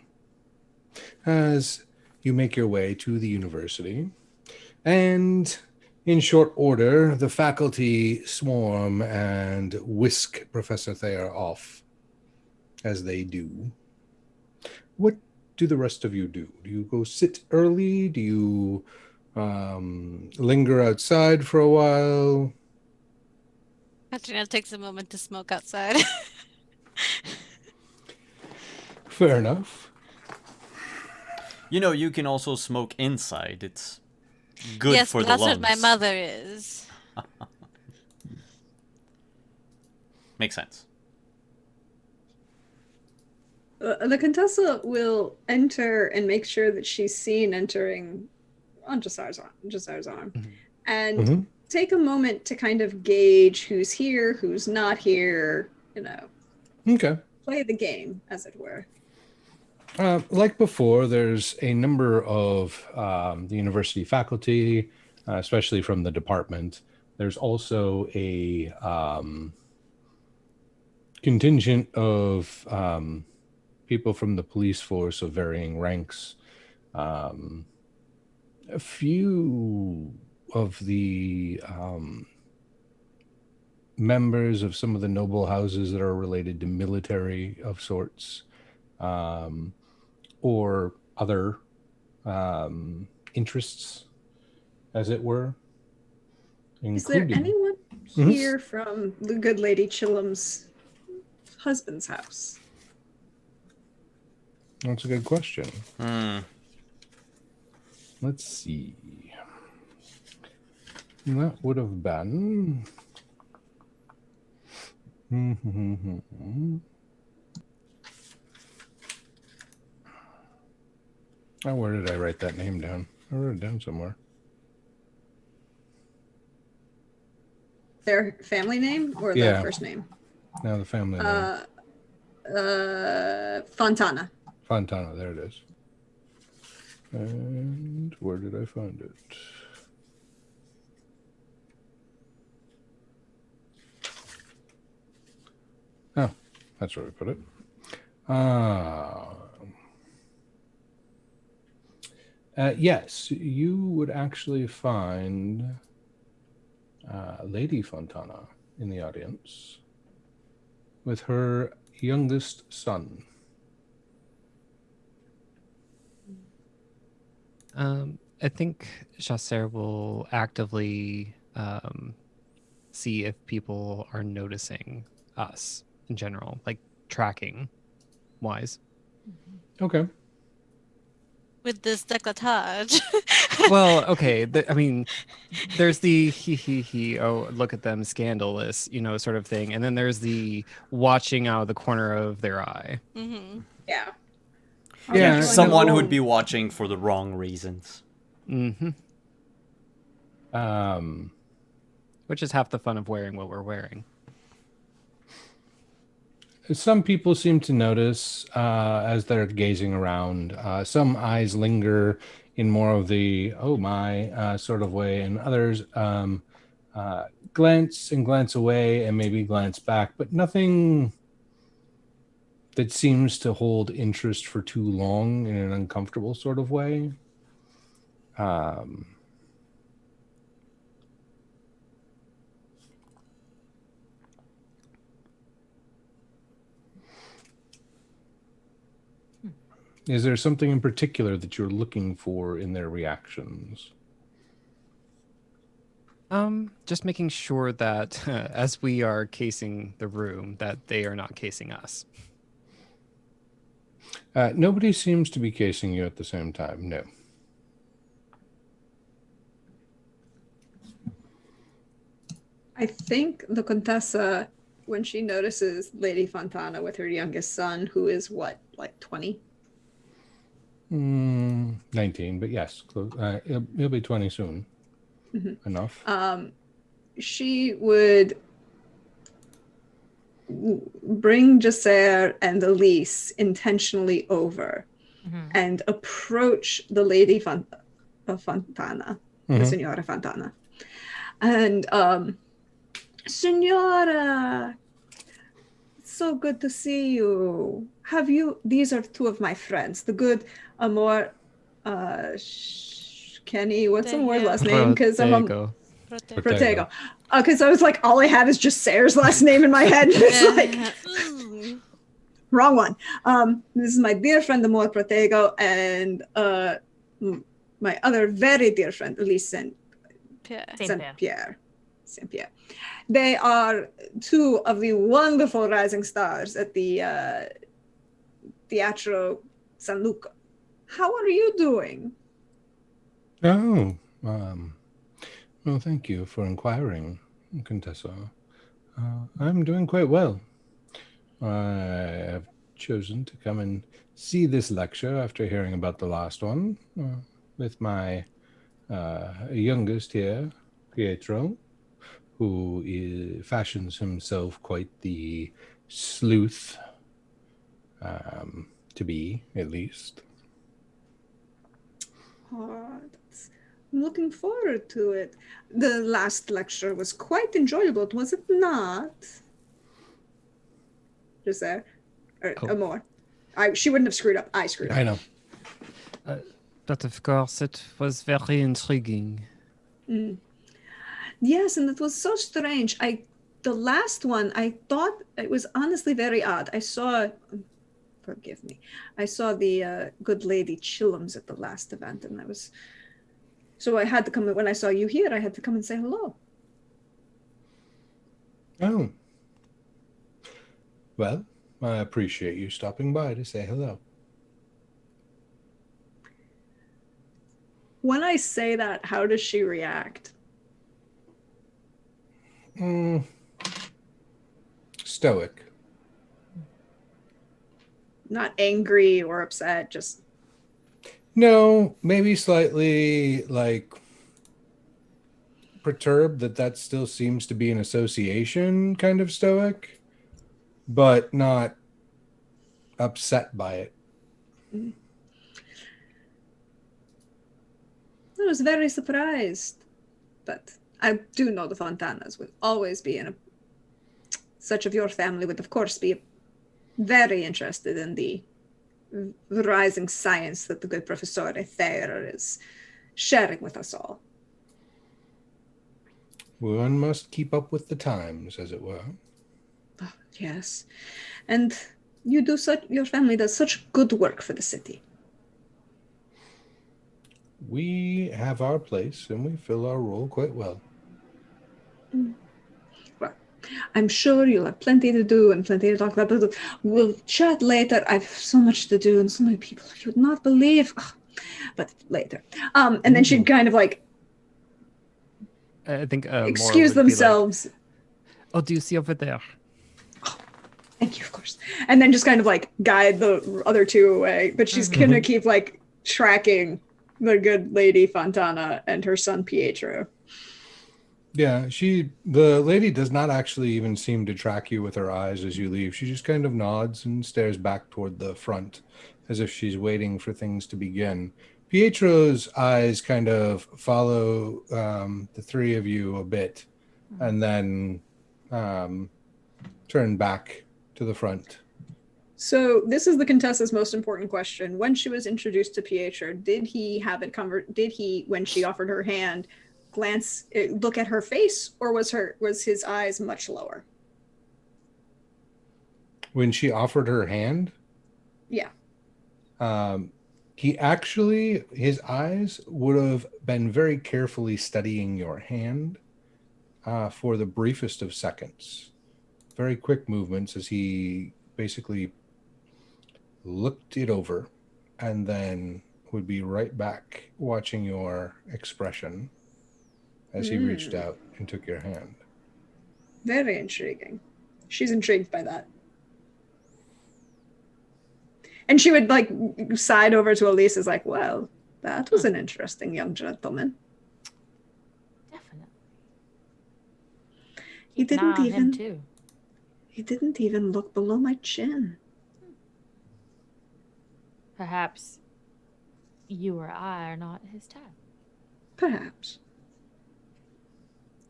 as you make your way to the university, and in short order, the faculty swarm and whisk Professor Thayer off, as they do. What do the rest of you do? Do you go sit early? Do you linger outside for a while? Katrina takes a moment to smoke outside. Fair enough. You know, you can also smoke inside. It's good yes, for the that's lungs. what my mother is. Makes sense. The Contessa will enter and make sure that she's seen entering on Jasar's arm, and Mhm. take a moment to kind of gauge who's here, who's not here. Okay. Play the game, as it were. Like before, there's a number of the university faculty, especially from the department. There's also a contingent of people from the police force of varying ranks. A few of the members of some of the noble houses that are related to military of sorts. Or other interests, as it were. Is there Including, anyone Mhm. here from the good lady Chillam's husband's house? That's a good question. Hmm. Let's see. That would have been. Oh, where did I write that name down? I wrote it down somewhere. Their family name or the Yeah. first name? Now the family name. Fontana. Fontana, there it is. And where did I find it? Oh, that's where we put it. Yes, you would actually find Lady Fontana in the audience with her youngest son? I think Chasser will actively see if people are noticing us in general, like tracking wise. Okay. With this decolletage. Well, okay. I mean, there's the he, oh, look at them, scandalous, sort of thing. And then there's the watching out of the corner of their eye. Mm-hmm. Yeah. Yeah, Someone no. who would be watching for the wrong reasons. Mm-hmm. Um, Which is half the fun of wearing what we're wearing. some people seem to notice as they're gazing around. Some eyes linger in more of the "oh my" sort of way, and others glance away and maybe glance back, but nothing that seems to hold interest for too long in an uncomfortable sort of way. Is there something in particular that you're looking for in their reactions? Just making sure that as we are casing the room, that they are not casing us. Nobody seems to be casing you at the same time, no. I think the Contessa, when she notices Lady Fontana with her youngest son, who is what, like 20? 19, but yes, he'll be 20 soon. Mm-hmm. Enough. She would bring Jacer and Elise intentionally over and approach the Lady Fontana, the Signora Fontana. And, Signora, it's so good to see you. These are two of my friends, the good Amor, Kenny, what's Amor's last name? Because I'm Protego. Because I was like, all I have is just Sayre's last name in my head. It's like, wrong one. This is my dear friend, Amor Protego, and my other very dear friend, Elise Saint Pierre. They are two of the wonderful rising stars at the Teatro San Luca. How are you doing? Oh, well, thank you for inquiring, Contessa. I'm doing quite well. I have chosen to come and see this lecture after hearing about the last one with my youngest here, Pietro, who fashions himself quite the sleuth, to be, at least. I'm looking forward to it. The last lecture was quite enjoyable, was it not? Just there. Or more. She wouldn't have screwed up. I screwed up. I know. But of course, it was very intriguing. Yes, and it was so strange. The last one, I thought it was honestly very odd. Forgive me. I saw the good lady Chillums at the last event, and so I had to come, when I saw you here, I had to come and say hello. Oh. Well, I appreciate you stopping by to say hello. When I say that, how does she react? Stoic. Not angry or upset, just... No, maybe slightly, perturbed that still seems to be an association kind of stoic, but not upset by it. I was very surprised, but I do know the Fontanas would always be such of your family would of course be very interested in the rising science that the good Professor Thayer is sharing with us all. One must keep up with the times, as it were. Oh, yes. And your family does such good work for the city. We have our place and we fill our role quite well. Well, I'm sure you'll have plenty to do and plenty to talk about, but we'll chat later. I've so much to do and so many people you would not believe. Ugh, but later. And then she'd kind of like I think Mora excuse would be like, themselves. oh, do you see over there? Thank you, of course. And then just kind of like guide the other two away. But she's gonna keep like tracking the good lady Fontana and her son Pietro. Yeah, the lady does not actually even seem to track you with her eyes as you leave. She just kind of nods and stares back toward the front as if she's waiting for things to begin. Pietro's eyes kind of follow the three of you a bit and then turn back to the front. So this is the Contessa's most important question. When she was introduced to Pietro, did he, when she offered her hand, look at her face, or was his eyes much lower? When she offered her hand? Yeah. His eyes would have been very carefully studying your hand for the briefest of seconds. Very quick movements as he basically looked it over and then would be right back watching your expression as he reached out and took your hand. Very intriguing. She's intrigued by that. And she would like side over to Elise, is like, well, that was an interesting young gentleman. Definitely. He Keep an eye on him, too. He didn't even look below my chin. Perhaps you or I are not his type. Perhaps.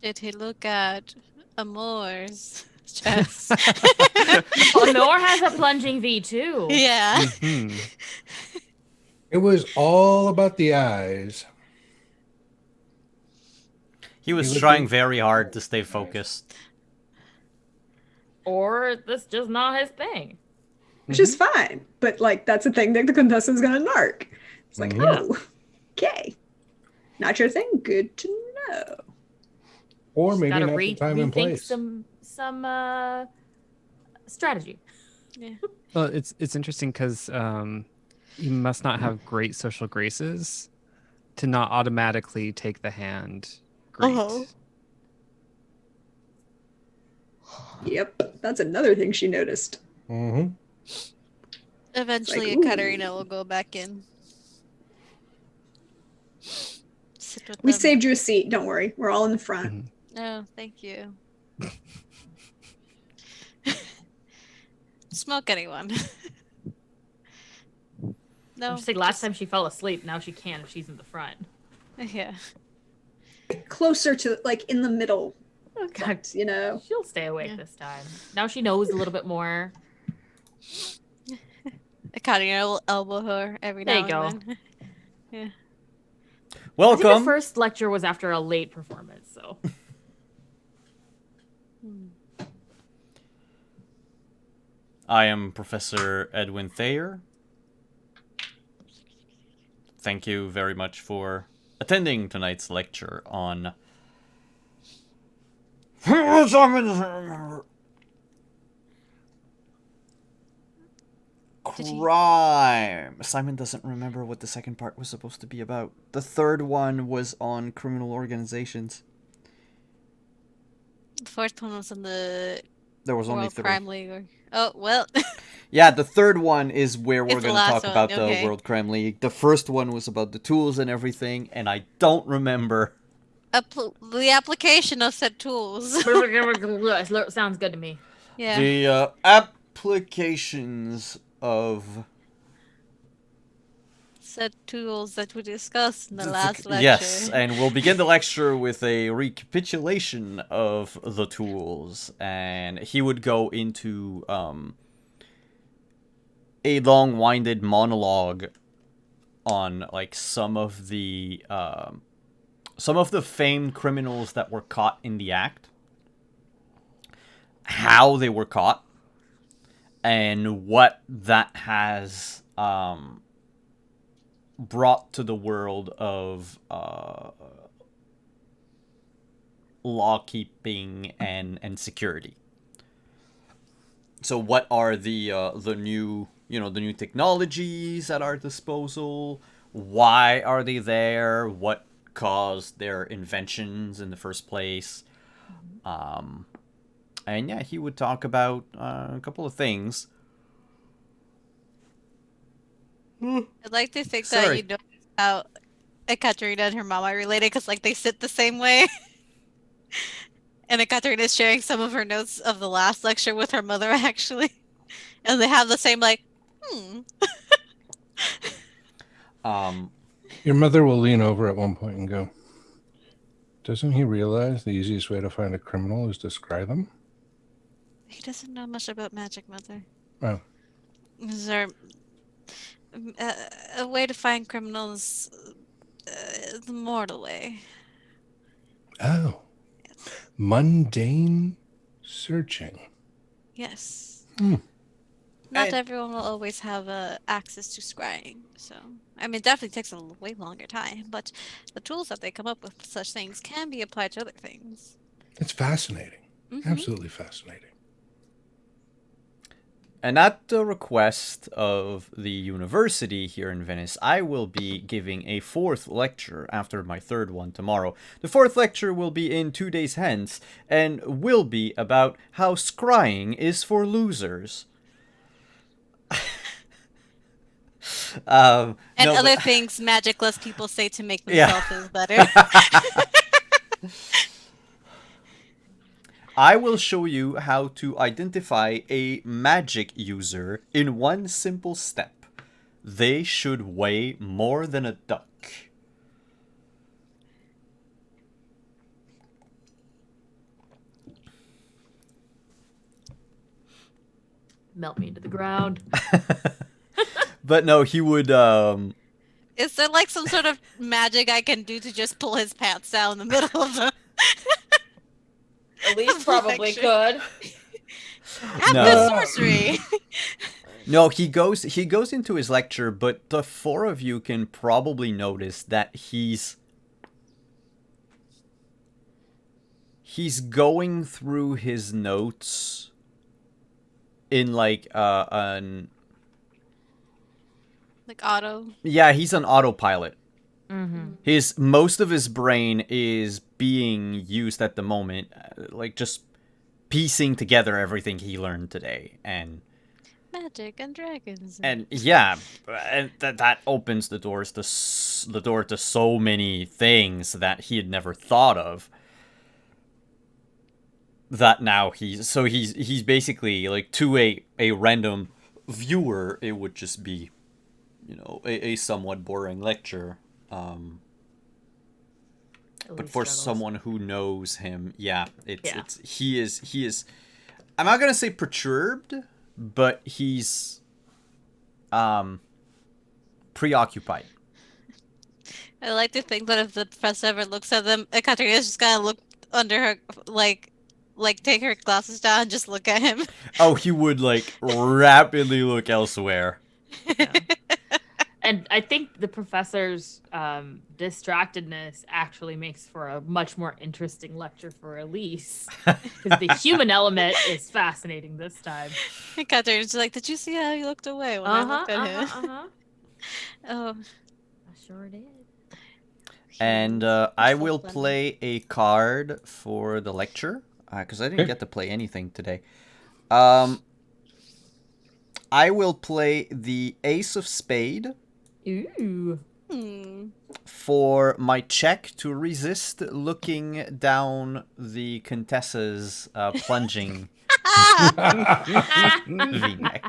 Did he look at Amour's chest? Amor has a plunging V too. Yeah. Hmm. It was all about the eyes. He was looked trying at- very hard to stay focused. Or that's just not his thing. Which is fine. But like that's the thing that the Contessa's gonna narc. It's like, oh, okay. Not your thing? Good to know. Or Just maybe gotta not the time and rethink place. some strategy. Yeah. Well, it's interesting because you must not have great social graces to not automatically take the hand. Great. Oh. Yep. That's another thing she noticed. Mm-hmm. Eventually, Like, ooh. Katarina will go back in. Sit with We them. saved you a seat, don't worry. We're all in the front. Oh, thank you. Smoke anyone? No. Just like last time she fell asleep, now she can if she's in the front. Yeah. Closer to like in the middle. Okay. You know. She'll stay awake Yeah. this time. Now she knows a little bit more. Katarina will elbow her every There now you and then. Yeah. I think the Welcome. first lecture was after a late performance, so. I am Professor Edwin Thayer. Thank you very much for attending tonight's lecture on crime. Simon doesn't remember what the second part was supposed to be about. The third one was on criminal organizations. The fourth one was in the There was only World three. Crime League. Oh, well. Yeah, the third one is where we're It's the going to last talk one, about okay. the World Crime League. The first one was about the tools and everything, and I don't remember. The application of said tools. Sounds good to me. Yeah. The applications of Said tools that we discussed in the last lecture. Yes, and we'll begin the lecture with a recapitulation of the tools, and he would go into a long-winded monologue on like some of the famed criminals that were caught in the act. how they were caught and what that has brought to the world of law keeping and security. So what are the new the new technologies at our disposal? Why are they there? What caused their inventions in the first place? And yeah, he would talk about a couple of things. I'd like to think that Sorry. you know how Ekaterina and her mom are related because like they sit the same way. And Ekaterina is sharing some of her notes of the last lecture with her mother actually. And they have the same like, Your mother will lean over at one point and go, "Doesn't he realize the easiest way to find a criminal is to scry them?" He doesn't know much about magic, mother. Oh. Is there a way to find criminals the mortal way? Oh. Mundane searching. Yes. Hmm. Not And- everyone will always have access to scrying, so I mean, it definitely takes a way longer time. But the tools that they come up with for such things can be applied to other things. It's fascinating. Mhm. Absolutely fascinating. And at the request of the university here in Venice, I will be giving a 4th lecture after my 3rd one tomorrow. The 4th lecture will be in 2 days hence, and will be about how scrying is for losers. And no, other but- things magicless people say to make Yeah. themselves feel better. I will show you how to identify a magic user in one simple step. They should weigh more than a duck. Melt me into the ground. But no, he would Is there like some sort of magic I can do to just pull his pants down in the middle of the Elise probably could. have No. good sorcery? No, he goes into his lecture, but the 4 of you can probably notice that he's going through his notes in like an Like auto. yeah, he's an autopilot. Mm-hmm. Most of his brain is being used at the moment, like just piecing together everything he learned today, and Magic and dragons. yeah, and that opens the door to so many things that he had never thought of. That now he's basically like, to a random viewer, it would just be, a somewhat boring lecture. But for someone who knows him, yeah, he is. I'm not gonna say perturbed, but he's preoccupied. I like to think that if the professor ever looks at them, Ekaterina's just gonna look under her, like take her glasses down and just look at him. Oh, he would like rapidly look elsewhere. Yeah. And I think the professor's distractedness actually makes for a much more interesting lecture for Elise. Because the human element is fascinating this time. Ekaterina's like, did you see how he looked away when I looked at him? Oh, I sure did. And he's I so will funny. play a card for the lecture, because I didn't Okay. get to play anything today. I will play the Ace of Spade Ooh. for my check to resist looking down the Contessa's plunging V-neck.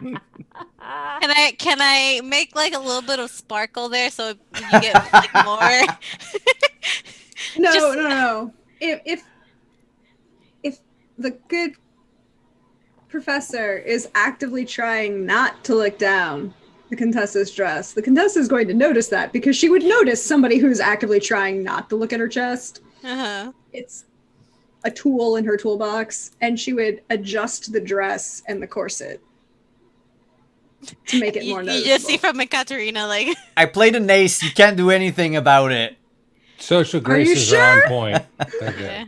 Can I make like a little bit of sparkle there so you get like more? No, Just- no. If the good professor is actively trying not to look down the Contessa's dress, the Contessa is going to notice that, because she would notice somebody who's actively trying not to look at her chest. Uh-huh. It's a tool in her toolbox, and she would adjust the dress and the corset to make it more You just see noticeable. from Ekaterina, like, I played an ace. You can't do anything about it. Social Are you graces are on sure? point. yeah. Okay.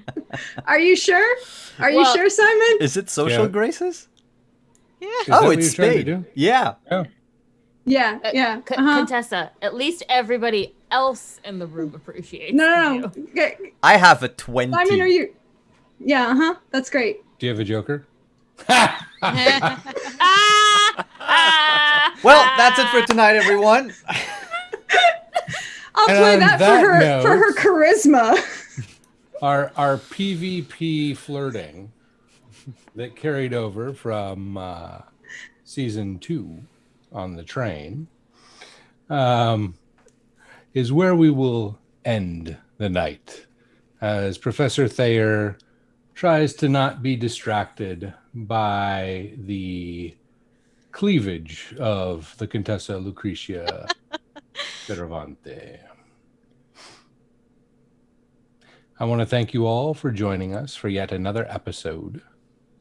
Are you sure? Are you Well, sure, Simon? Is it social Yeah. graces? Yeah. Is that Oh, what it's you're trying to spade. do? Yeah. Yeah. Yeah, yeah. Contessa, at least everybody else in the room appreciates No. you. Okay. I have a 20. Simon, are you? Yeah, That's great. Do you have a joker? Well, that's it for tonight, everyone. I'll And play on that, that for her note- charisma. Our PvP flirting that carried over from season 2 on the train is where we will end the night, as Professor Thayer tries to not be distracted by the cleavage of the Contessa Lucretia Fioravante. I want to thank you all for joining us for yet another episode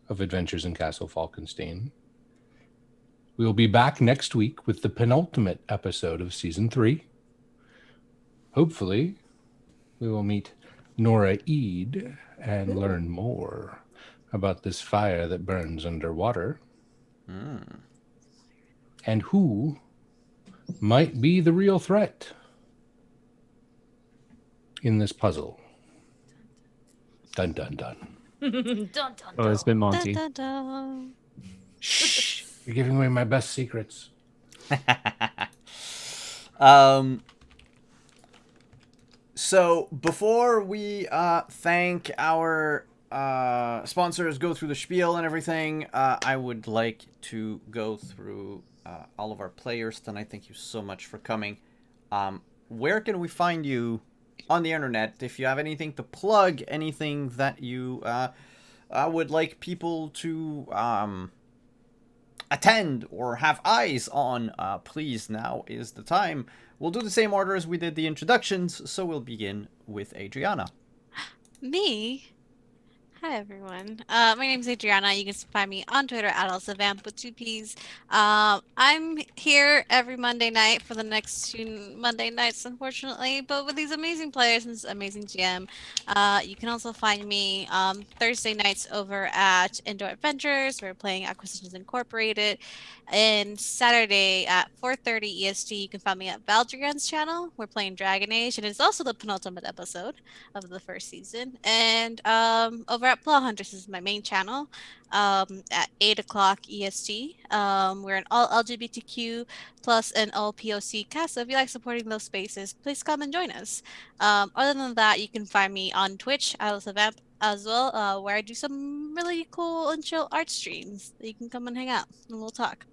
of Adventures in Castle Falkenstein. We will be back next week with the penultimate episode of season 3. Hopefully, we will meet Nora Eid and learn more about this fire that burns underwater. And who might be the real threat in this puzzle. Dun, dun, dun. Dun, dun, Oh, it's been Dun, Monty. dun, dun. Shh! You're giving away my best secrets. So before we thank our sponsors, go through the spiel and everything, I would like to go through all of our players tonight. Thank you so much for coming. Where can we find you on the internet? If you have anything to plug, anything that you would like people to attend or have eyes on, please, now is the time. We'll do the same order as we did the introductions, so we'll begin with Adriana. Me? Hi, everyone. My name is Adriana. You can find me on Twitter at AlsaVamp with 2 Ps. I'm here every Monday night for the next 2 Monday nights, unfortunately, but with these amazing players and this amazing GM. You can also find me Thursday nights over at Indoor Adventures. We're playing Acquisitions Incorporated. And Saturday at 4:30 EST, you can find me at Valdrian's channel. We're playing Dragon Age, and it's also the penultimate episode of the first season. And over at Plot Hunters is my main channel at 8 o'clock EST. We're an all LGBTQ plus and all POC cast. So if you like supporting those spaces, please come and join us. Other than that, you can find me on Twitch, AlsaVamp, as well, where I do some really cool and chill art streams. You can come and hang out and we'll talk.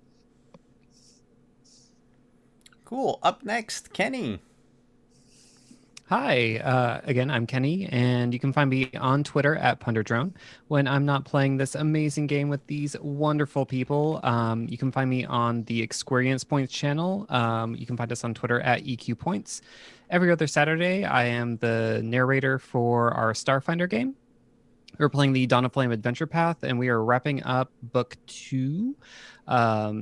Cool. Up next, Kenny. Hi, again, I'm Kenny, and you can find me on Twitter at PunderDrone. When I'm not playing this amazing game with these wonderful people, you can find me on the Experience Points channel. You can find us on Twitter at EQ Points. Every other Saturday, I am the narrator for our Starfinder game. We're playing the Dawn of Flame Adventure Path, and we are wrapping up Book 2,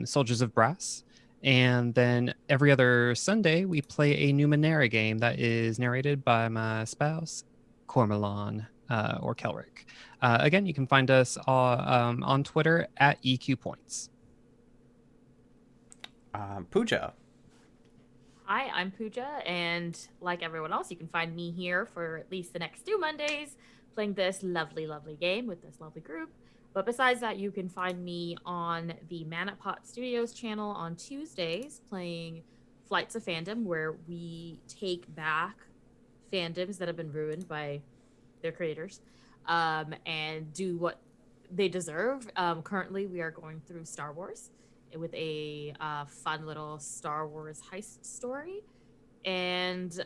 Soldiers of Brass. And then every other Sunday, we play a Numenera game that is narrated by my spouse, Cormelon, or Kelric. Again, you can find us on Twitter at EQ Points. Pooja. Hi, I'm Pooja, and like everyone else, you can find me here for at least the next 2 Mondays playing this lovely, lovely game with this lovely group. But besides that, you can find me on the Man at Pot Studios channel on Tuesdays playing Flights of Fandom, where we take back fandoms that have been ruined by their creators and do what they deserve. Currently, we are going through Star Wars with a fun little Star Wars heist story. And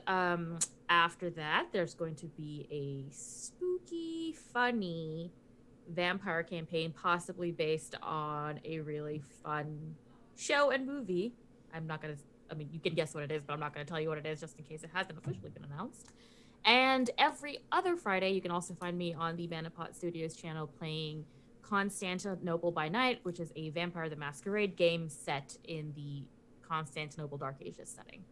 after that, there's going to be a spooky, funny vampire campaign, possibly based on a really fun show and movie. I'm not going to, I mean, you can guess what it is, but I'm not going to tell you what it is just in case it hasn't officially been announced. And every other Friday, you can also find me on the Manapot Studios channel playing Constantinople by Night, which is a Vampire the Masquerade game set in the Constantinople Dark Ages setting.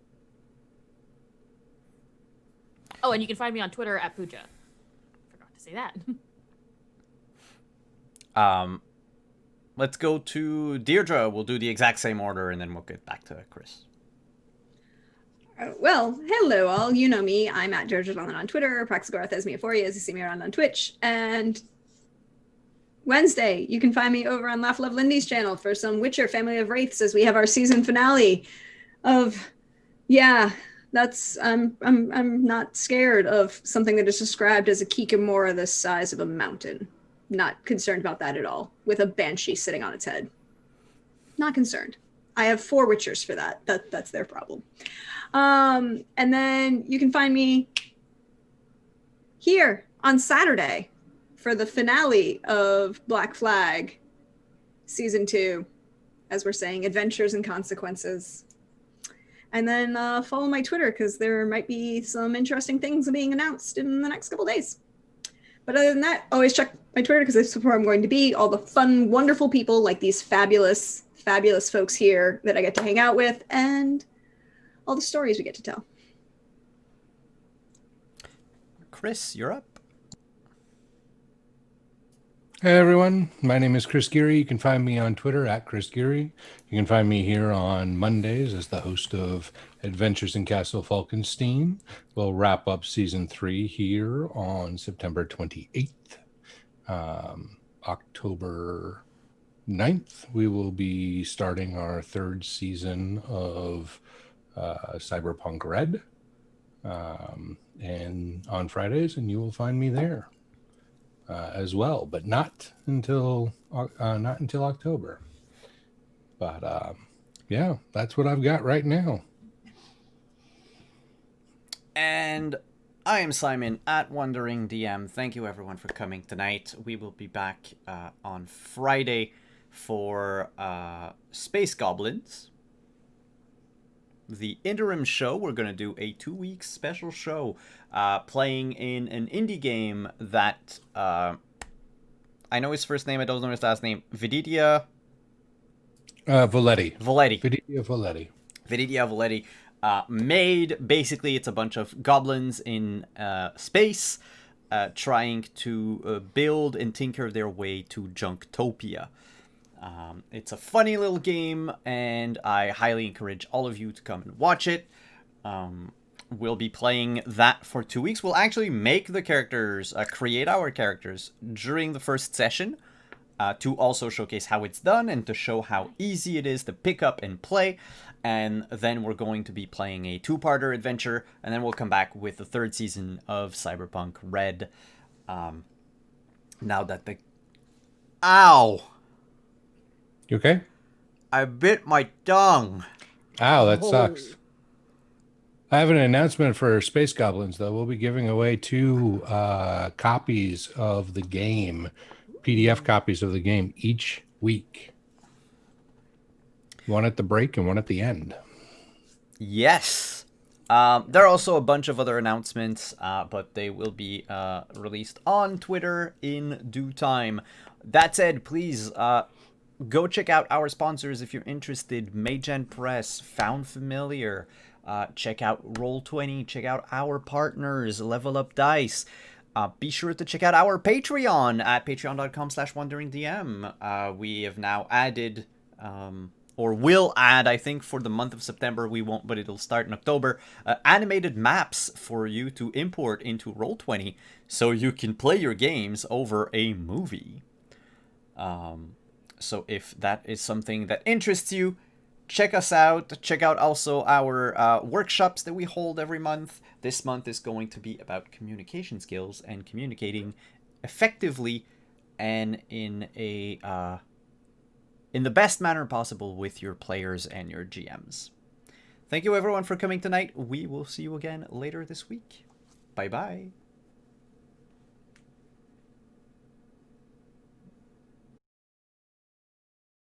Oh, and you can find me on Twitter at Pooja. Forgot to say that. Let's go to Deirdre. We'll do the exact same order, and then we'll get back to Chris. Well, hello all. You know me. I'm at Georgia London on Twitter, Praxagora Thesmia4, as you see me around on Twitch. And Wednesday, you can find me over on Laugh Love Lindy's channel for some Witcher Family of Wraiths as we have our season finale of, that's I'm not scared of something that is described as a Kikamora the size of a mountain. Not concerned about that at all, with a banshee sitting on its head. Not concerned. I have 4 Witchers for that. That's their problem. And then you can find me here on Saturday for the finale of Black Flag Season 2, as we're saying, Adventures and Consequences. And then follow my Twitter, because there might be some interesting things being announced in the next couple days. But other than that, always check my Twitter, because that's where I'm going to be. All the fun, wonderful people like these fabulous folks here that I get to hang out with, and all the stories we get to tell. Chris, you're up. Hey everyone, my name is Chris Geary. You can find me on Twitter at Chris Geary. You can find me here on Mondays as the host of Adventures in Castle Falkenstein. We'll wrap up season 3 here on September 28th. October 9th, we will be starting our 3rd season of Cyberpunk Red. And on Fridays, and you will find me there. As well, but not until October. But yeah, that's what I've got right now. And I am Simon at Wandering DM. Thank you everyone for coming tonight. We will be back on Friday for Space Goblins. The interim show, we're going to do a 2-week special show playing in an indie game that I know his first name, I don't know his last name. Viditia Valetti. Viditia Valetti made. Basically, it's a bunch of goblins in space trying to build and tinker their way to Junktopia. It's a funny little game, and I highly encourage all of you to come and watch it. We'll be playing that for 2 weeks. We'll actually make the characters, create our characters during the first session to also showcase how it's done and to show how easy it is to pick up and play. And then we're going to be playing a 2-parter adventure, and then we'll come back with the 3rd season of Cyberpunk Red. Now that the... Ow! You okay? I bit my tongue. Ow, that sucks. I have an announcement for Space Goblins, though. We'll be giving away 2 copies of the game, PDF copies of the game each week. One at the break and one at the end. Yes. There are also a bunch of other announcements, but they will be released on Twitter in due time. That said, please go check out our sponsors if you're interested. Magen Press, Found Familiar. Check out Roll20. Check out our partners, Level Up Dice. Be sure to check out our Patreon at patreon.com/wanderingdm. We have now added, or will add, I think for the month of September, we won't, but it'll start in October, animated maps for you to import into Roll20 so you can play your games over a movie. So if that is something that interests you, check us out. Check out also our workshops that we hold every month. This month is going to be about communication skills and communicating effectively and in the best manner possible with your players and your GMs. Thank you everyone for coming tonight. We will see you again later this week. Bye bye.